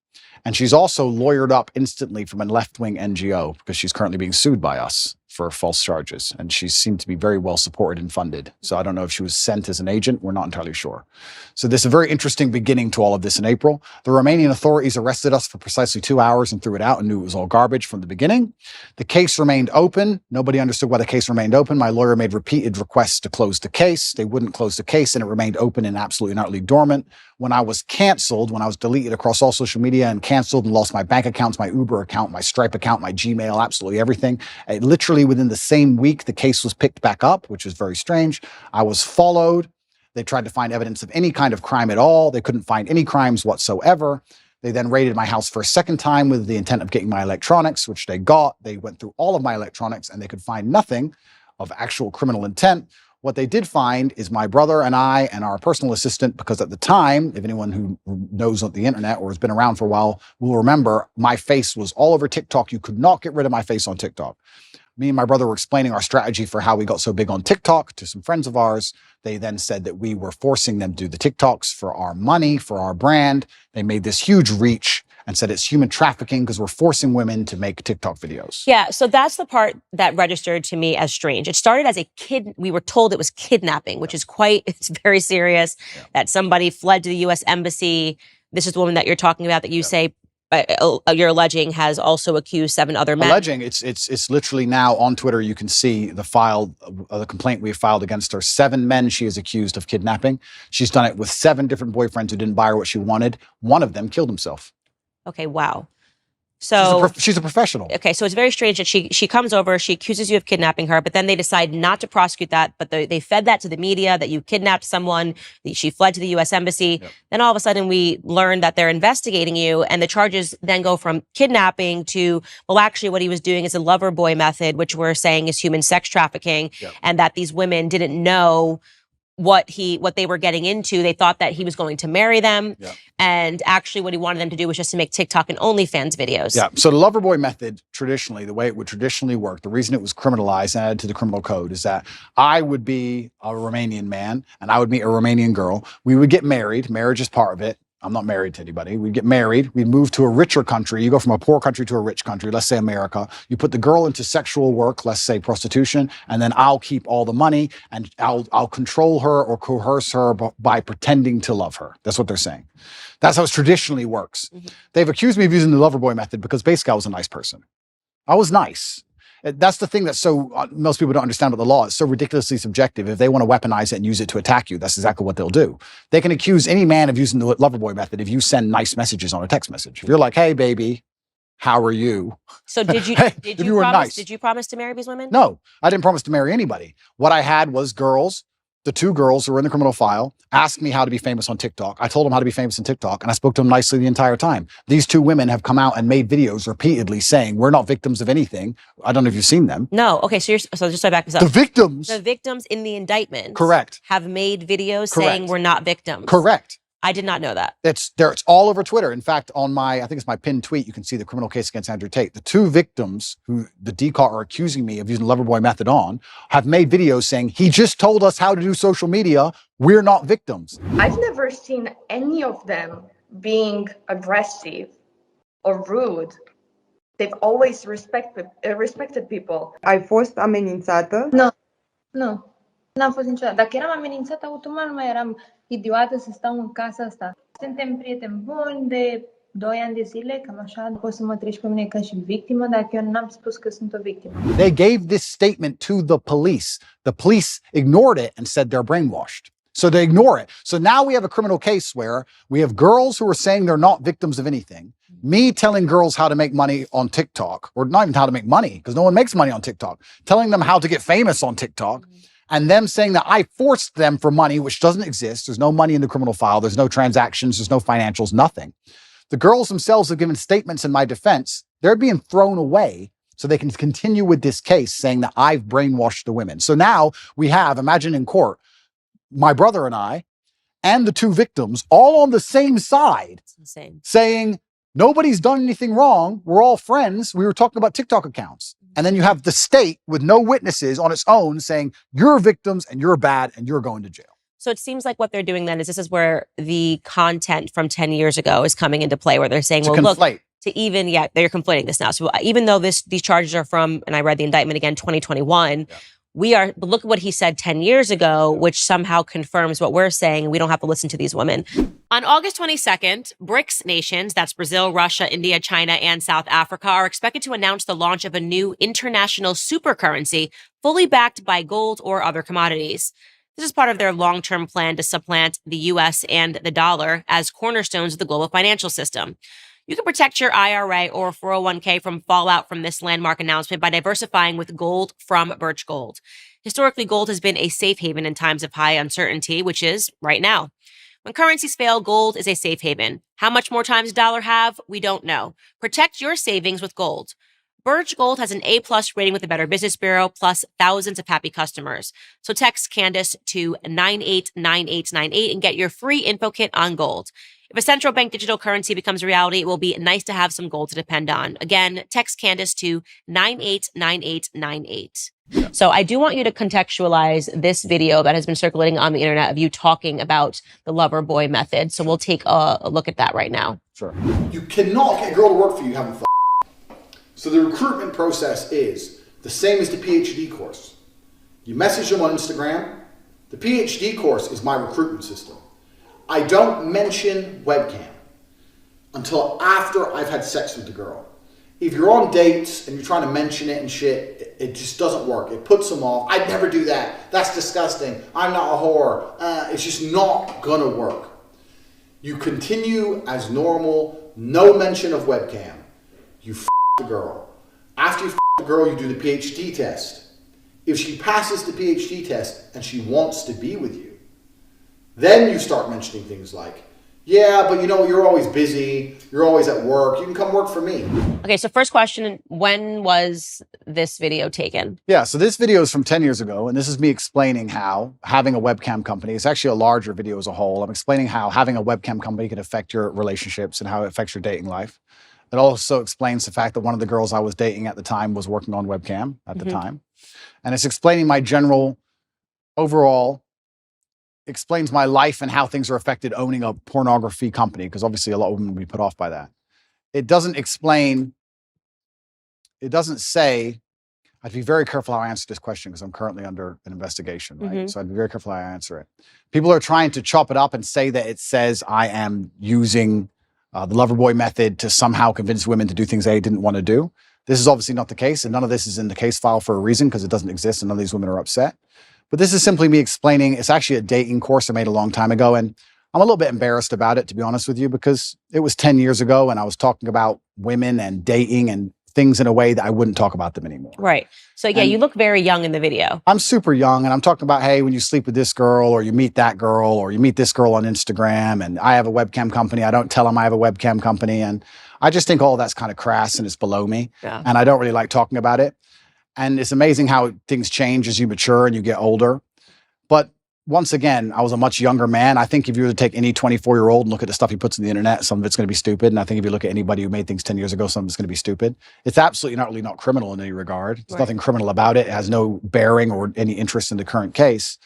And she's also lawyered up instantly from a left-wing NGO because she's currently being sued by us for false charges. And she seemed to be very well supported and funded. So I don't know if she was sent as an agent. We're not entirely sure. So this is a very interesting beginning to all of this in April. The Romanian authorities arrested us for precisely 2 hours and threw it out and knew it was all garbage from the beginning. The case remained open. Nobody understood why the case remained open. My lawyer made repeated requests to close the case. They wouldn't close the case, and it remained open and absolutely and utterly dormant. When I was canceled, when I was deleted across all social media and canceled and lost my bank accounts, my Uber account, my Stripe account, my Gmail, absolutely everything, literally within the same week, the case was picked back up, which was very strange. I was followed. They tried to find evidence of any kind of crime at all. They couldn't find any crimes whatsoever. They then raided my house for a second time with the intent of getting my electronics, which they got. They went through all of my electronics and they could find nothing of actual criminal intent. What they did find is my brother and I and our personal assistant, because at the time, if anyone who knows on the internet or has been around for a while will remember, my face was all over TikTok. You could not get rid of my face on TikTok. Me and my brother were explaining our strategy for how we got so big on TikTok to some friends of ours. They then said that we were forcing them to do the TikToks for our money, for our brand. They made this huge reach and said it's human trafficking because we're forcing women to make TikTok videos. Yeah, so that's the part that registered to me as strange. It started as we were told it was kidnapping, which is it's very serious, that somebody fled to the U.S. Embassy. This is the woman that you're talking about that you say you're alleging has also accused 7 other men. Alleging, it's literally now on Twitter. You can see the complaint we filed against her. 7 men she is accused of kidnapping. She's done it with 7 different boyfriends who didn't buy her what she wanted. One of them killed himself. Okay, wow. So she's a professional. Okay, so it's very strange that she comes over, she accuses you of kidnapping her, but then they decide not to prosecute that, but they fed that to the media that you kidnapped someone, that she fled to the U.S. Embassy. Yep. Then all of a sudden we learn that they're investigating you, and the charges then go from kidnapping to, well, actually what he was doing is a lover boy method, which we're saying is human sex trafficking, and that these women didn't know what they were getting into. They thought that he was going to marry them. Yeah. And actually what he wanted them to do was just to make TikTok and OnlyFans videos. Yeah. So the loverboy method, traditionally, the way it would traditionally work, the reason it was criminalized and added to the criminal code is that I would be a Romanian man and I would meet a Romanian girl. We would get married. Marriage is part of it. I'm not married to anybody. We'd get married. We'd move to a richer country. You go from a poor country to a rich country, let's say America. You put the girl into sexual work, let's say prostitution, and then I'll keep all the money and I'll control her or coerce her by pretending to love her. That's what they're saying. That's how it traditionally works. Mm-hmm. They've accused me of using the loverboy method because basically I was a nice person. I was nice. That's the thing that most people don't understand about the law. It's so ridiculously subjective. If they want to weaponize it and use it to attack you, that's exactly what they'll do. They can accuse any man of using the loverboy method if you send nice messages on a text message. If you're like, hey, baby, how are you? So did you promise to marry these women? No, I didn't promise to marry anybody. What I had was girls. The 2 girls who were in the criminal file asked me how to be famous on TikTok. I told them how to be famous on TikTok, and I spoke to them nicely the entire time. These 2 women have come out and made videos repeatedly saying, we're not victims of anything. I don't know if you've seen them. No. Okay, so just so I back this up. The victims in the indictment. Correct. Have made videos saying we're not victims. Correct. I did not know that. It's all over Twitter. In fact, on I think it's my pinned tweet, you can see the criminal case against Andrew Tate. The 2 victims who the DCAR are accusing me of using the loverboy method on have made videos saying, he just told us how to do social media. We're not victims. I've never seen any of them being aggressive or rude. They've always respected people. Ai fost amenințată? Nu. N-am fost niciodată. Dacă eram amenințată, automat nu mai eram idiotă să stau în casa asta. Suntem prieteni buni de 2 ani de zile, cam așa. Poți să mă treci pe mine ca și victimă, dacă eu n-am spus că sunt o victimă. They gave this statement to the police. The police ignored it and said they're brainwashed. So they ignore it. So now we have a criminal case where we have girls who are saying they're not victims of anything. Me telling girls how to make money on TikTok, or not even how to make money, because no one makes money on TikTok, telling them how to get famous on TikTok, and them saying that I forced them for money, which doesn't exist. There's no money in the criminal file. There's no transactions. There's no financials, nothing. The girls themselves have given statements in my defense. They're being thrown away so they can continue with this case saying that I've brainwashed the women. So now we have, imagine in court, my brother and I, and the 2 victims all on the same side. It's insane. Saying, nobody's done anything wrong. We're all friends. We were talking about TikTok accounts. And then you have the state with no witnesses on its own saying, you're victims and you're bad and you're going to jail. So it seems like what they're doing then is this is where the content from 10 years ago is coming into play, where they're saying, they're conflating this now. So even though these charges are from, and I read the indictment again, 2021, look at what he said 10 years ago, which somehow confirms what we're saying. We don't have to listen to these women. On August 22nd, BRICS nations, that's Brazil, Russia, India, China, and South Africa, are expected to announce the launch of a new international supercurrency fully backed by gold or other commodities. This is part of their long-term plan to supplant the U.S. and the dollar as cornerstones of the global financial system. You can protect your IRA or 401k from fallout from this landmark announcement by diversifying with gold from Birch Gold. Historically, gold has been a safe haven in times of high uncertainty, which is right now. When currencies fail, gold is a safe haven. How much more time does the dollar have? We don't know. Protect your savings with gold. Birch Gold has an A+ rating with the Better Business Bureau, plus thousands of happy customers. So text Candace to 989898 and get your free info kit on gold. If a central bank digital currency becomes a reality, it will be nice to have some gold to depend on. Again, text Candace to 989898. So I do want you to contextualize this video that has been circulating on the internet of you talking about the lover boy method. So we'll take a look at that right now. Sure. You cannot get a girl to work for you having fun. So the recruitment process is the same as the PhD course. You message them on Instagram. The PhD course is my recruitment system. I don't mention webcam until after I've had sex with the girl. If you're on dates and you're trying to mention it and shit, it just doesn't work. It puts them off. I'd never do that. That's disgusting. I'm not a whore. It's just not gonna work. You continue as normal, no mention of webcam. You the girl. After you the girl, you do the PhD test. If she passes the PhD test and she wants to be with you, then you start mentioning things like, yeah, but you know, you're always busy. You're always at work. You can come work for me. Okay, so first question, when was this video taken? Yeah, so this video is from 10 years ago, and this is me explaining how having a webcam company, it's actually a larger video as a whole. I'm explaining how having a webcam company can affect your relationships and how it affects your dating life. It also explains the fact that one of the girls I was dating at the time was working on webcam at the time. And it's explaining my general, overall, explains my life and how things are affected owning a pornography company, because obviously a lot of women will be put off by that. It doesn't explain, it doesn't say, I have to be very careful how I answer this question because I'm currently under an investigation, right? So I'd be very careful how I answer it. People are trying to chop it up and say that it says I am using the Loverboy method to somehow convince women to do things they didn't want to do. This is obviously not the case, and none of this is in the case file for a reason because it doesn't exist and none of these women are upset. But this is simply me explaining, it's actually a dating course I made a long time ago, and I'm a little bit embarrassed about it, to be honest with you, because it was 10 years ago and I was talking about women and dating and things in a way that I wouldn't talk about them anymore. Right. So yeah, you look very young in the video. I'm super young and I'm talking about, hey, when you sleep with this girl or you meet that girl or you meet this girl on Instagram and I have a webcam company. I don't tell them I have a webcam company. And I just think all that's kind of crass and it's below me. Yeah. And I don't really like talking about it. And it's amazing how things change as you mature and you get older. But once again, I was a much younger man. I think if you were to take any 24-year-old and look at the stuff he puts on the internet, some of it's going to be stupid. And I think if you look at anybody who made things 10 years ago, some of it's going to be stupid. It's absolutely not really not criminal in any regard. There's nothing criminal about it. It has no bearing or any interest in the current case.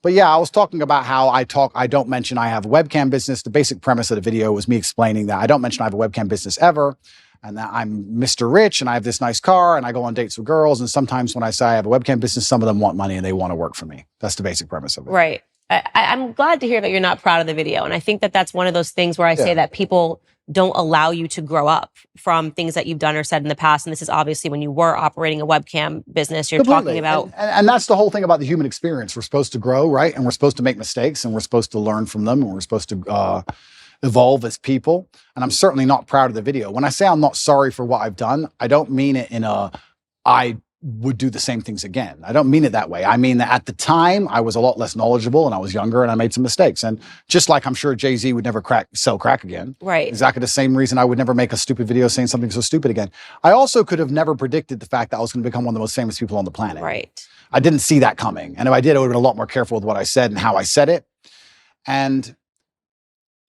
But yeah, I was talking about how I don't mention I have a webcam business. The basic premise of the video was me explaining that I don't mention I have a webcam business ever. And that I'm Mr. Rich and I have this nice car and I go on dates with girls. And sometimes when I say I have a webcam business, some of them want money and they want to work for me. That's the basic premise of it. Right. I'm glad to hear that you're not proud of the video. And I think that that's one of those things where I say that people don't allow you to grow up from things that you've done or said in the past. And this is obviously when you were operating a webcam business, you're talking about. And that's the whole thing about the human experience. We're supposed to grow, right? And we're supposed to make mistakes and we're supposed to learn from them and we're supposed to evolve as people. And I'm certainly not proud of the video. When I say I'm not sorry for what I've done, I don't mean it in a, I would do the same things again. I don't mean it that way. I mean that at the time I was a lot less knowledgeable and I was younger and I made some mistakes. And just like I'm sure Jay-Z would never sell crack again. Right. Exactly the same reason I would never make a stupid video saying something so stupid again. I also could have never predicted the fact that I was going to become one of the most famous people on the planet. Right. I didn't see that coming. And if I did, I would have been a lot more careful with what I said and how I said it. And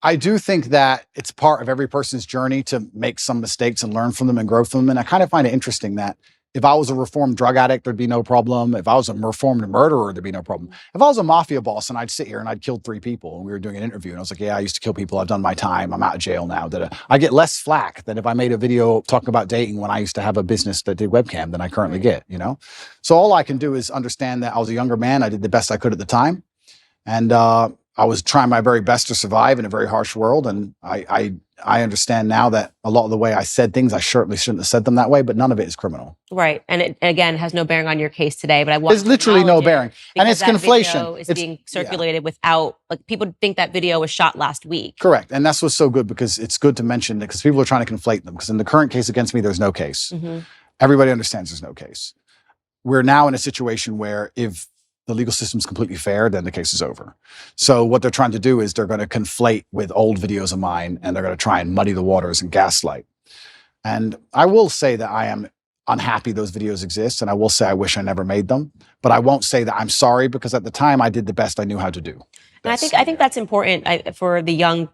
I do think that it's part of every person's journey to make some mistakes and learn from them and grow from them. And I kind of find it interesting that if I was a reformed drug addict, there'd be no problem. If I was a reformed murderer, there'd be no problem. If I was a mafia boss and I'd sit here and I'd killed 3 people and we were doing an interview and I was like, yeah, I used to kill people. I've done my time. I'm out of jail now. I get less flack than if I made a video talking about dating when I used to have a business that did webcam than I currently get, you know? So all I can do is understand that I was a younger man. I did the best I could at the time. And, I was trying my very best to survive in a very harsh world. And I understand now that a lot of the way I said things, I certainly shouldn't have said them that way, but none of it is criminal. Right. And it, again, has no bearing on your case today, but I want There's literally no bearing. And it's conflation. Video is being circulated without, like, people think that video was shot last week. Correct. And that's what's so good because it's good to mention it because people are trying to conflate them because in the current case against me, there's no case. Everybody understands there's no case. We're now in a situation where if the legal system's completely fair, then the case is over. So what they're trying to do is they're going to conflate with old videos of mine and they're going to try and muddy the waters and gaslight. And I will say that I am unhappy those videos exist. And I will say I wish I never made them, but I won't say that I'm sorry, because at the time I did the best I knew how to do. And I think that's important for the young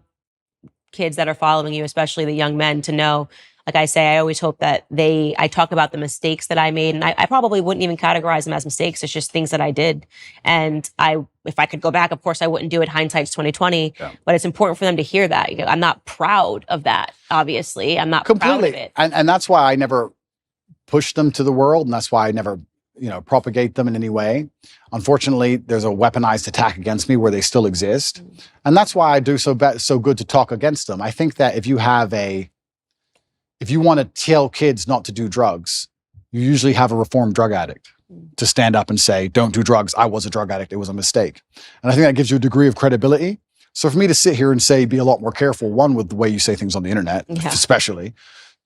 kids that are following you, especially the young men, to know. Like I say, I always hope that I talk about the mistakes that I made, and I probably wouldn't even categorize them as mistakes. It's just things that I did. And if I could go back, of course I wouldn't do it. Hindsight's 2020, but it's important for them to hear that. I'm not proud of that. Obviously, I'm not proud of it. And that's why I never push them to the world. And that's why I never, propagate them in any way. Unfortunately, there's a weaponized attack against me where they still exist. And that's why I do so good to talk against them. I think that if you want to tell kids not to do drugs, you usually have a reformed drug addict to stand up and say, don't do drugs. I was a drug addict. It was a mistake. And I think that gives you a degree of credibility. So for me to sit here and say, be a lot more careful, one, with the way you say things on the internet, especially.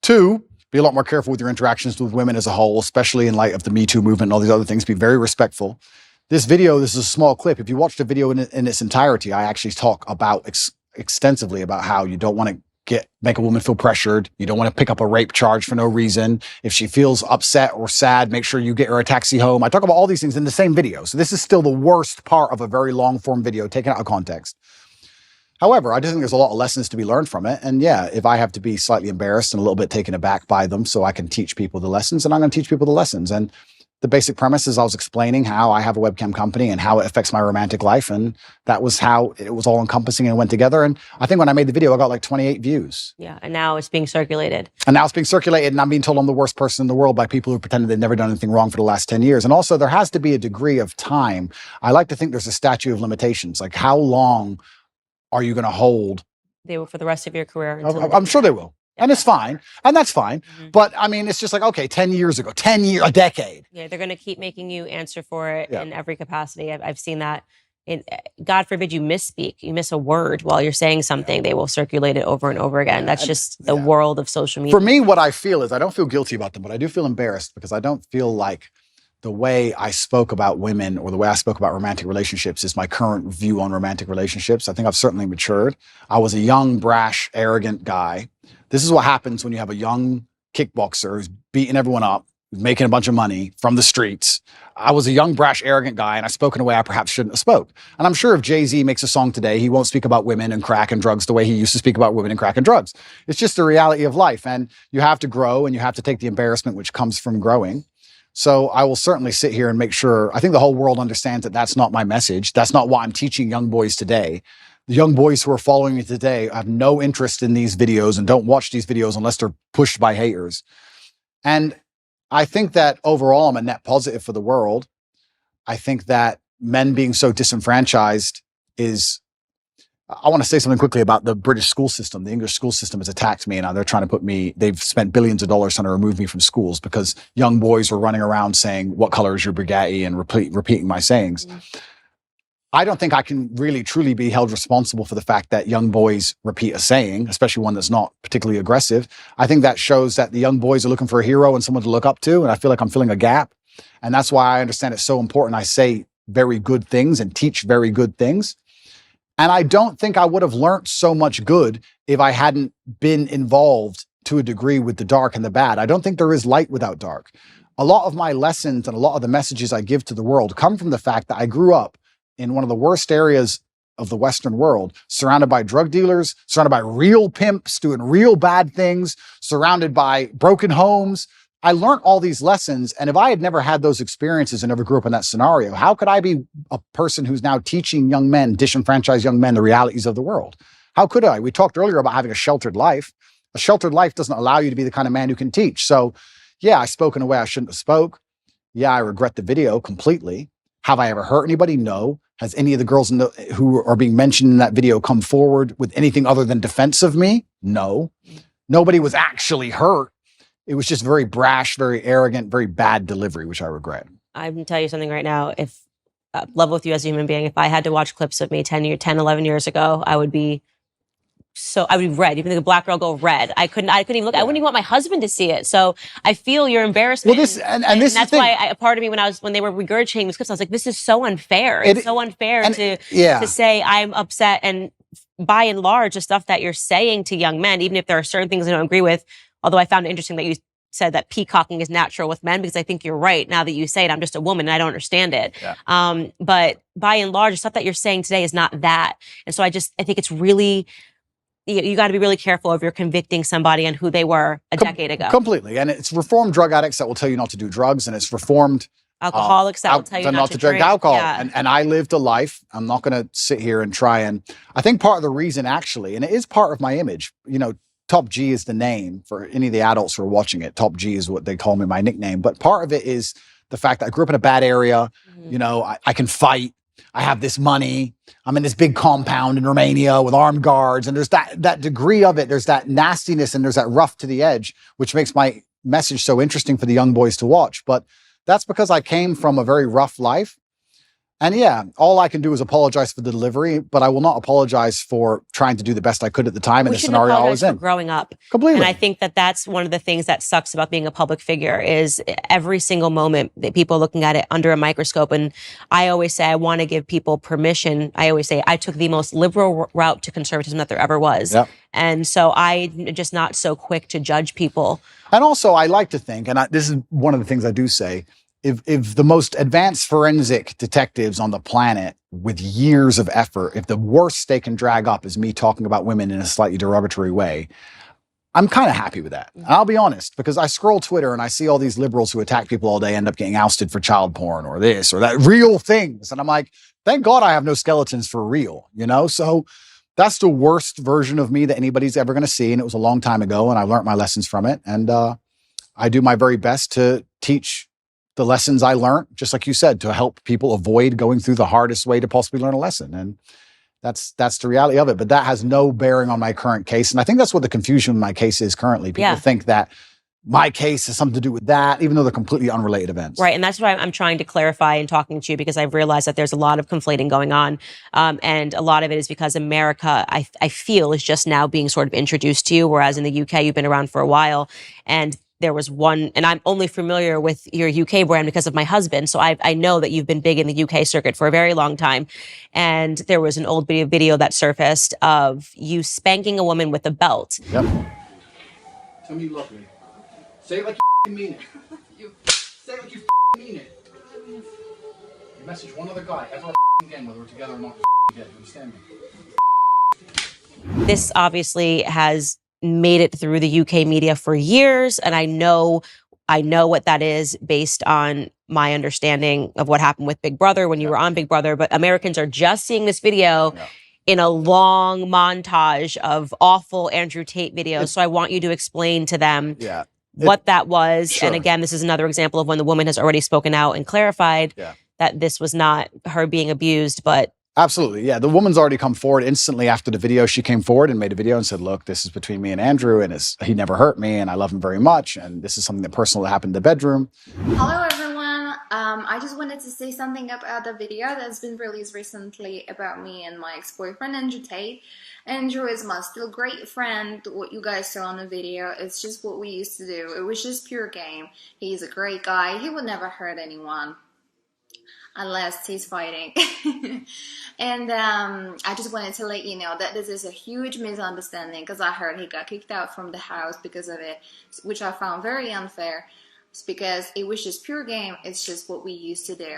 Two, be a lot more careful with your interactions with women as a whole, especially in light of the Me Too movement and all these other things. Be very respectful. This is a small clip. If you watch the video in its entirety, I actually talk about extensively about how you don't want to make a woman feel pressured. You don't want to pick up a rape charge for no reason. If she feels upset or sad, make sure you get her a taxi home. I talk about all these things in the same video. So this is still the worst part of a very long form video taken out of context. However, I just think there's a lot of lessons to be learned from it. And yeah, if I have to be slightly embarrassed and a little bit taken aback by them so I can teach people the lessons, then I'm going to teach people the lessons. And the basic premise is I was explaining how I have a webcam company and how it affects my romantic life. And that was how it was all encompassing and went together. And I think when I made the video, I got like 28 views. Yeah. And now it's being circulated. And I'm being told I'm the worst person in the world by people who pretended they've never done anything wrong for the last 10 years. And also there has to be a degree of time. I like to think there's a statute of limitations. Like, how long are you going to hold? They will for the rest of your career. I'm sure they will. And it's fine. And that's fine. Mm-hmm. But I mean, it's just like, okay, 10 years ago, a decade. Yeah, they're going to keep making you answer for it in every capacity. I've seen that. God forbid you misspeak, you miss a word while you're saying something, they will circulate it over and over again. That's just the world of social media. For me, what I feel is I don't feel guilty about them, but I do feel embarrassed because I don't feel like the way I spoke about women or the way I spoke about romantic relationships is my current view on romantic relationships. I think I've certainly matured. I was a young, brash, arrogant guy. This is what happens when you have a young kickboxer who's beating everyone up, who's making a bunch of money from the streets. I was a young, brash, arrogant guy, and I spoke in a way I perhaps shouldn't have spoke. And I'm sure if Jay-Z makes a song today, he won't speak about women and crack and drugs the way he used to speak about women and crack and drugs. It's just the reality of life. And you have to grow and you have to take the embarrassment which comes from growing. So I will certainly sit here and make sure, I think the whole world understands that that's not my message. That's not what I'm teaching young boys today. The young boys who are following me today have no interest in these videos and don't watch these videos unless they're pushed by haters. And I think that overall, I'm a net positive for the world. I think that men being so disenfranchised is, I want to say something quickly about the British school system. The English school system has attacked me, and they're trying to they've spent billions of dollars trying to remove me from schools because young boys were running around saying, what color is your Bugatti, and repeating my sayings. Mm-hmm. I don't think I can really truly be held responsible for the fact that young boys repeat a saying, especially one that's not particularly aggressive. I think that shows that the young boys are looking for a hero and someone to look up to, and I feel like I'm filling a gap. And that's why I understand it's so important I say very good things and teach very good things. And I don't think I would have learned so much good if I hadn't been involved to a degree with the dark and the bad. I don't think there is light without dark. A lot of my lessons and a lot of the messages I give to the world come from the fact that I grew up in one of the worst areas of the Western world, surrounded by drug dealers, surrounded by real pimps doing real bad things, surrounded by broken homes. I learned all these lessons. And if I had never had those experiences and never grew up in that scenario, how could I be a person who's now teaching young men, disenfranchised young men, the realities of the world? How could I? We talked earlier about having a sheltered life. A sheltered life doesn't allow you to be the kind of man who can teach. So yeah, I spoke in a way I shouldn't have spoke. Yeah, I regret the video completely. Have I ever hurt anybody? No. Has any of the girls who are being mentioned in that video come forward with anything other than defense of me? No. Nobody was actually hurt. It was just very brash, very arrogant, very bad delivery, which I regret. I'm going to tell you something right now. If love with you as a human being, if I had to watch clips of me 10, 11 years ago, I would be red. Even the black girl go red. I couldn't even look. I wouldn't even want my husband to see it. So I feel your embarrassment. Well, and that's why a part of me when they were regurgitating these clips, I was like, this is so unfair. It's so unfair to say I'm upset. And by and large, the stuff that you're saying to young men, even if there are certain things I don't agree with, although I found it interesting that you said that peacocking is natural with men, because I think you're right. Now that you say it, I'm just a woman and I don't understand it. Yeah. But by and large, the stuff that you're saying today is not that. And so I think it's really, you got to be really careful if you're convicting somebody on who they were a decade ago. Completely. And it's reformed drug addicts that will tell you not to do drugs, and it's reformed alcoholics that will tell you not to drink alcohol. Yeah. And I lived a life. I'm not going to sit here and try and, I think part of the reason actually, and it is part of my image, you know, Top G is the name for any of the adults who are watching it. Top G is what they call me, my nickname. But part of it is the fact that I grew up in a bad area. You know, I can fight. I have this money. I'm in this big compound in Romania with armed guards. And there's that degree of it. There's that nastiness and there's that rough to the edge, which makes my message so interesting for the young boys to watch. But that's because I came from a very rough life. And yeah, all I can do is apologize for the delivery, but I will not apologize for trying to do the best I could at the time in the scenario I was in. Growing up. Completely. And I think that that's one of the things that sucks about being a public figure is every single moment that people are looking at it under a microscope. And I always say, I want to give people permission. I always say, I took the most liberal route to conservatism that there ever was. Yep. And so I'm just not so quick to judge people. And also I like to think, and this is one of the things I do say, if the most advanced forensic detectives on the planet with years of effort, if the worst they can drag up is me talking about women in a slightly derogatory way, I'm kind of happy with that. And I'll be honest, because I scroll Twitter and I see all these liberals who attack people all day end up getting ousted for child porn or this or that, real things. And I'm like, thank God I have no skeletons for real, you know? So that's the worst version of me that anybody's ever going to see. And it was a long time ago and I learned my lessons from it. And I do my very best to teach the lessons I learned, just like you said, to help people avoid going through the hardest way to possibly learn a lesson. And that's the reality of it. But that has no bearing on my current case. And I think that's what the confusion in my case is currently. People think that my case has something to do with that, even though they're completely unrelated events. Right. And that's why I'm trying to clarify and talking to you, because I've realized that there's a lot of conflating going on. And a lot of it is because America, I feel, is just now being sort of introduced to you, whereas in the UK, you've been around for a while. And there was one, and I'm only familiar with your UK brand because of my husband. So I know that you've been big in the UK circuit for a very long time. And there was an old video that surfaced of you spanking a woman with a belt. Yep. Tell me you love me. Say it like you mean it. Say it like you mean it. You message one other guy ever again, whether we're together or not, again. You understand me? This obviously has made it through the UK media for years. And I know what that is based on my understanding of what happened with Big Brother when you were on Big Brother. But Americans are just seeing this video in a long montage of awful Andrew Tate videos. So I want you to explain to them what that was. Sure. And again, this is another example of when the woman has already spoken out and clarified that this was not her being abused, but absolutely. Yeah. The woman's already come forward instantly after the video. She came forward and made a video and said, look, this is between me and Andrew and he never hurt me and I love him very much. And this is something that personal that happened in the bedroom. Hello, everyone. I just wanted to say something about the video that's been released recently about me and my ex-boyfriend, Andrew Tate. Andrew is my still great friend. What you guys saw on the video, it's just what we used to do. It was just pure game. He's a great guy. He would never hurt anyone unless he's fighting. And I just wanted to let you know that this is a huge misunderstanding, because I heard he got kicked out from the house because of it, which I found very unfair. It's because it was just pure game. It's just what we used to do.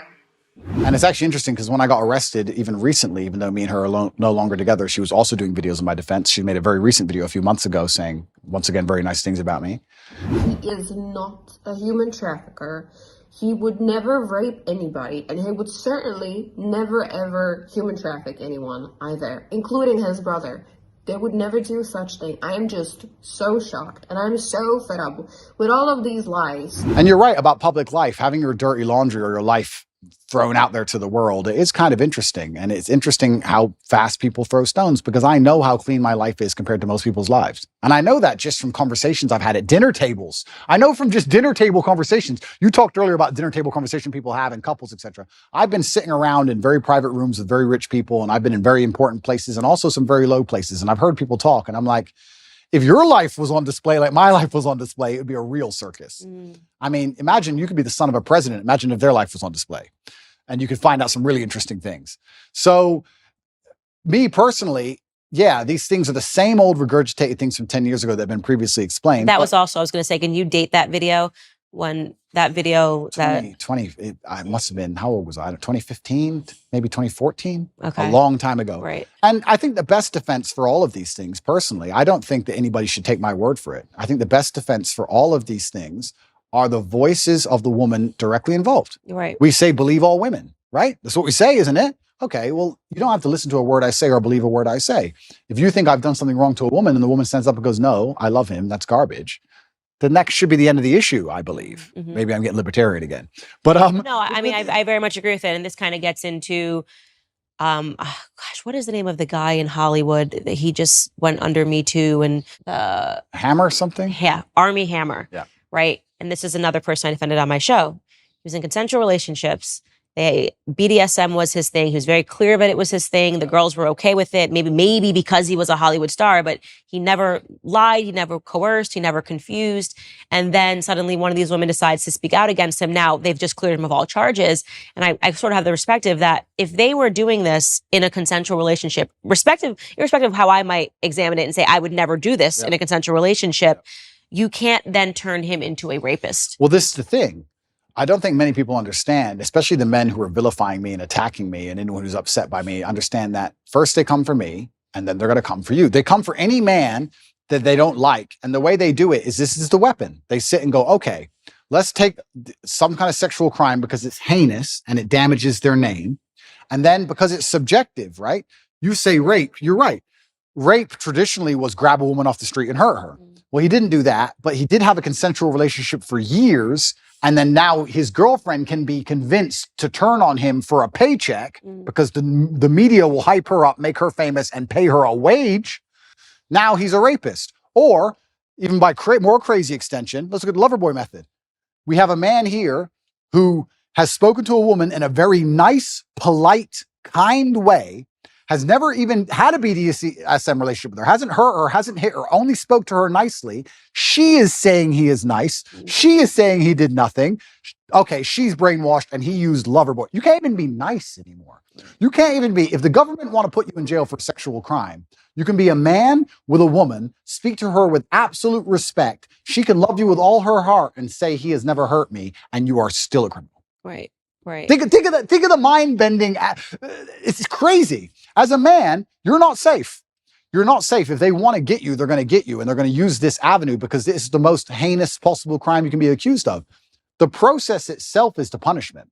And it's actually interesting because when I got arrested, even recently, even though me and her are no longer together, she was also doing videos in my defense. She made a very recent video a few months ago saying, once again, very nice things about me. He is not a human trafficker. He would never rape anybody, and he would certainly never ever human traffic anyone either, including his brother. They would never do such thing. I am just so shocked, and I'm so fed up with all of these lies. And you're right about public life, having your dirty laundry or your life thrown out there to the world. It is kind of interesting. And it's interesting how fast people throw stones, because I know how clean my life is compared to most people's lives. And I know that just from conversations I've had at dinner tables. I know from just dinner table conversations. You talked earlier about dinner table conversation people have in couples, etc. I've been sitting around in very private rooms with very rich people, and I've been in very important places and also some very low places. And I've heard people talk, and I'm like, if your life was on display like my life was on display, it would be a real circus. I mean, imagine you could be the son of a president. Imagine if their life was on display. And you could find out some really interesting things. So me personally, yeah, these things are the same old regurgitated things from 10 years ago that have been previously explained. That was also, I was going to say, can you date that video? When that video I must have been, how old was I? 2015, maybe 2014, Okay. A long time ago. Right. And I think the best defense for all of these things, personally, I don't think that anybody should take my word for it. I think the best defense for all of these things are the voices of the woman directly involved. Right. We say, believe all women, right? That's what we say, isn't it? Okay, well, you don't have to listen to a word I say or believe a word I say. If you think I've done something wrong to a woman and the woman stands up and goes, no, I love him, that's garbage, then that should be the end of the issue, I believe. Mm-hmm. Maybe I'm getting libertarian again. But no, I mean, I very much agree with it. And this kind of gets into, gosh, what is the name of the guy in Hollywood that he just went under Me Too and Hammer something? Yeah, Army Hammer. Yeah. Right. And this is another person I defended on my show. He was in consensual relationships. BDSM was his thing. He was very clear that it was his thing. The girls were okay with it. Maybe because he was a Hollywood star, but he never lied. He never coerced. He never confused. And then suddenly one of these women decides to speak out against him. Now they've just cleared him of all charges. And I sort of have the perspective that if they were doing this in a consensual relationship, irrespective of how I might examine it and say, I would never do this in a consensual relationship, you can't then turn him into a rapist. Well, this is the thing. I don't think many people understand, especially the men who are vilifying me and attacking me and anyone who's upset by me, understand that first they come for me and then they're going to come for you. They come for any man that they don't like. And the way they do it is this is the weapon. They sit and go, okay, let's take some kind of sexual crime because it's heinous and it damages their name. And then because it's subjective, right? You say rape, you're right. Rape traditionally was grab a woman off the street and hurt her. Well, he didn't do that, but he did have a consensual relationship for years. And then now his girlfriend can be convinced to turn on him for a paycheck because the media will hype her up, make her famous, and pay her a wage. Now he's a rapist. Or even by more crazy extension, let's look at the Loverboy method. We have a man here who has spoken to a woman in a very nice, polite, kind way, has never even had a BDSM relationship with her, hasn't hurt her, hasn't hit her, only spoke to her nicely. She is saying he is nice. She is saying he did nothing. Okay, she's brainwashed and he used Loverboy. You can't even be nice anymore. You can't even be, if the government want to put you in jail for sexual crime, you can be a man with a woman, speak to her with absolute respect. She can love you with all her heart and say he has never hurt me, and you are still a criminal. Right. Right. Think of the mind bending. It's crazy. As a man, you're not safe. You're not safe. If they want to get you, they're going to get you, and they're going to use this avenue because this is the most heinous possible crime you can be accused of. The process itself is the punishment.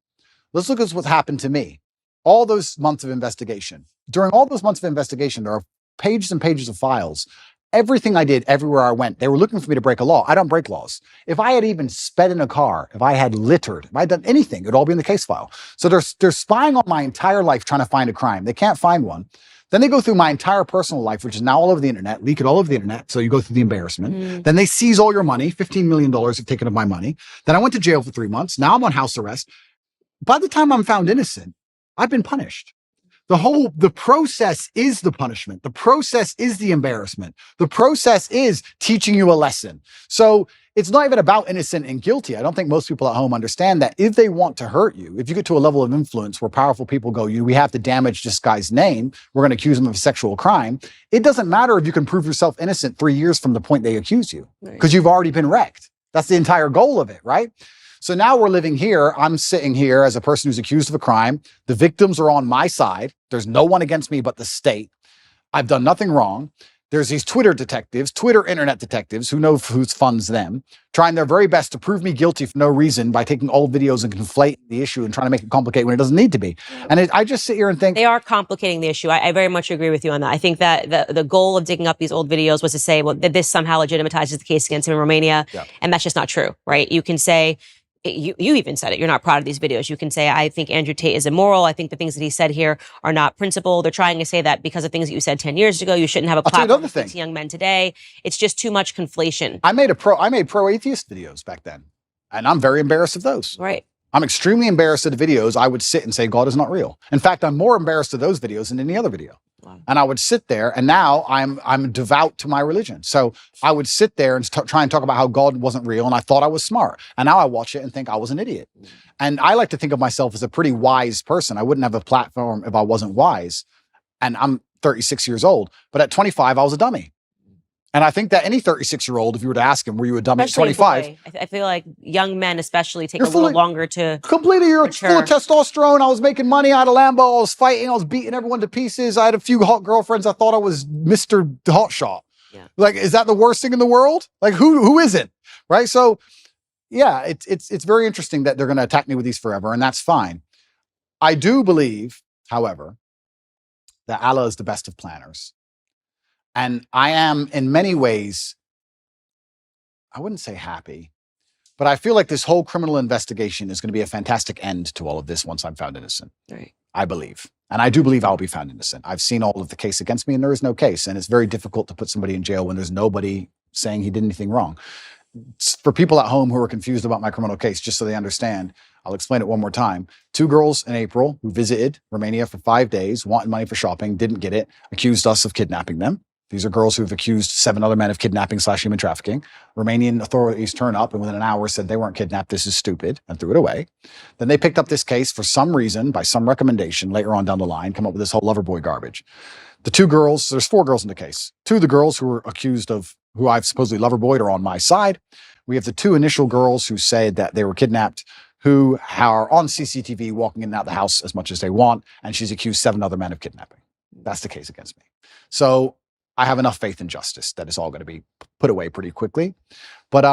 Let's look at what's happened to me. All those months of investigation. During all those months of investigation, there are pages and pages of files. Everything I did, everywhere I went, they were looking for me to break a law. I don't break laws. If I had even sped in a car, if I had littered, if I had done anything, it would all be in the case file. So they're spying on my entire life trying to find a crime. They can't find one. Then they go through my entire personal life, which is now all over the internet, leak it all over the internet. So you go through the embarrassment. Then they seize all your money. $15 million have taken of my money. Then I went to jail for 3 months. Now I'm on house arrest. By the time I'm found innocent, I've been punished. The process is the punishment. The process is the embarrassment. The process is teaching you a lesson. So it's not even about innocent and guilty. I don't think most people at home understand that if they want to hurt you, if you get to a level of influence where powerful people go, we have to damage this guy's name, we're going to accuse him of a sexual crime. It doesn't matter if you can prove yourself innocent 3 years from the point they accuse you, because you've already been wrecked. That's the entire goal of it, right? So now we're living here. I'm sitting here as a person who's accused of a crime. The victims are on my side. There's no one against me but the state. I've done nothing wrong. There's these Twitter detectives, Twitter internet detectives, who know who funds them, trying their very best to prove me guilty for no reason by taking old videos and conflating the issue and trying to make it complicated when it doesn't need to be. And I just sit here and think— they are complicating the issue. I very much agree with you on that. I think that the goal of digging up these old videos was to say, well, that this somehow legitimizes the case against him in Romania. Yeah. And that's just not true, right? You can say— you even said it. You're not proud of these videos. You can say, I think Andrew Tate is immoral. I think the things that he said here are not principled. They're trying to say that because of things that you said 10 years ago, you shouldn't have a platform to speak to young men today. It's just too much conflation. I made pro-atheist videos back then, and I'm very embarrassed of those. Right. I'm extremely embarrassed of the videos. I would sit and say, God is not real. In fact, I'm more embarrassed of those videos than any other video. Wow. And I would sit there, and now I'm devout to my religion. So I would sit there and try and talk about how God wasn't real, and I thought I was smart. And now I watch it and think I was an idiot. And I like to think of myself as a pretty wise person. I wouldn't have a platform if I wasn't wise. And I'm 36 years old. But at 25, I was a dummy. And I think that any 36-year-old, if you were to ask him, were you a dummy Especially at 25? boy. I feel like young men especially take You're a little fully- longer to Completely, you're mature. full of testosterone. I was making money. I had a Lambo. I was fighting. I was beating everyone to pieces. I had a few hot girlfriends. I thought I was Mr. Hotshot. Yeah. Like, is that the worst thing in the world? Like, who isn't? Right? So, yeah, it's very interesting that they're going to attack me with these forever, and that's fine. I do believe, however, that Allah is the best of planners. And I am, in many ways, I wouldn't say happy, but I feel like this whole criminal investigation is going to be a fantastic end to all of this once I'm found innocent. Right. I believe. And I do believe I'll be found innocent. I've seen all of the case against me, and there is no case. And it's very difficult to put somebody in jail when there's nobody saying he did anything wrong. For people at home who are confused about my criminal case, just so they understand, I'll explain it one more time. 2 girls in April who visited Romania for 5 days, wanted money for shopping, didn't get it, accused us of kidnapping them. These are girls who've accused 7 other men of kidnapping/human trafficking. Romanian authorities turn up and within an hour said they weren't kidnapped, this is stupid, and threw it away. Then they picked up this case for some reason, by some recommendation, later on down the line, come up with this whole lover boy garbage. The 2 girls, there's 4 girls in the case. 2 of the girls who were accused of, who I've supposedly lover boyed, are on my side. We have the 2 initial girls who said that they were kidnapped, who are on CCTV walking in and out the house as much as they want, and she's accused 7 other men of kidnapping. That's the case against me. So I have enough faith in justice that it's all going to be put away pretty quickly. But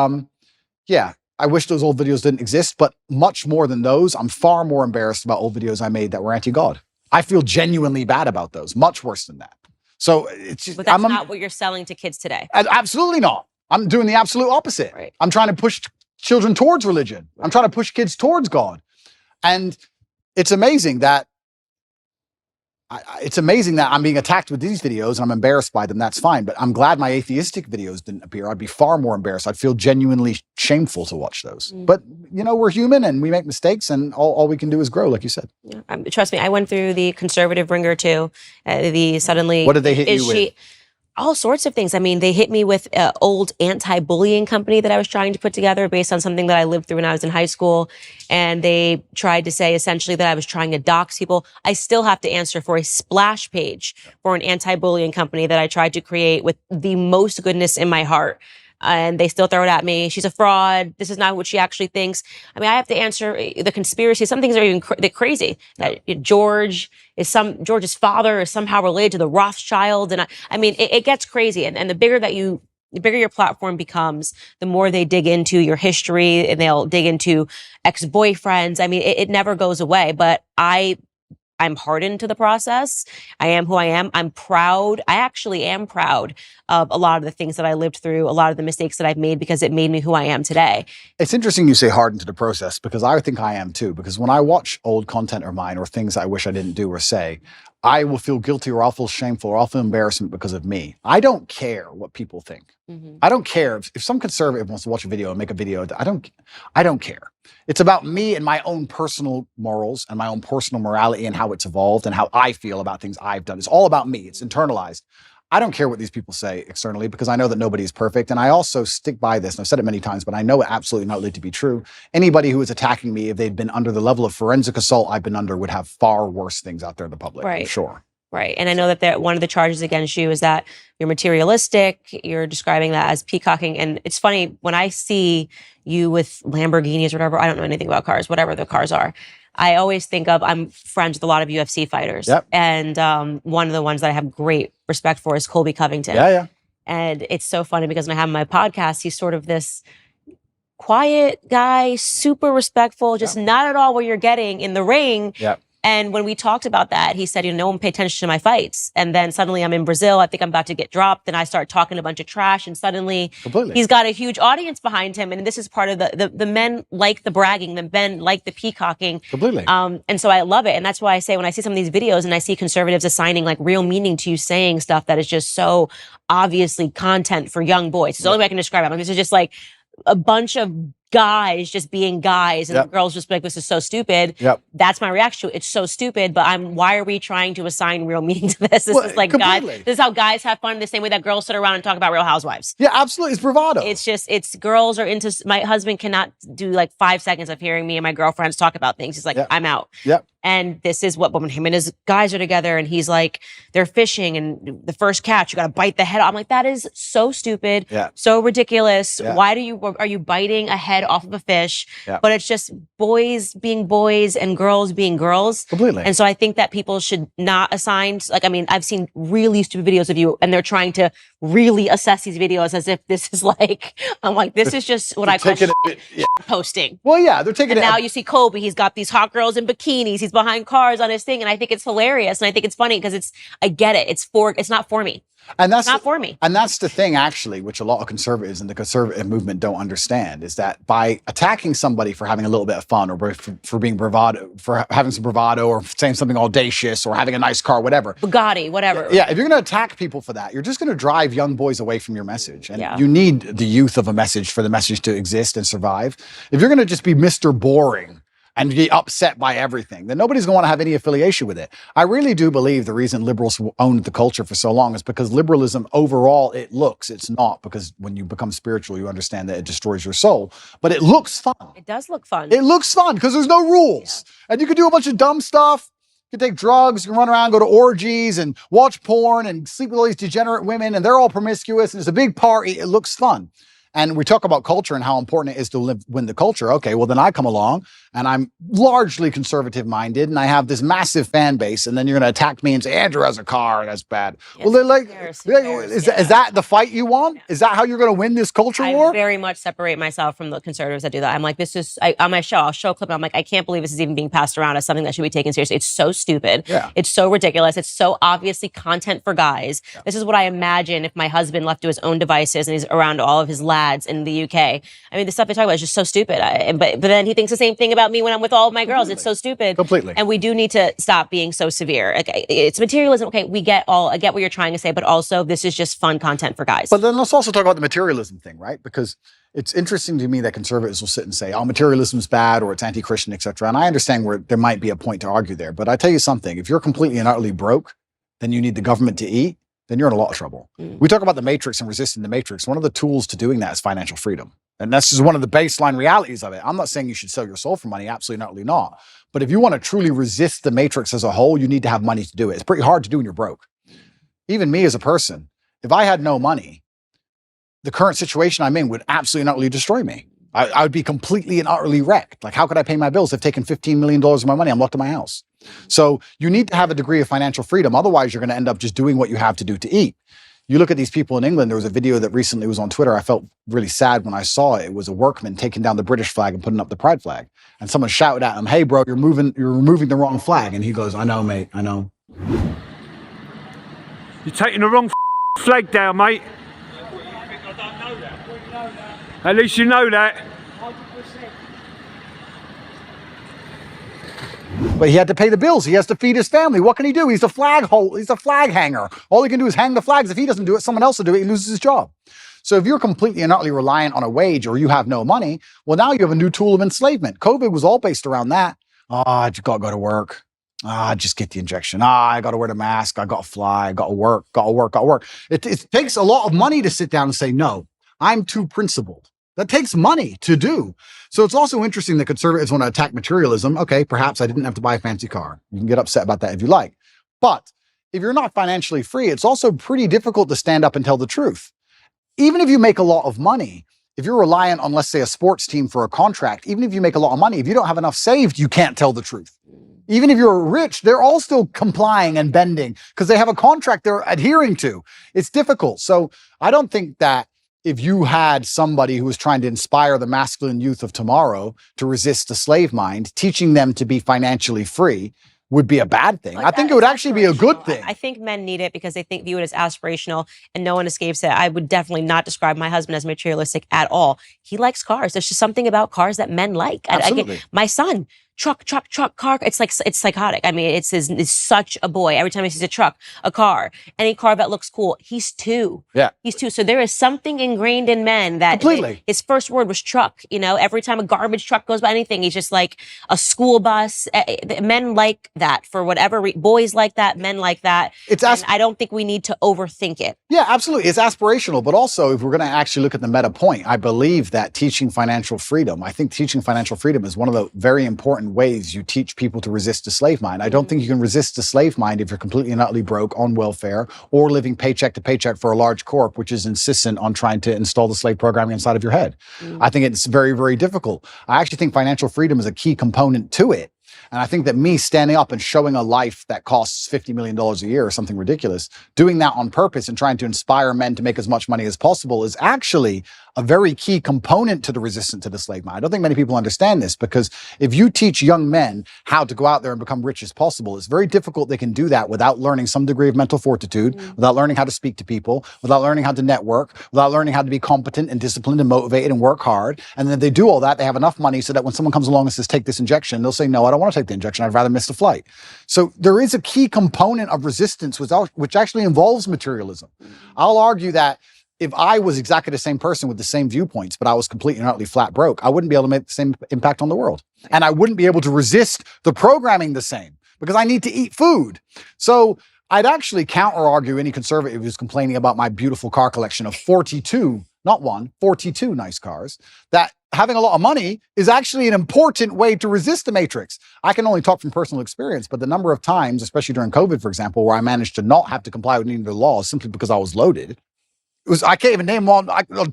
yeah, I wish those old videos didn't exist, but much more than those, I'm far more embarrassed about old videos I made that were anti-God. I feel genuinely bad about those, much worse than that. So it's just, But that's not what you're selling to kids today. Absolutely not. I'm doing the absolute opposite. Right. I'm trying to push children towards religion. Right. I'm trying to push kids towards God. And it's amazing that I'm being attacked with these videos and I'm embarrassed by them. That's fine. But I'm glad my atheistic videos didn't appear. I'd be far more embarrassed. I'd feel genuinely shameful to watch those. But, you know, we're human and we make mistakes and all we can do is grow, like you said. Yeah. Trust me, I went through the conservative ringer too. Suddenly. What did they hit you with? All sorts of things. I mean, they hit me with an old anti-bullying company that I was trying to put together based on something that I lived through when I was in high school. And they tried to say essentially that I was trying to dox people. I still have to answer for a splash page for an anti-bullying company that I tried to create with the most goodness in my heart. And they still throw it at me. She's a fraud. This is not what she actually thinks. I mean, I have to answer the conspiracy. Some things are even crazy. That George's father is somehow related to the Rothschild. And I mean, it gets crazy. And the bigger your platform becomes, the more they dig into your history and they'll dig into ex-boyfriends. I mean, it never goes away. But I'm hardened to the process. I am who I am. I'm proud. I actually am proud of a lot of the things that I lived through, a lot of the mistakes that I've made because it made me who I am today. It's interesting you say hardened to the process because I think I am too. Because when I watch old content of mine or things I wish I didn't do or say, I will feel guilty or I'll feel shameful or I'll feel embarrassment because of me. I don't care what people think. Mm-hmm. I don't care if some conservative wants to watch a video and make a video. I don't care. It's about me and my own personal morals and my own personal morality and how it's evolved and how I feel about things I've done. It's all about me. It's internalized. I don't care what these people say externally because I know that nobody is perfect. And I also stick by this, and I've said it many times, but I know it absolutely not to be true. Anybody who is attacking me, if they'd been under the level of forensic assault I've been under, would have far worse things out there in the public, right. I'm sure. Right. And I know that one of the charges against you is that you're materialistic. You're describing that as peacocking. And it's funny, when I see you with Lamborghinis or whatever, I don't know anything about cars, whatever the cars are, I always think of, I'm friends with a lot of UFC fighters. Yep. And one of the ones that I have great respect for is Colby Covington. Yeah. And it's so funny because when I have my podcast, he's sort of this quiet guy, super respectful, just not at all what you're getting in the ring. Yep. And when we talked about that, he said, no one paid attention to my fights. And then suddenly I'm in Brazil. I think I'm about to get dropped. Then I start talking a bunch of trash. And suddenly he's got a huge audience behind him. And this is part of the men like the bragging, the men like the peacocking. Completely. And so I love it. And that's why I say when I see some of these videos and I see conservatives assigning like real meaning to you saying stuff that is just so obviously content for young boys. It's the only way I can describe it. This is just like a bunch of guys just being guys and girls just be like, this is so stupid. That's my reaction to it. It's so stupid, but why are we trying to assign real meaning to this? This is like guys, this is how guys have fun the same way that girls sit around and talk about Real Housewives. Yeah, absolutely. It's bravado. It's girls are into, my husband cannot do like 5 seconds of hearing me and my girlfriends talk about things. He's like, I'm out. And this is what when him and his guys are together and he's like, they're fishing and the first catch, you got to bite the head off. I'm like, that is so stupid, so ridiculous. Why are you biting a head off of a fish? But it's just boys being boys and girls being girls. Completely. And so I think that people should not assign, like, I mean, I've seen really stupid videos of you and they're trying to really assess these videos as if this is like, I'm like, this is just what I call posting. Well, yeah, they're taking and it. Now you see Kobe, he's got these hot girls in bikinis, he's behind cars on his thing. And I think it's hilarious. And I think it's funny because I get it. It's not for me. And that's not for me. And that's the thing, actually, which a lot of conservatives and the conservative movement don't understand, is that by attacking somebody for having a little bit of fun, or for being bravado, for having some bravado, or saying something audacious, or having a nice car, whatever. Bugatti, whatever. Yeah, if you're going to attack people for that, you're just going to drive young boys away from your message. And you need the youth of a message for the message to exist and survive. If you're going to just be Mr. Boring and be upset by everything, then nobody's going to want to have any affiliation with it. I really do believe the reason liberals owned the culture for so long is because liberalism overall, it's not, because when you become spiritual, you understand that it destroys your soul, but it looks fun. It does look fun. It looks fun because there's no rules. And you can do a bunch of dumb stuff. You can take drugs, you can run around, go to orgies and watch porn and sleep with all these degenerate women, and they're all promiscuous, and it's a big party. It looks fun. And we talk about culture and how important it is to win the culture. Okay, well, then I come along and I'm largely conservative minded and I have this massive fan base, and then you're going to attack me and say, Andrew has a car, that's bad. Yes, well, they're like, is that the fight you want? Is that how you're going to win this culture war? I very much separate myself from the conservatives that do that. I'm like, on my show, I'll show a clip and I'm like, I can't believe this is even being passed around as something that should be taken seriously. It's so stupid. It's so ridiculous. It's so obviously content for guys. This is what I imagine if my husband left to his own devices and he's around all of his lads in the UK. I mean, the stuff they talk about is just so stupid. But then he thinks the same thing about me when I'm with all of my girls. It's so stupid. Completely. And we do need to stop being so severe. Okay, it's materialism. Okay, I get what you're trying to say, but also this is just fun content for guys. But then let's also talk about the materialism thing, right? Because it's interesting to me that conservatives will sit and say, oh, materialism is bad or it's anti-Christian, etc. And I understand where there might be a point to argue there. But I tell you something, if you're completely and utterly broke, then you need the government to eat, then you're in a lot of trouble. We talk about the matrix and resisting the matrix. One of the tools to doing that is financial freedom. And that's just one of the baseline realities of it. I'm not saying you should sell your soul for money, absolutely not. But if you want to truly resist the matrix as a whole, you need to have money to do it. It's pretty hard to do when you're broke. Even me as a person, if I had no money, the current situation I'm in would absolutely and utterly destroy me. I would be completely and utterly wrecked. Like, how could I pay my bills? They've taken $15 million of my money. I'm locked in my house. So you need to have a degree of financial freedom. Otherwise, you're going to end up just doing what you have to do to eat. You look at these people in England. There was a video that recently was on Twitter. I felt really sad when I saw it. It was a workman taking down the British flag and putting up the pride flag. And someone shouted at him, hey, bro, you're removing the wrong flag. And he goes, I know, mate, I know. You're taking the wrong flag down, mate. At least you know that. But he had to pay the bills. He has to feed his family. What can he do? He's a flag hanger. All he can do is hang the flags. If he doesn't do it, someone else will do it. He loses his job. So if you're completely and utterly reliant on a wage, or you have no money, well, now you have a new tool of enslavement. COVID was all based around that. I just got to go to work. Just get the injection. I got to wear the mask. I got to fly. I got to work. It takes a lot of money to sit down and say, no, I'm too principled. That takes money to do. So it's also interesting that conservatives want to attack materialism. Okay, perhaps I didn't have to buy a fancy car. You can get upset about that if you like. But if you're not financially free, it's also pretty difficult to stand up and tell the truth. Even if you make a lot of money, if you're reliant on, let's say, a sports team for a contract, even if you make a lot of money, if you don't have enough saved, you can't tell the truth. Even if you're rich, they're all still complying and bending because they have a contract they're adhering to. It's difficult. So I don't think that if you had somebody who was trying to inspire the masculine youth of tomorrow to resist the slave mind, teaching them to be financially free would be a bad thing. I think it would actually be a good thing. I think men need it because they view it as aspirational and no one escapes it. I would definitely not describe my husband as materialistic at all. He likes cars. There's just something about cars that men like. Absolutely. My son, truck, car. It's psychotic. I mean, it's such a boy. Every time he sees a truck, a car, any car that looks cool, he's two. Yeah. He's two. So there is something ingrained in men that completely. His first word was truck. You know, every time a garbage truck goes by anything, he's just like a school bus. Men like that for whatever reason. Boys like that. Men like that. I don't think we need to overthink it. Yeah, absolutely. It's aspirational. But also, if we're going to actually look at the meta point, I believe that teaching financial freedom is one of the very important different ways you teach people to resist a slave mind. I don't think you can resist a slave mind if you're completely and utterly broke, on welfare, or living paycheck to paycheck for a large corp, which is insistent on trying to install the slave programming inside of your head. I think it's very, very difficult. I actually think financial freedom is a key component to it. And I think that me standing up and showing a life that costs $50 million a year or something ridiculous, doing that on purpose and trying to inspire men to make as much money as possible is actually a very key component to the resistance to the slave mind. I don't think many people understand this, because if you teach young men how to go out there and become rich as possible, it's very difficult they can do that without learning some degree of mental fortitude, without learning how to speak to people, without learning how to network, without learning how to be competent and disciplined and motivated and work hard. And then they do all that, they have enough money so that when someone comes along and says, take this injection, they'll say, no, I don't want to take the injection. I'd rather miss the flight. So there is a key component of resistance which actually involves materialism. I'll argue that if I was exactly the same person with the same viewpoints, but I was completely and utterly flat broke, I wouldn't be able to make the same impact on the world. And I wouldn't be able to resist the programming the same, because I need to eat food. So I'd actually counter argue any conservative who's complaining about my beautiful car collection of 42, not one, 42 nice cars, that having a lot of money is actually an important way to resist the matrix. I can only talk from personal experience, but the number of times, especially during COVID, for example, where I managed to not have to comply with any of the laws simply because I was loaded, I can't even name one on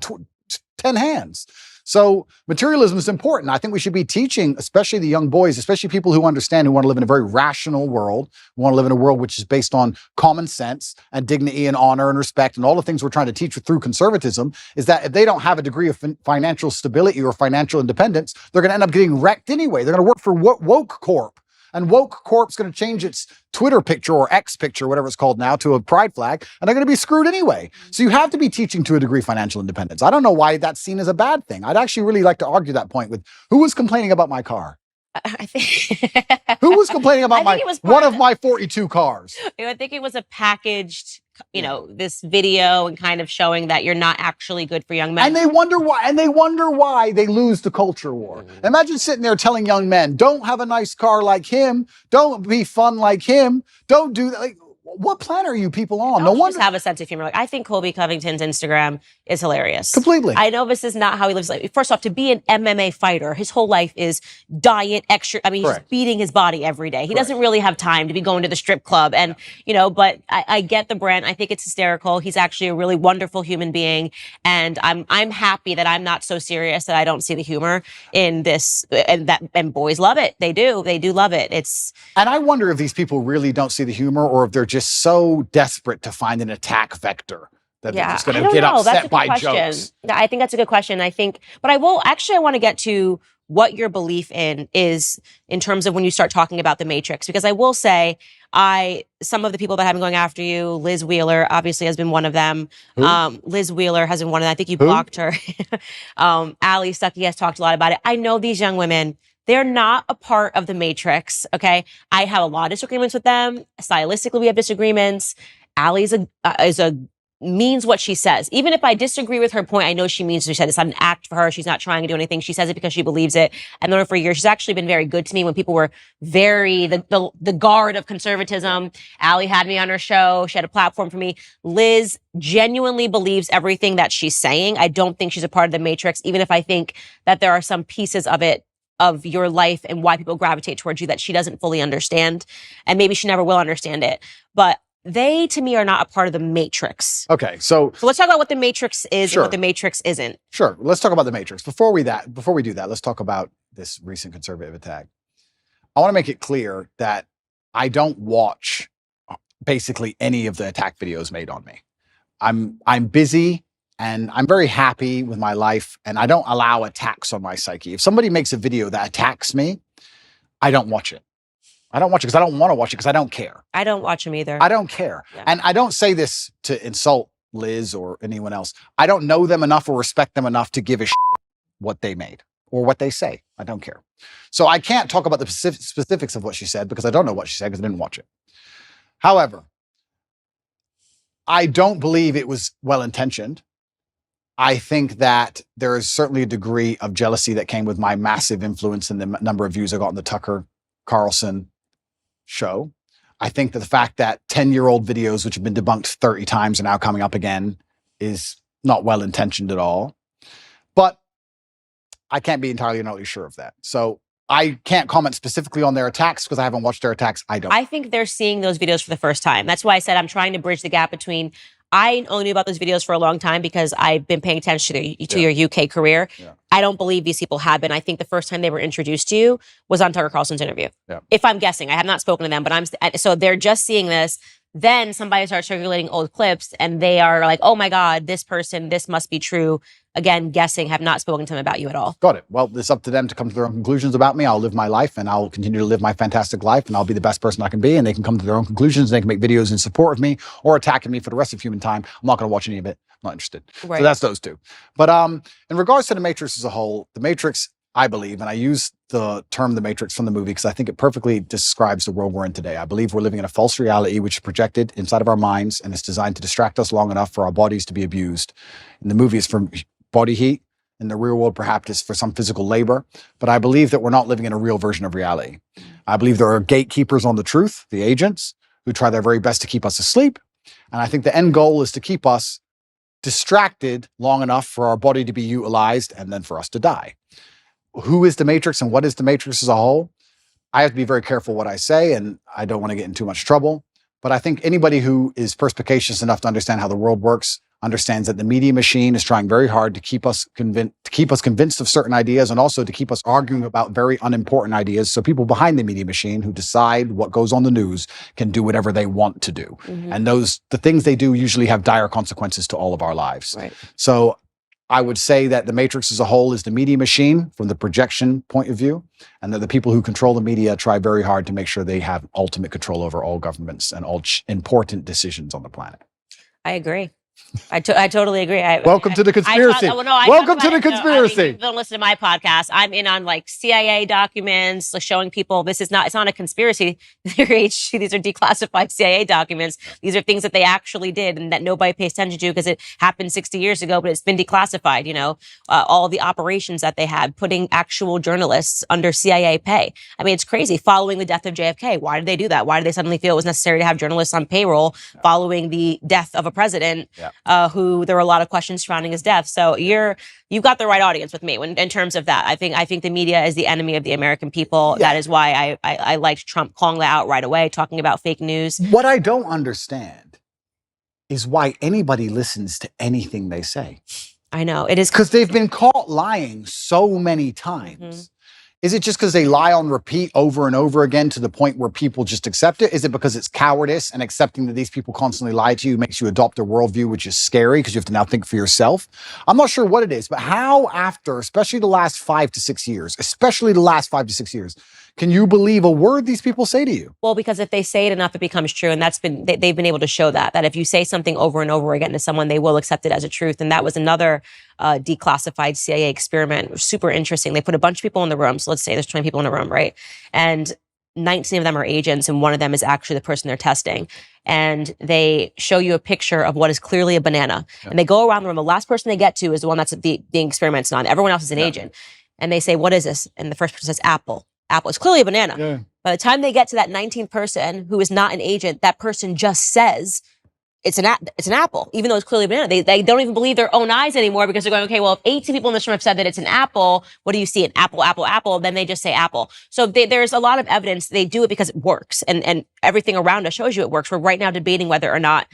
10 hands. So materialism is important. I think we should be teaching, especially the young boys, especially people who understand, who want to live in a very rational world, who want to live in a world which is based on common sense and dignity and honor and respect and all the things we're trying to teach through conservatism, is that if they don't have a degree of financial stability or financial independence, they're going to end up getting wrecked anyway. They're going to work for Woke Corp. And Woke Corp's going to change its Twitter picture or X picture, whatever it's called now, to a pride flag, and they're going to be screwed anyway. So you have to be teaching to a degree financial independence. I don't know why that's seen as a bad thing. I'd actually really like to argue that point with who was complaining about my car. I think Who was complaining about one of my 42 cars? I think it was a packaged, this video and kind of showing that you're not actually good for young men. And they wonder why they lose the culture war. Imagine sitting there telling young men, don't have a nice car like him, don't be fun like him, don't do that. Like, what planet are you people on? No wonder. Just have a sense of humor. Like, I think Colby Covington's Instagram is hilarious. Completely. I know this is not how he lives. Like, first off, to be an MMA fighter, his whole life is diet, extra. I mean, he's just beating his body every day. He doesn't really have time to be going to the strip club. And, but I get the brand. I think it's hysterical. He's actually a really wonderful human being. And I'm happy that I'm not so serious that I don't see the humor in this. And boys love it. They do love it. And I wonder if these people really don't see the humor, or if they're just so desperate to find an attack vector that they're just going to get upset by jokes. I think that's a good question. But I want to get to what your belief is in terms of when you start talking about the matrix, because I will say, some of the people that have been going after you, Liz Wheeler obviously has been one of them. Liz Wheeler has been one of them. I think you blocked her. Ali Stuckey has talked a lot about it. I know these young women, they're not a part of the matrix, okay? I have a lot of disagreements with them. Stylistically, we have disagreements. Ali means what she says. Even if I disagree with her point, I know she means what she said. It's not an act for her. She's not trying to do anything. She says it because she believes it. I've known her for years. She's actually been very good to me when people were the guard of conservatism. Ali had me on her show. She had a platform for me. Liz genuinely believes everything that she's saying. I don't think she's a part of the matrix, even if I think that there are some pieces of your life and why people gravitate towards you that she doesn't fully understand. And maybe she never will understand it. But they, to me, are not a part of the matrix. Okay, so let's talk about what the matrix is and what the matrix isn't. Sure, let's talk about the matrix. Before we do that, let's talk about this recent conservative attack. I want to make it clear that I don't watch basically any of the attack videos made on me. I'm busy. And I'm very happy with my life, and I don't allow attacks on my psyche. If somebody makes a video that attacks me, I don't watch it. I don't watch it because I don't want to watch it because I don't care. I don't watch them either. I don't care. Yeah. And I don't say this to insult Liz or anyone else. I don't know them enough or respect them enough to give a shit what they made or what they say. I don't care. So I can't talk about the specifics of what she said because I don't know what she said because I didn't watch it. However, I don't believe it was well-intentioned. I think that there is certainly a degree of jealousy that came with my massive influence in the number of views I got on the Tucker Carlson show. I think that the fact that 10-year-old videos, which have been debunked 30 times, are now coming up again is not well-intentioned at all. But I can't be entirely sure of that. So I can't comment specifically on their attacks because I haven't watched their attacks. I think they're seeing those videos for the first time. That's why I said I'm trying to bridge the gap between, I only knew about those videos for a long time because I've been paying attention to your UK career. Yeah. I don't believe these people have been. I think the first time they were introduced to you was on Tucker Carlson's interview. Yeah. If I'm guessing, I have not spoken to them, but so they're just seeing this. Then somebody starts circulating old clips and they are like, oh my God, this person, this must be true. Again, guessing, have not spoken to them about you at all. Got it. Well, it's up to them to come to their own conclusions about me. I'll live my life and I'll continue to live my fantastic life and I'll be the best person I can be. And they can come to their own conclusions. And they can make videos in support of me or attacking me for the rest of human time. I'm not going to watch any of it. I'm not interested. Right. So that's those two. But in regards to the Matrix as a whole, the Matrix, I believe, and I use the term The Matrix from the movie because I think it perfectly describes the world we're in today. I believe we're living in a false reality which is projected inside of our minds and it's designed to distract us long enough for our bodies to be abused. In the movie, it's for body heat. In the real world, perhaps it's for some physical labor. But I believe that we're not living in a real version of reality. I believe there are gatekeepers on the truth, the agents, who try their very best to keep us asleep. And I think the end goal is to keep us distracted long enough for our body to be utilized and then for us to die. Who is the Matrix and what is the Matrix as a whole? I have to be very careful what I say, and I don't want to get in too much trouble. But I think anybody who is perspicacious enough to understand how the world works understands that the media machine is trying very hard to keep us convinced of certain ideas and also to keep us arguing about very unimportant ideas. So people behind the media machine who decide what goes on the news can do whatever they want to do. Mm-hmm. And the things they do usually have dire consequences to all of our lives. Right. So I would say that the Matrix as a whole is the media machine from the projection point of view, and that the people who control the media try very hard to make sure they have ultimate control over all governments and all important decisions on the planet. I agree. I totally agree. Welcome to the conspiracy. Welcome to the conspiracy. Don't listen to my podcast. I'm in on like CIA documents, like showing people it's not a conspiracy. These are declassified CIA documents. These are things that they actually did and that nobody pays attention to because it happened 60 years ago, but it's been declassified. You know, all the operations that they had, putting actual journalists under CIA pay. I mean, it's crazy. Following the death of JFK, why did they do that? Why did they suddenly feel it was necessary to have journalists on payroll following the death of a president? Yeah. Who there were a lot of questions surrounding his death. So you've got the right audience with me in terms of that. I think the media is the enemy of the American people. Yeah. That is why I liked Trump calling that out right away, talking about fake news. What I don't understand is why anybody listens to anything they say. I know it is because they've been caught lying so many times. Mm-hmm. Is it just because they lie on repeat over and over again to the point where people just accept it? Is it because it's cowardice and accepting that these people constantly lie to you makes you adopt a worldview, which is scary because you have to now think for yourself? I'm not sure what it is, but how after, especially the last 5 to 6 years, can you believe a word these people say to you? Well, because if they say it enough, it becomes true. And they've been able to show that if you say something over and over again to someone, they will accept it as a truth. And that was another declassified CIA experiment. Super interesting. They put a bunch of people in the room. So let's say there's 20 people in a room, right? And 19 of them are agents and one of them is actually the person they're testing. And they show you a picture of what is clearly a banana. Yeah. And they go around the room. The last person they get to is the one that's being experimented on. Everyone else is an agent. And they say, what is this? And the first person says apple. Apple. It's clearly a banana. Yeah. By the time they get to that 19th person who is not an agent, that person just says it's an apple, even though it's clearly a banana. They don't even believe their own eyes anymore because they're going, okay, well, if 18 people in this room have said that it's an apple, what do you see? An apple, apple, apple. Then they just say apple. So there's a lot of evidence. They do it because it works, and everything around us shows you it works. We're right now debating whether or not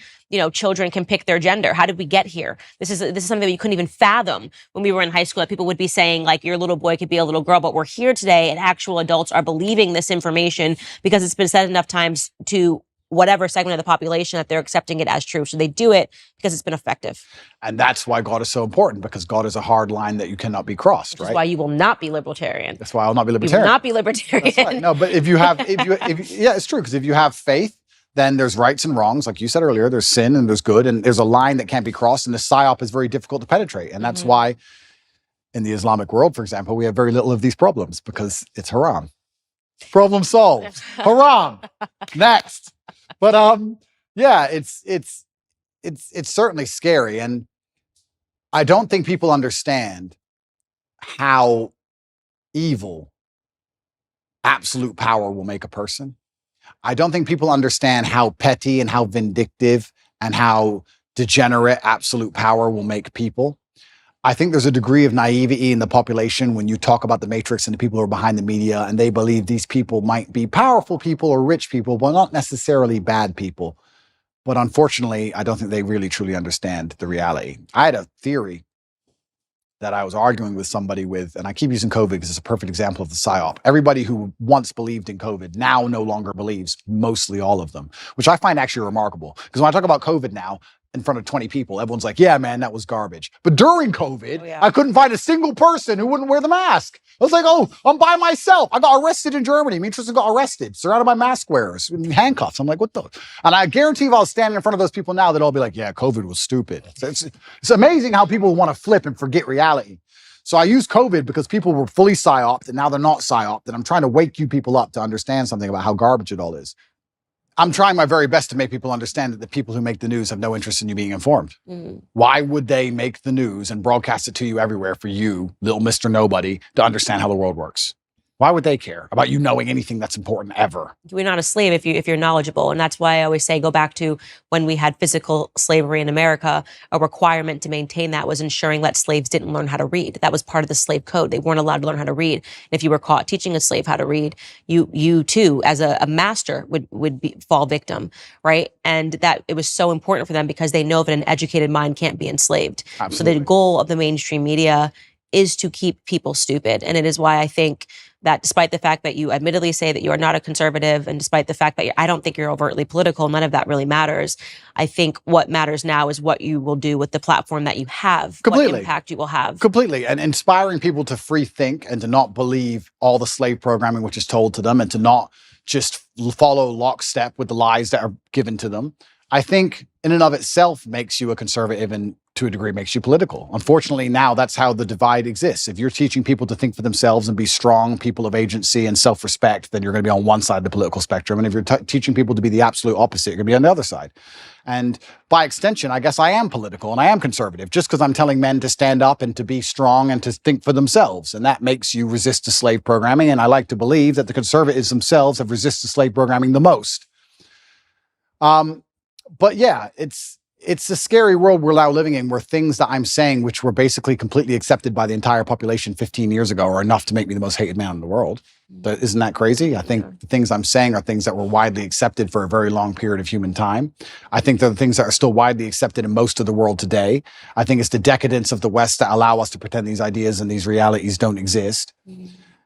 children can pick their gender. How did we get here? This is something that you couldn't even fathom when we were in high school. That people would be saying like your little boy could be a little girl, but we're here today, and actual adults are believing this information because it's been said enough times to whatever segment of the population that they're accepting it as true. So they do it because it's been effective. And that's why God is so important, because God is a hard line that you cannot be crossed, right? That's why you will not be libertarian. That's why I will not be libertarian. You will not be libertarian. That's right. No, but if you yeah, it's true. Because if you have faith, then there's rights and wrongs. Like you said earlier, there's sin and there's good, and there's a line that can't be crossed. And the psyop is very difficult to penetrate. And that's why in the Islamic world, for example, we have very little of these problems because it's haram. Problem solved. Haram. Next. But yeah, it's certainly scary, and I don't think people understand how evil absolute power will make a person. I don't think people understand how petty and how vindictive and how degenerate absolute power will make people. I think there's a degree of naivety in the population when you talk about the Matrix and the people who are behind the media, and they believe these people might be powerful people or rich people, but not necessarily bad people. But unfortunately, I don't think they really truly understand the reality. I had a theory that I was arguing with somebody with, and I keep using COVID because it's a perfect example of the PSYOP. Everybody who once believed in COVID now no longer believes, mostly all of them, which I find actually remarkable. Because when I talk about COVID now, in front of 20 people, everyone's like, yeah, man, that was garbage. But during COVID, I couldn't find a single person who wouldn't wear the mask. I was like, oh, I'm by myself. I got arrested in Germany. Me and Tristan got arrested, surrounded by mask wearers in handcuffs. I'm like, what the? And I guarantee if I was standing in front of those people now, they'd all be like, yeah, COVID was stupid. So it's amazing how people want to flip and forget reality. So I use COVID because people were fully psyoped and now they're not psyoped. And I'm trying to wake you people up to understand something about how garbage it all is. I'm trying my very best to make people understand that the people who make the news have no interest in you being informed. Why would they make the news and broadcast it to you everywhere for you, little Mr. Nobody, to understand how the world works? Why would they care about you knowing anything that's important ever? You're not a slave if you're knowledgeable. And that's why I always say, go back to when we had physical slavery in America. A requirement to maintain that was ensuring that slaves didn't learn how to read. That was part of the slave code. They weren't allowed to learn how to read. And if you were caught teaching a slave how to read, you too, as a master, would fall victim, right? And that it was so important for them because they know that an educated mind can't be enslaved. Absolutely. So the goal of the mainstream media is to keep people stupid. And it is why I think that despite the fact that you admittedly say that you are not a conservative, and despite the fact that I don't think you're overtly political, none of that really matters. I think what matters now is what you will do with the platform that you have, Completely. what impact you will have. Completely. And inspiring people to free think and to not believe all the slave programming which is told to them and to not just follow lockstep with the lies that are given to them, I think in and of itself makes you a conservative and to a degree makes you political. Unfortunately, now that's how the divide exists. If you're teaching people to think for themselves and be strong people of agency and self-respect, then you're going to be on one side of the political spectrum. And if you're teaching people to be the absolute opposite, you're going to be on the other side. And by extension, I guess I am political and I am conservative just because I'm telling men to stand up and to be strong and to think for themselves. And that makes you resist the slave programming. And I like to believe that the conservatives themselves have resisted slave programming the most. But yeah, it's a scary world we're now living in where things that I'm saying, which were basically completely accepted by the entire population 15 years ago, are enough to make me the most hated man in the world. Isn't that crazy? I think the things I'm saying are things that were widely accepted for a very long period of human time. I think they're the things that are still widely accepted in most of the world today. I think it's the decadence of the West that allow us to pretend these ideas and these realities don't exist.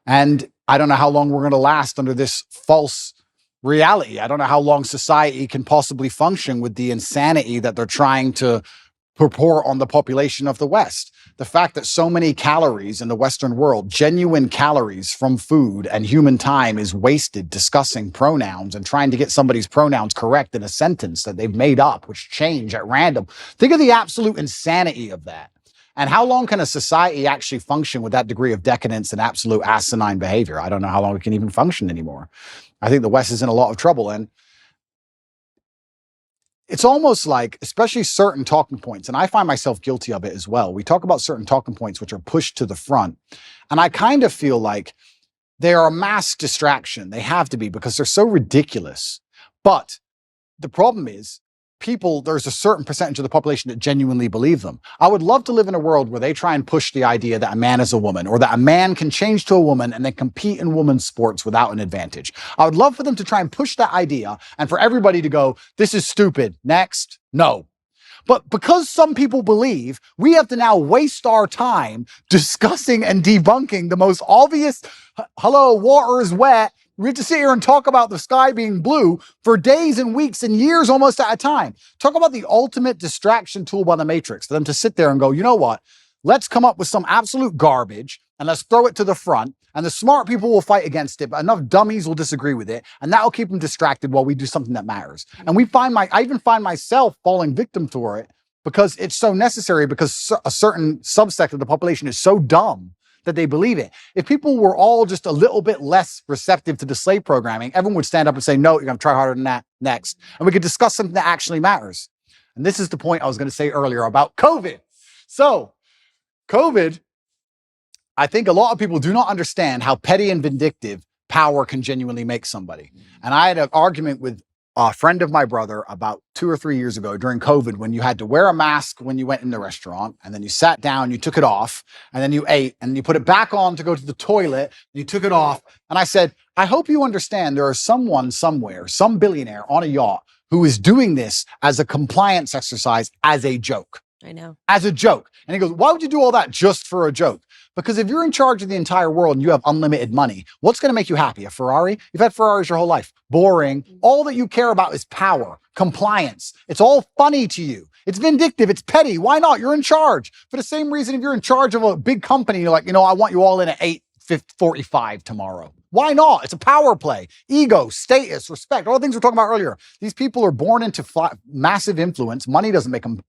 And I don't know how long we're going to last under this false reality. I don't know how long society can possibly function with the insanity that they're trying to purport on the population of the West. The fact that so many calories in the Western world, genuine calories from food and human time, is wasted discussing pronouns and trying to get somebody's pronouns correct in a sentence that they've made up, which change at random. Think of the absolute insanity of that. And how long can a society actually function with that degree of decadence and absolute asinine behavior? I don't know how long it can even function anymore. I think the West is in a lot of trouble. And it's almost like, especially certain talking points, and I find myself guilty of it as well. We talk about certain talking points which are pushed to the front. And I kind of feel like they are a mass distraction. They have to be because they're so ridiculous. But the problem is, there's a certain percentage of the population that genuinely believe them. I would love to live in a world where they try and push the idea that a man is a woman, or that a man can change to a woman and then compete in women's sports without an advantage. I would love for them to try and push that idea and for everybody to go, this is stupid. Next. No. But because some people believe, we have to now waste our time discussing and debunking the most obvious, hello, water is wet. We have to sit here and talk about the sky being blue for days and weeks and years almost at a time. Talk about the ultimate distraction tool by the Matrix, for them to sit there and go, you know what? Let's come up with some absolute garbage and let's throw it to the front. And the smart people will fight against it, but enough dummies will disagree with it. And that will keep them distracted while we do something that matters. And I even find myself falling victim to it because it's so necessary, because a certain subsect of the population is so dumb that they believe it. If people were all just a little bit less receptive to the slave programming, everyone would stand up and say, no, you're going to try harder than that next. And we could discuss something that actually matters. And this is the point I was going to say earlier about COVID. So COVID, I think a lot of people do not understand how petty and vindictive power can genuinely make somebody. And I had an argument with a friend of my brother about 2 or 3 years ago during COVID, when you had to wear a mask when you went in the restaurant, and then you sat down, you took it off, and then you ate, and you put it back on to go to the toilet, you took it off. And I said, I hope you understand there is someone somewhere, some billionaire on a yacht who is doing this as a compliance exercise, as a joke. I know. As a joke. And he goes, why would you do all that just for a joke? Because if you're in charge of the entire world and you have unlimited money, what's going to make you happy? A Ferrari? You've had Ferraris your whole life. Boring. All that you care about is power, compliance. It's all funny to you. It's vindictive. It's petty. Why not? You're in charge. For the same reason, if you're in charge of a big company, you're like, I want you all in at 8:45 tomorrow. Why not? It's a power play. Ego, status, respect, all the things we were talking about earlier. These people are born into massive influence. Money doesn't make them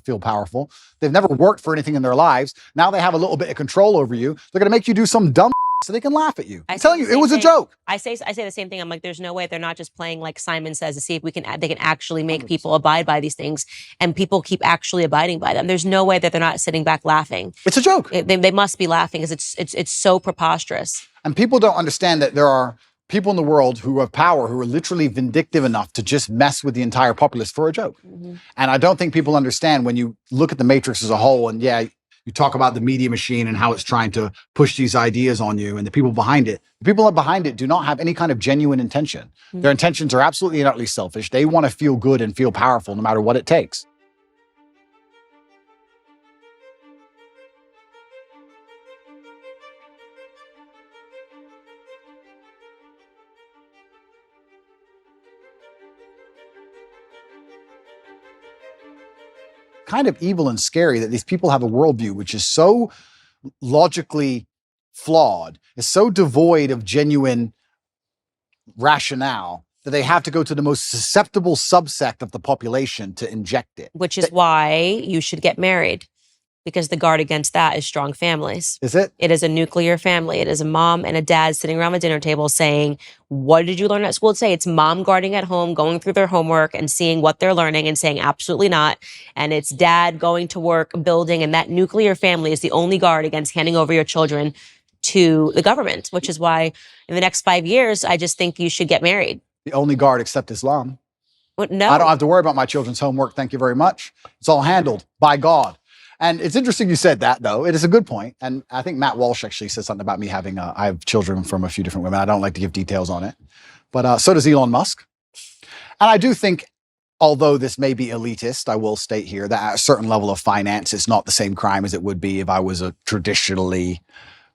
feel powerful. They've never worked for anything in their lives. Now they have a little bit of control over you. They're going to make you do some dumb so they can laugh at you. I'm telling you, it was a joke. I say the same thing. I'm like, there's no way they're not just playing like Simon Says to see if they can actually make people abide by these things, and people keep actually abiding by them. There's no way that they're not sitting back laughing. It's a joke. They must be laughing because it's so preposterous. And people don't understand that there are people in the world who have power, who are literally vindictive enough to just mess with the entire populace for a joke. Mm-hmm. And I don't think people understand when you look at the Matrix as a whole, and you talk about the media machine and how it's trying to push these ideas on you and the people behind it. The people behind it do not have any kind of genuine intention. Mm-hmm. Their intentions are absolutely and utterly selfish. They want to feel good and feel powerful no matter what it takes. Kind of evil and scary that these people have a worldview which is so logically flawed, is so devoid of genuine rationale that they have to go to the most susceptible subsect of the population to inject it. Which is why you should get married, because the guard against that is strong families. Is it? It is a nuclear family. It is a mom and a dad sitting around the dinner table saying, what did you learn at school today? It's mom guarding at home, going through their homework and seeing what they're learning and saying absolutely not. And it's dad going to work, building, and that nuclear family is the only guard against handing over your children to the government, which is why in the next 5 years, I just think you should get married. The only guard except Islam. Well, no. I don't have to worry about my children's homework. Thank you very much. It's all handled by God. And it's interesting you said that, though. It is a good point. And I think Matt Walsh actually said something about me having, I have children from a few different women. I don't like to give details on it. But so does Elon Musk. And I do think, although this may be elitist, I will state here that at a certain level of finance, it's not the same crime as it would be if I was a traditionally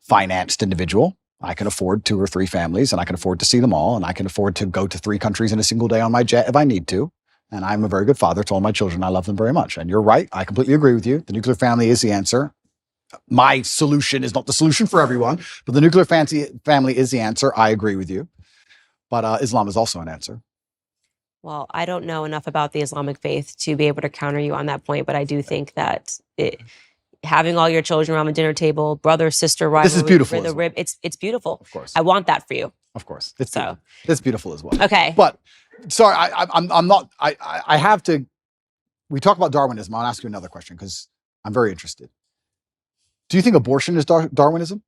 financed individual. I can afford 2 or 3 families, and I can afford to see them all. And I can afford to go to 3 countries in a single day on my jet if I need to. And I'm a very good father to all my children. I love them very much. And you're right. I completely agree with you. The nuclear family is the answer. My solution is not the solution for everyone, but the nuclear family is the answer. I agree with you. But Islam is also an answer. Well, I don't know enough about the Islamic faith to be able to counter you on that point, but I do think that having all your children around the dinner table, brother, sister, rivalry, this is beautiful. It's beautiful. Of course. I want that for you. Of course. It's beautiful as well. Okay. But sorry, I'm not, I have to, we talk about Darwinism. I'll ask you another question because I'm very interested. Do you think abortion is Darwinism?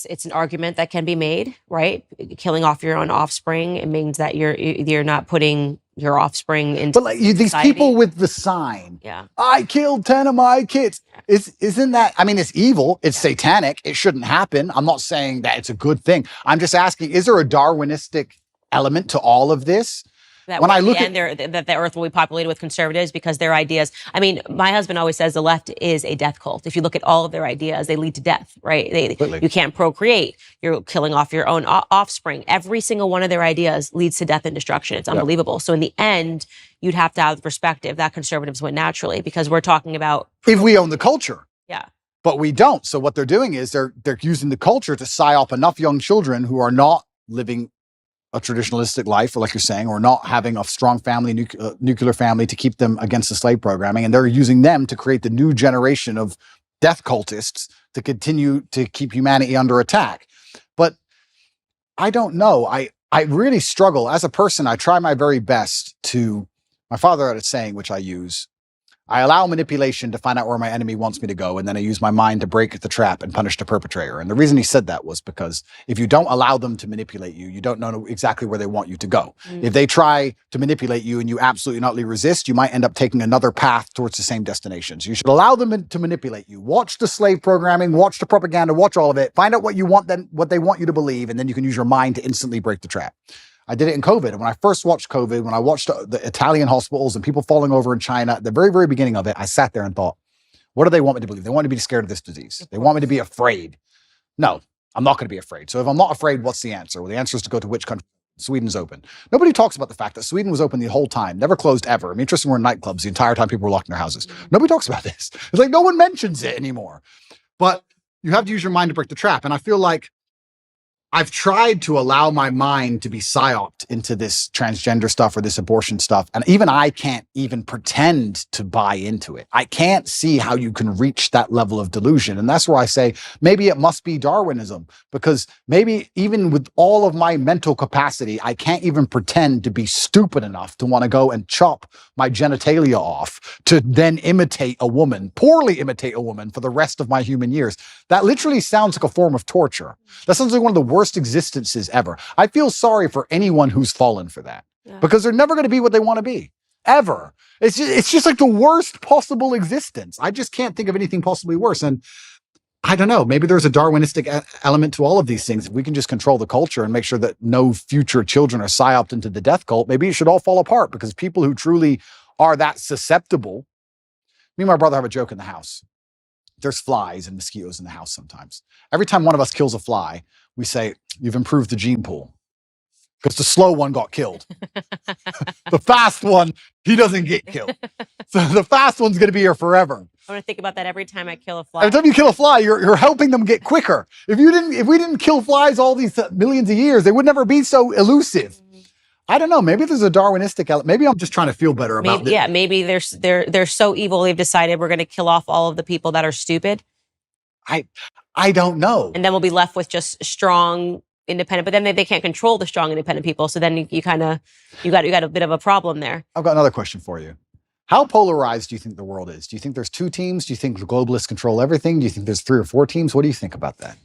It's an argument that can be made, right? Killing off your own offspring, it means that you're not putting your offspring into But like these people with the sign, I killed 10 of my kids. Isn't that, I mean, it's evil. It's satanic. It shouldn't happen. I'm not saying that it's a good thing. I'm just asking, is there a Darwinistic element to all of this? That when I look at that the earth will be populated with conservatives because their ideas. I mean, my husband always says the left is a death cult. If you look at all of their ideas, they lead to death, right? You can't procreate. You're killing off your own offspring. Every single one of their ideas leads to death and destruction. It's unbelievable. Yep. So in the end, you'd have to have the perspective that conservatives win naturally because we're talking about if we own the culture. Yeah. But we don't. So what they're doing is they're using the culture to psyop enough young children who are not living a traditionalistic life, or like you're saying, or not having a strong family, nuclear family to keep them against the slave programming. And they're using them to create the new generation of death cultists to continue to keep humanity under attack. But I don't know. I really struggle. As a person, I try my very best to, my father had a saying, which I use, I allow manipulation to find out where my enemy wants me to go, and then I use my mind to break the trap and punish the perpetrator. And the reason he said that was because if you don't allow them to manipulate you, you don't know exactly where they want you to go. If they try to manipulate you and you absolutely not resist, you might end up taking another path towards the same destination. So you should allow them to manipulate you. Watch the slave programming, watch the propaganda, watch all of it, find out what you want them, what they want you to believe, and then you can use your mind to instantly break the trap. I did it in COVID. And when I first watched COVID, when I watched the Italian hospitals and people falling over in China, at the very, very beginning of it, I sat there and thought, what do they want me to believe? They want me to be scared of this disease. They want me to be afraid. No, I'm not going to be afraid. So if I'm not afraid, what's the answer? Well, the answer is to go to which country? Sweden's open. Nobody talks about the fact that Sweden was open the whole time, never closed ever. I mean, interesting, we're in nightclubs the entire time people were locked in their houses. Nobody talks about this. It's like no one mentions it anymore. But you have to use your mind to break the trap. And I feel like I've tried to allow my mind to be psyoped into this transgender stuff or this abortion stuff. And even I can't even pretend to buy into it. I can't see how you can reach that level of delusion. And that's where I say, maybe it must be Darwinism, because maybe even with all of my mental capacity, I can't even pretend to be stupid enough to want to go and chop my genitalia off to then imitate a woman, poorly imitate a woman for the rest of my human years. That literally sounds like a form of torture. That sounds like one of the worst existences ever. I feel sorry for anyone who's fallen for that because they're never going to be what they want to be ever. It's just like the worst possible existence. I just can't think of anything possibly worse. And I don't know, maybe there's a Darwinistic element to all of these things. If we can just control the culture and make sure that no future children are psyoped into the death cult, maybe it should all fall apart, because people who truly are that susceptible. Me and my brother have a joke in the house. There's flies and mosquitoes in the house sometimes. Every time one of us kills a fly, we say, you've improved the gene pool. Because the slow one got killed. The fast one, he doesn't get killed. So the fast one's going to be here forever. I'm going to think about that every time I kill a fly. Every time you kill a fly, you're helping them get quicker. If we didn't kill flies all these millions of years, they would never be so elusive. I don't know. Maybe there's a Darwinistic element. Maybe I'm just trying to feel better about this. Yeah, maybe they're so evil they've decided we're going to kill off all of the people that are stupid. I don't know. And then we'll be left with just strong, independent. But then they can't control the strong, independent people. So then you got a bit of a problem there. I've got another question for you. How polarized do you think the world is? Do you think there's two teams? Do you think the globalists control everything? Do you think there's 3 or 4 teams? What do you think about that?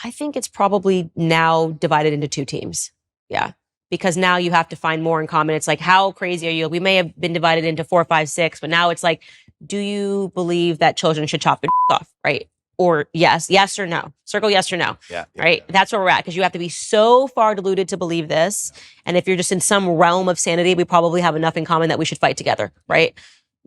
I think it's probably now divided into 2 teams. Yeah. Because now you have to find more in common. It's like, how crazy are you? We may have been divided into 4, 5, 6, but now it's like, do you believe that children should chop their off, right? Or yes or no. Circle yes or no. Yeah. Right? Yeah. That's where we're at, because you have to be so far deluded to believe this. And if you're just in some realm of sanity, we probably have enough in common that we should fight together, right?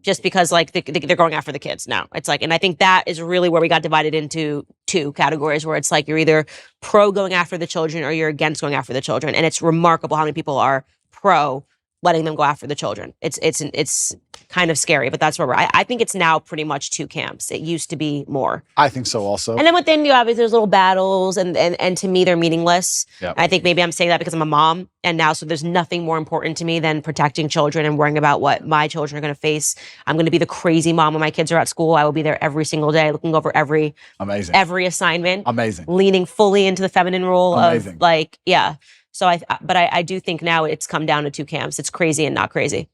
Just because like they're going after the kids now. It's like, and I think that is really where we got divided into 2 categories, where it's like you're either pro going after the children or you're against going after the children. And it's remarkable how many people are pro letting them go after the children. It's kind of scary, but that's where we're at. I think it's now pretty much 2 camps. It used to be more. I think so also. And then within you, obviously, there's little battles, and to me, they're meaningless. Yep. I think maybe I'm saying that because I'm a mom, and now so there's nothing more important to me than protecting children and worrying about what my children are going to face. I'm going to be the crazy mom when my kids are at school. I will be there every single day, looking over every assignment. Amazing. Leaning fully into the feminine role Amazing. Of like, yeah. So I do think now it's come down to 2 camps. It's crazy and not crazy.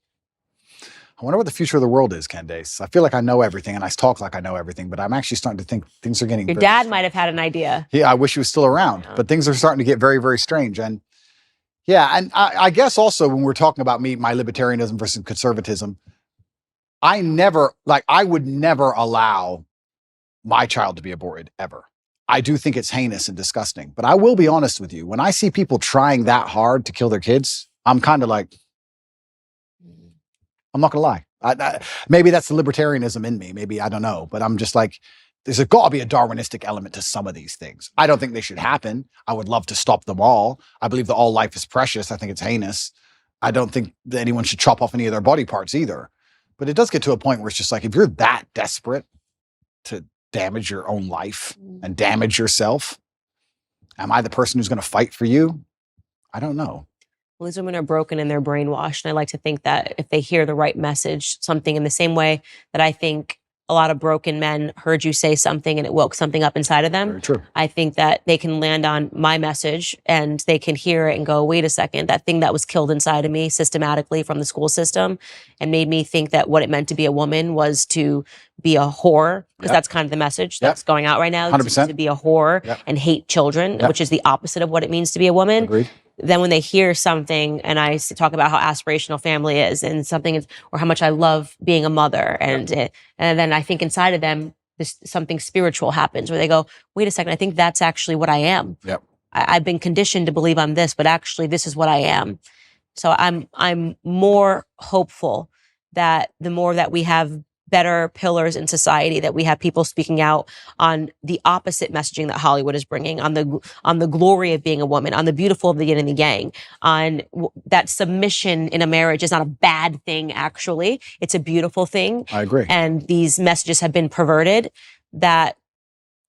I wonder what the future of the world is, Candace. I feel like I know everything and I talk like I know everything, but I'm actually starting to think things are getting Your dad might have had an idea. Yeah, I wish he was still around, but things are starting to get very, very strange. And yeah, and I guess also when we're talking about my libertarianism versus conservatism, I would never allow my child to be aborted ever. I do think it's heinous and disgusting, but I will be honest with you. When I see people trying that hard to kill their kids, I'm kind of like, I'm not gonna lie. Maybe that's the libertarianism in me. Maybe, I don't know, but I'm just like, there's got to be a Darwinistic element to some of these things. I don't think they should happen. I would love to stop them all. I believe that all life is precious. I think it's heinous. I don't think that anyone should chop off any of their body parts either. But it does get to a point where it's just like, if you're that desperate to damage your own life and damage yourself, am I the person who's going to fight for you? I don't know. Well, these women are broken and they're brainwashed. And I like to think that if they hear the right message, something in the same way that I think a lot of broken men heard you say something and it woke something up inside of them. Very true. I think that they can land on my message and they can hear it and go, wait a second, that thing that was killed inside of me systematically from the school system and made me think that what it meant to be a woman was to be a whore, because that's kind of the message that's going out right now, 100%. to be a whore and hate children, which is the opposite of what it means to be a woman. Agreed. Then when they hear something and I talk about how aspirational family is and something is, or how much I love being a mother and then I think inside of them, something spiritual happens where they go, wait a second, I think that's actually what I am. Yep. I've been conditioned to believe I'm this, but actually this is what I am. So I'm more hopeful that the more that we have better pillars in society, that we have people speaking out on the opposite messaging that Hollywood is bringing, on the glory of being a woman, on the beautiful of the yin and the yang, on that submission in a marriage is not a bad thing, actually. It's a beautiful thing. I agree. And these messages have been perverted, that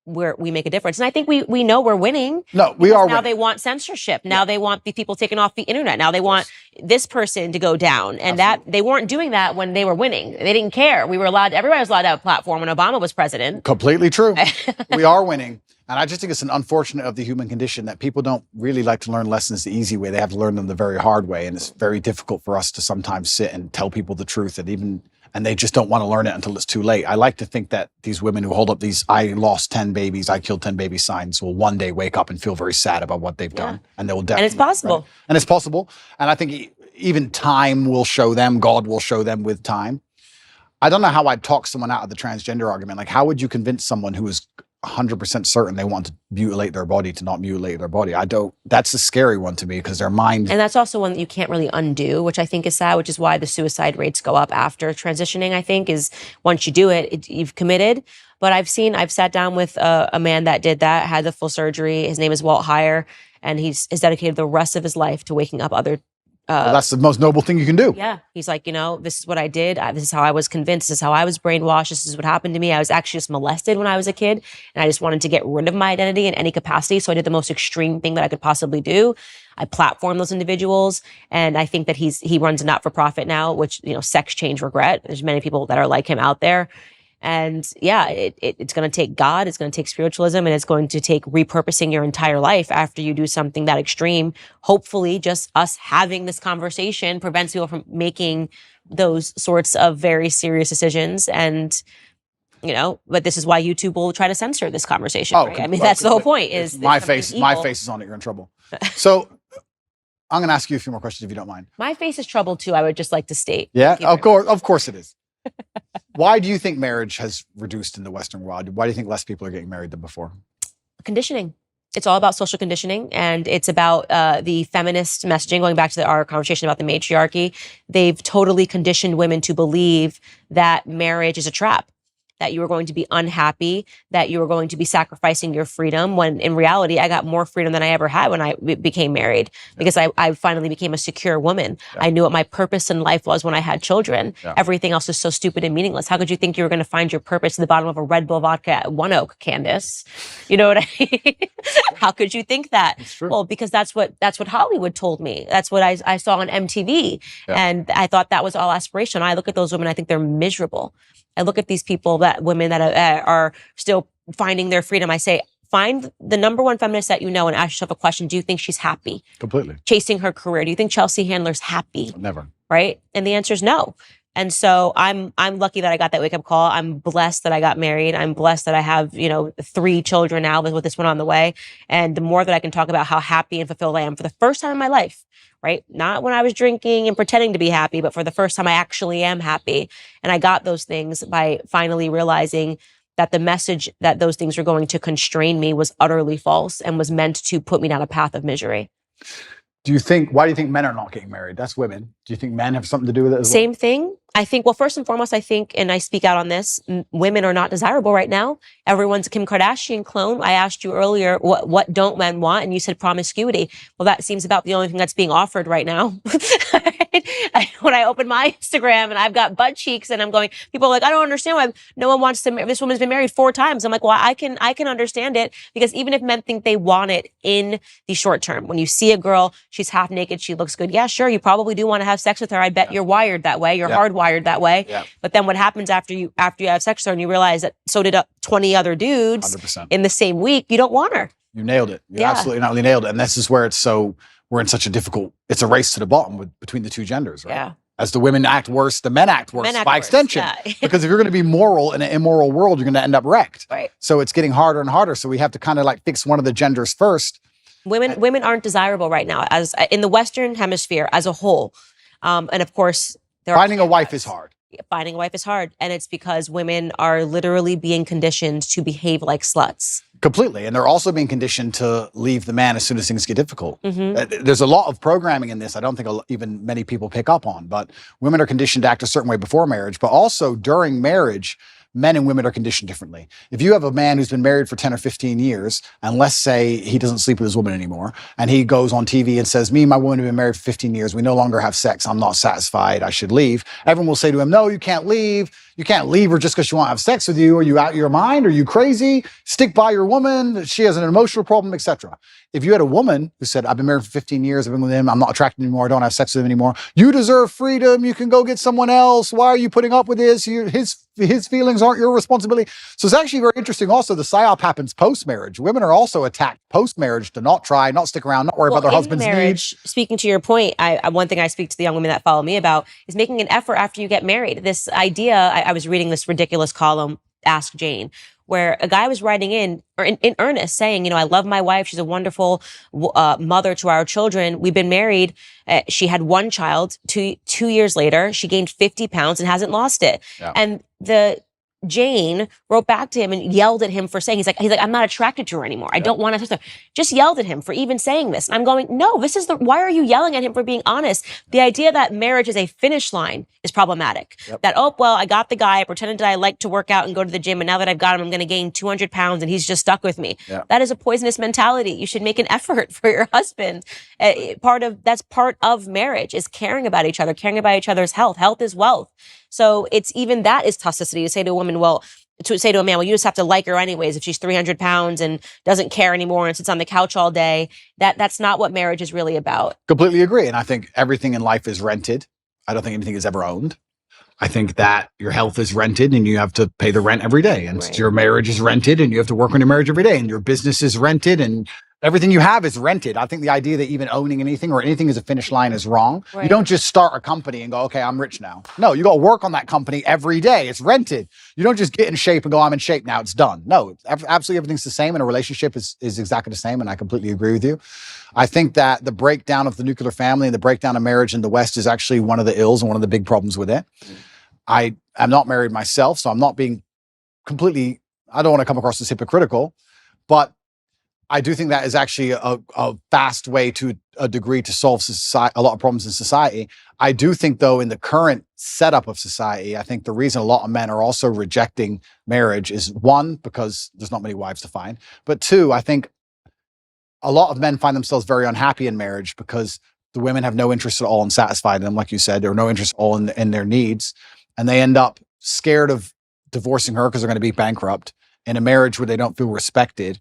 we make a difference. And I think we know we're winning. No, we are now winning. they want censorship. Now they want the people taken off the internet. Now they want this person to go down. And that they weren't doing that when they were winning. They didn't care. Everybody was allowed to have a platform when Obama was president. Completely true. We are winning. And I just think it's an unfortunate of the human condition that people don't really like to learn lessons the easy way. They have to learn them the very hard way. And it's very difficult for us to sometimes sit and tell people the truth, and they just don't want to learn it until it's too late. I like to think that these women who hold up these I lost 10 babies, I killed 10 baby signs will one day wake up and feel very sad about what they've done. And they will definitely. And it's possible. Right? And it's possible. And I think even time will show them, God will show them with time. I don't know how I'd talk someone out of the transgender argument. Like, how would you convince someone who is 100% certain they want to mutilate their body to not mutilate their body? That's a scary one to me, because their mind. And that's also one that you can't really undo, which I think is sad, which is why the suicide rates go up after transitioning, I think, is once you do it, you've committed. But I've sat down with a man that did that, had the full surgery. His name is Walt Heyer, and he's dedicated the rest of his life to waking up other. Well, that's the most noble thing you can do. Yeah. He's like, this is what I did. This is how I was convinced. This is how I was brainwashed. This is what happened to me. I was actually just molested when I was a kid, and I just wanted to get rid of my identity in any capacity. So I did the most extreme thing that I could possibly do. I platform those individuals. And I think that he runs a not-for-profit now, which, Sex Change Regret. There's many people that are like him out there. And yeah, it's going to take God, it's going to take spiritualism, and it's going to take repurposing your entire life after you do something that extreme. Hopefully, just us having this conversation prevents people from making those sorts of very serious decisions. And, but this is why YouTube will try to censor this conversation. Right? I mean, that's the whole point. Is my face is on it, you're in trouble. So I'm going to ask you a few more questions if you don't mind. My face is trouble too, I would just like to state. Yeah, of course it is. Why do you think marriage has reduced in the Western world? Why do you think less people are getting married than before? Conditioning. It's all about social conditioning, and it's about the feminist messaging. Going back to our conversation about the matriarchy, they've totally conditioned women to believe that marriage is a trap, that you are going to be unhappy, that you are going to be sacrificing your freedom, when in reality, I got more freedom than I ever had when I became married, because I finally became a secure woman. I knew what my purpose in life was when I had children. Everything else is so stupid and meaningless. How could you think you were going to find your purpose at the bottom of a Red Bull vodka at One Oak, Candace? You know what I mean? How could you think that? Well, because that's what Hollywood told me. That's what I saw on MTV. And I thought that was all aspirational. I look at those women, I think they're miserable. I look at these women that are still finding their freedom. I say, find the number one feminist that you know and ask yourself a question. Do you think she's happy? Completely. Chasing her career. Do you think Chelsea Handler's happy? Never. Right? And the answer is no. And so I'm lucky that I got that wake-up call. I'm blessed that I got married. I'm blessed that I have, 3 children now with this one on the way. And the more that I can talk about how happy and fulfilled I am for the first time in my life, right? Not when I was drinking and pretending to be happy, but for the first time I actually am happy. And I got those things by finally realizing that the message that those things were going to constrain me was utterly false and was meant to put me down a path of misery. Why do you think men are not getting married? That's women. Do you think men have something to do with it as well? Same thing. I think, well, first and foremost, and I speak out on this, women are not desirable right now. Everyone's a Kim Kardashian clone. I asked you earlier, what don't men want? And you said promiscuity. Well, that seems about the only thing that's being offered right now. When I open my Instagram and I've got butt cheeks and I'm going, people are like, I don't understand why no one wants to, this woman's been married 4 times. I'm like, well, I can understand it, because even if men think they want it in the short term, when you see a girl, she's half naked, she looks good. Yeah, sure. You probably do want to have sex with her. I bet you're wired that way. You're hardwired wired that way. Yeah. But then what happens after you have sex with her and you realize that so did 20 other dudes 100%. in the same week, you don't want her. You nailed it. You absolutely not only nailed it. And this is where we're in such a difficult, it's a race to the bottom between the two genders, right? Yeah. As the women act worse, the men act worse by extension. Yeah. Because if you're going to be moral in an immoral world, you're going to end up wrecked. Right. So it's getting harder and harder. So we have to kind of like fix one of the genders first. Women aren't desirable right now as in the Western hemisphere as a whole. And of course, finding a wife is hard. Finding a wife is hard. And it's because women are literally being conditioned to behave like sluts. Completely. And they're also being conditioned to leave the man as soon as things get difficult. Mm-hmm. There's a lot of programming in this I don't think even many people pick up on, but women are conditioned to act a certain way before marriage, but also during marriage, men and women are conditioned differently. If you have a man who's been married for 10 or 15 years, and let's say he doesn't sleep with his woman anymore, and he goes on TV and says, me and my woman have been married for 15 years, we no longer have sex, I'm not satisfied, I should leave. Everyone will say to him, no, you can't leave. You can't leave her just because she won't have sex with you. Are you out of your mind? Are you crazy? Stick by your woman. She has an emotional problem, etc. If you had a woman who said, I've been married for 15 years, I've been with him, I'm not attracted anymore, I don't have sex with him anymore. You deserve freedom. You can go get someone else. Why are you putting up with this? His feelings aren't your responsibility. So it's actually very interesting. Also, the psyop happens post-marriage. Women are also attacked post-marriage to not try, not stick around, not worry about their husband's needs. Speaking to your point, one thing I speak to the young women that follow me about is making an effort after you get married. This idea, I was reading this ridiculous column, Ask Jane, where a guy was writing in earnest saying, I love my wife. She's a wonderful mother to our children. We've been married. She had one child. 2 years later, she gained 50 pounds and hasn't lost it. Yeah. And Jane wrote back to him and yelled at him for saying, he's like, I'm not attracted to her anymore. I don't want to. Just yelled at him for even saying this. And I'm going, no, why are you yelling at him for being honest? The idea that marriage is a finish line is problematic. Yep. That, I got the guy, I pretended that I like to work out and go to the gym. And now that I've got him, I'm going to gain 200 pounds and he's just stuck with me. Yeah. That is a poisonous mentality. You should make an effort for your husband. That's part of marriage is caring about each other, caring about each other's health. Health is wealth. So that is toxicity to say to a woman, to say to a man, you just have to like her anyways. If she's 300 pounds and doesn't care anymore and sits on the couch all day, that's not what marriage is really about. Completely agree. And I think everything in life is rented. I don't think anything is ever owned. I think that your health is rented and you have to pay the rent every day. And your marriage is rented and you have to work on your marriage every day. And your business is rented and everything you have is rented. I think the idea that even owning anything or anything as a finish line is wrong. Right. You don't just start a company and go, okay, I'm rich now. No, you got to work on that company every day. It's rented. You don't just get in shape and go, I'm in shape now, it's done. No, absolutely everything's the same and a relationship is exactly the same. And I completely agree with you. I think that the breakdown of the nuclear family and the breakdown of marriage in the West is actually one of the ills and one of the big problems with it. I am not married myself, so I'm not being completely, I don't want to come across as hypocritical, but I do think that is actually a fast way to a degree to solve a lot of problems in society. I do think, though, in the current setup of society, I think the reason a lot of men are also rejecting marriage is, one, because there's not many wives to find, but two, I think a lot of men find themselves very unhappy in marriage because the women have no interest at all in satisfying them, like you said, or no interest at all in their needs, and they end up scared of divorcing her because they're going to be bankrupt in a marriage where they don't feel respected.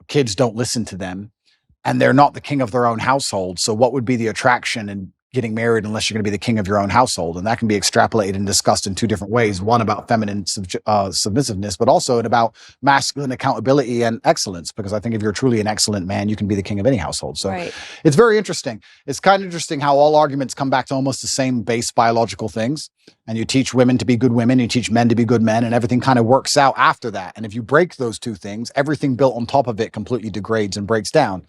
Kids don't listen to them and they're not the king of their own household. So what would be the attraction in getting married unless you're going to be the king of your own household? And that can be extrapolated and discussed in two different ways. One about feminine submissiveness, but also about masculine accountability and excellence. Because I think if you're truly an excellent man, you can be the king of any household. So It's very interesting. It's kind of interesting how all arguments come back to almost the same base biological things. And you teach women to be good women, you teach men to be good men, and everything kind of works out after that. And if you break those two things, everything built on top of it completely degrades and breaks down.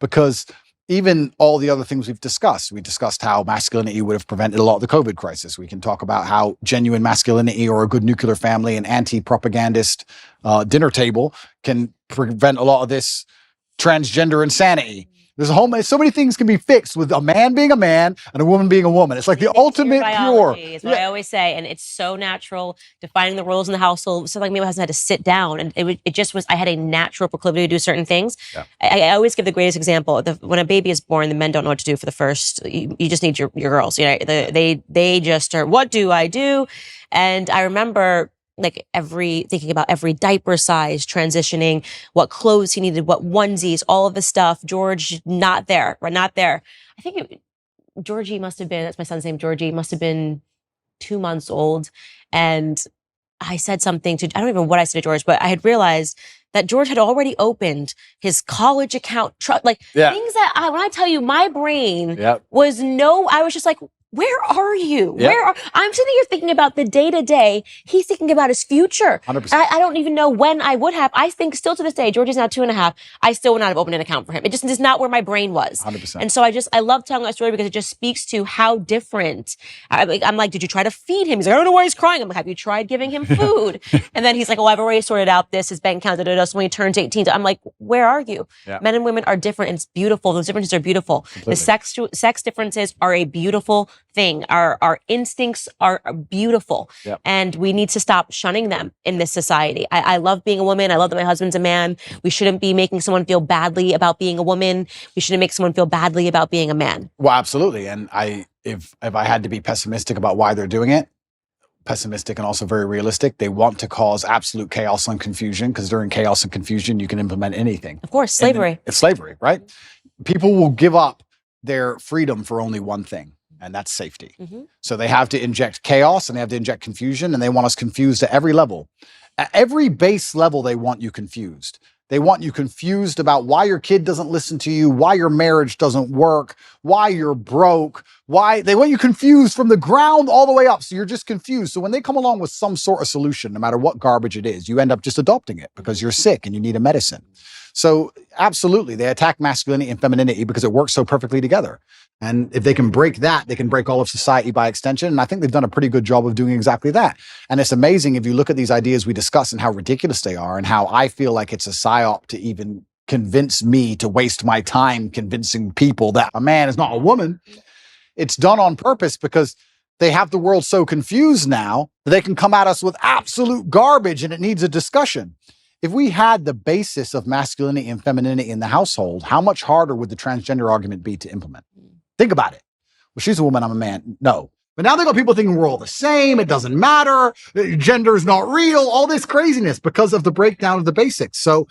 Because even all the other things we discussed how masculinity would have prevented a lot of the COVID crisis. We can talk about how genuine masculinity or a good nuclear family and anti-propagandist dinner table can prevent a lot of this transgender insanity. There's so many things can be fixed with a man being a man and a woman being a woman. It's like the ultimate cure. Is what I always say. And it's so natural defining the roles in the household. So like me, my husband had to sit down and it just was, I had a natural proclivity to do certain things. Yeah. I always give the greatest example. When a baby is born, the men don't know what to do for the first, you just need your girls. They just are, what do I do? And I remember thinking about every diaper size, transitioning, what clothes he needed, what onesies, all of the stuff. George, not there. I think Georgie must have been, that's my son's name, Georgie, must have been 2 months old. And I said something to, I don't even know what I said to George, but I had realized that George had already opened his college account, things that when I tell you, my brain was I was just like, where are you? I'm sitting here thinking about the day to day. He's thinking about his future. 100%. I don't even know when I would have. I think still to this day, George is now 2.5. I still would not have opened an account for him. It just is not where my brain was. 100%. And so I love telling that story because it just speaks to how different. I'm like, did you try to feed him? He's like, I don't know why he's crying. I'm like, have you tried giving him food? And then he's like, oh, I've already sorted out his bank account. So when he turns 18, I'm like, where are you? Men and women are different. And it's beautiful. Those differences are beautiful. Completely. The sex differences are a beautiful thing. Our instincts are beautiful. And we need to stop shunning them in this society. I love being a woman. I love that my husband's a man. We shouldn't be making someone feel badly about being a woman. We shouldn't make someone feel badly about being a man. Well, absolutely. And if I had to be pessimistic about why they're doing it, pessimistic and also very realistic, they want to cause absolute chaos and confusion, because during chaos and confusion, you can implement anything. Of course, slavery. It's slavery, right? People will give up their freedom for only one thing, and that's safety. So they have to inject chaos and they have to inject confusion, and they want us confused at every level. At every base level, they want you confused. They want you confused about why your kid doesn't listen to you, why your marriage doesn't work, why you're broke, why they want you confused from the ground all the way up. So you're just confused. So when they come along with some sort of solution, no matter what garbage it is, you end up just adopting it because you're sick and you need a medicine. So absolutely, they attack masculinity and femininity because it works so perfectly together. And if they can break that, they can break all of society by extension. And I think they've done a pretty good job of doing exactly that. And it's amazing if you look at these ideas we discuss and how ridiculous they are, and how I feel like it's a psyop to even convince me to waste my time convincing people that a man is not a woman. It's done on purpose because they have the world so confused now that they can come at us with absolute garbage, and it needs a discussion. If we had the basis of masculinity and femininity in the household, how much harder would the transgender argument be to implement? Think about it. Well, she's a woman, I'm a man. No. But now they got people thinking we're all the same. It doesn't matter. Gender is not real. All this craziness because of the breakdown of the basics. So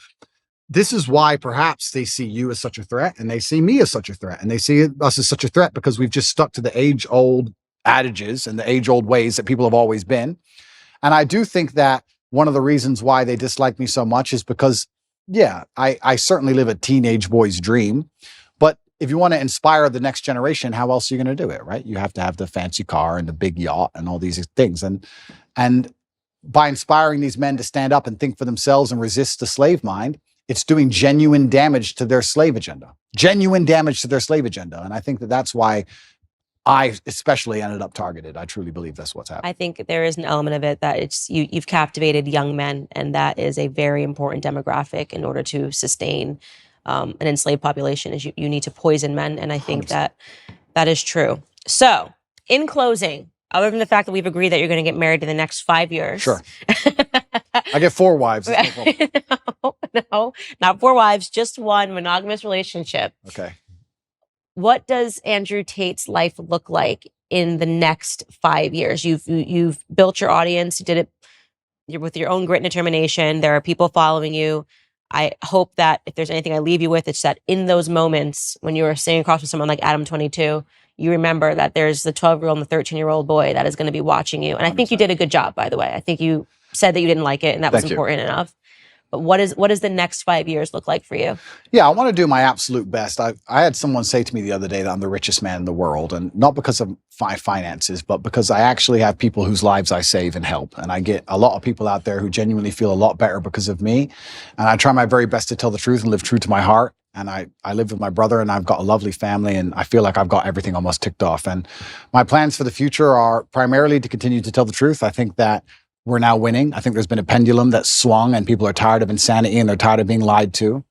this is why perhaps they see you as such a threat, and they see me as such a threat, and they see us as such a threat because we've just stuck to the age-old adages and the age-old ways that people have always been. And I do think that one of the reasons why they dislike me so much is because, I certainly live a teenage boy's dream. But if you want to inspire the next generation, how else are you going to do it, right? You have to have the fancy car and the big yacht and all these things. And by inspiring these men to stand up and think for themselves and resist the slave mind, it's doing genuine damage to their slave agenda. Genuine damage to their slave agenda. And I think that that's why I especially ended up targeted. I truly believe that's what's happening. I think there is an element of it that it's you've captivated young men, and that is a very important demographic in order to sustain an enslaved population. Is you need to poison men, and I think 100%. that is true. So, in closing, other than the fact that we've agreed that you're going to get married in the next 5 years, sure. I get 4 wives. No, not 4 wives, just one monogamous relationship. Okay. What does Andrew Tate's life look like in the next 5 years? You've built your audience. You did it with your own grit and determination. There are people following you. I hope that if there's anything I leave you with, it's that in those moments when you're sitting across with someone like Adam 22, you remember that there's the 12-year-old and the 13-year-old boy that is going to be watching you. And I think you did a good job, by the way. I think you said that you didn't like it, and that was important enough. But what does the next 5 years look like for you? Yeah, I want to do my absolute best. I had someone say to me the other day that I'm the richest man in the world, and not because of my finances, but because I actually have people whose lives I save and help. And I get a lot of people out there who genuinely feel a lot better because of me. And I try my very best to tell the truth and live true to my heart. And I live with my brother, and I've got a lovely family, and I feel like I've got everything almost ticked off. And my plans for the future are primarily to continue to tell the truth. I think that we're now winning. I think there's been a pendulum that swung, and people are tired of insanity and they're tired of being lied to.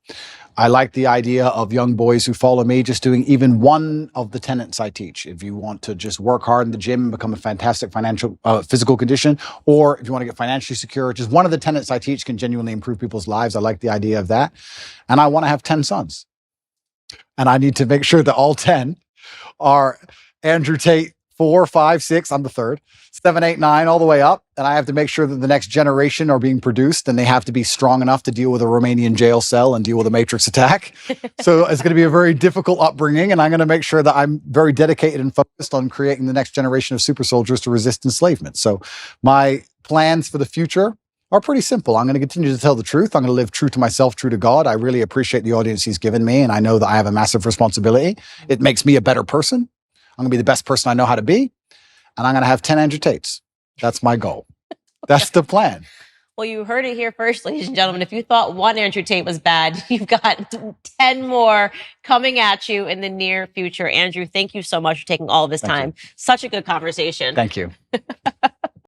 I like the idea of young boys who follow me just doing even one of the tenets I teach. If you want to just work hard in the gym and become a fantastic physical condition, or if you want to get financially secure, just one of the tenets I teach can genuinely improve people's lives. I like the idea of that. And I want to have 10 sons. And I need to make sure that all 10 are Andrew Tate 4, 5, 6, I'm the third, 7, 8, 9, all the way up. And I have to make sure that the next generation are being produced, and they have to be strong enough to deal with a Romanian jail cell and deal with a matrix attack. So it's going to be a very difficult upbringing. And I'm going to make sure that I'm very dedicated and focused on creating the next generation of super soldiers to resist enslavement. So my plans for the future are pretty simple. I'm going to continue to tell the truth. I'm going to live true to myself, true to God. I really appreciate the audience he's given me. And I know that I have a massive responsibility. It makes me a better person. I'm going to be the best person I know how to be. And I'm going to have 10 Andrew Tates. That's my goal. That's the plan. Well, you heard it here first, ladies and gentlemen. If you thought one Andrew Tate was bad, you've got 10 more coming at you in the near future. Andrew, thank you so much for taking all of this time. Such a good conversation. Thank you.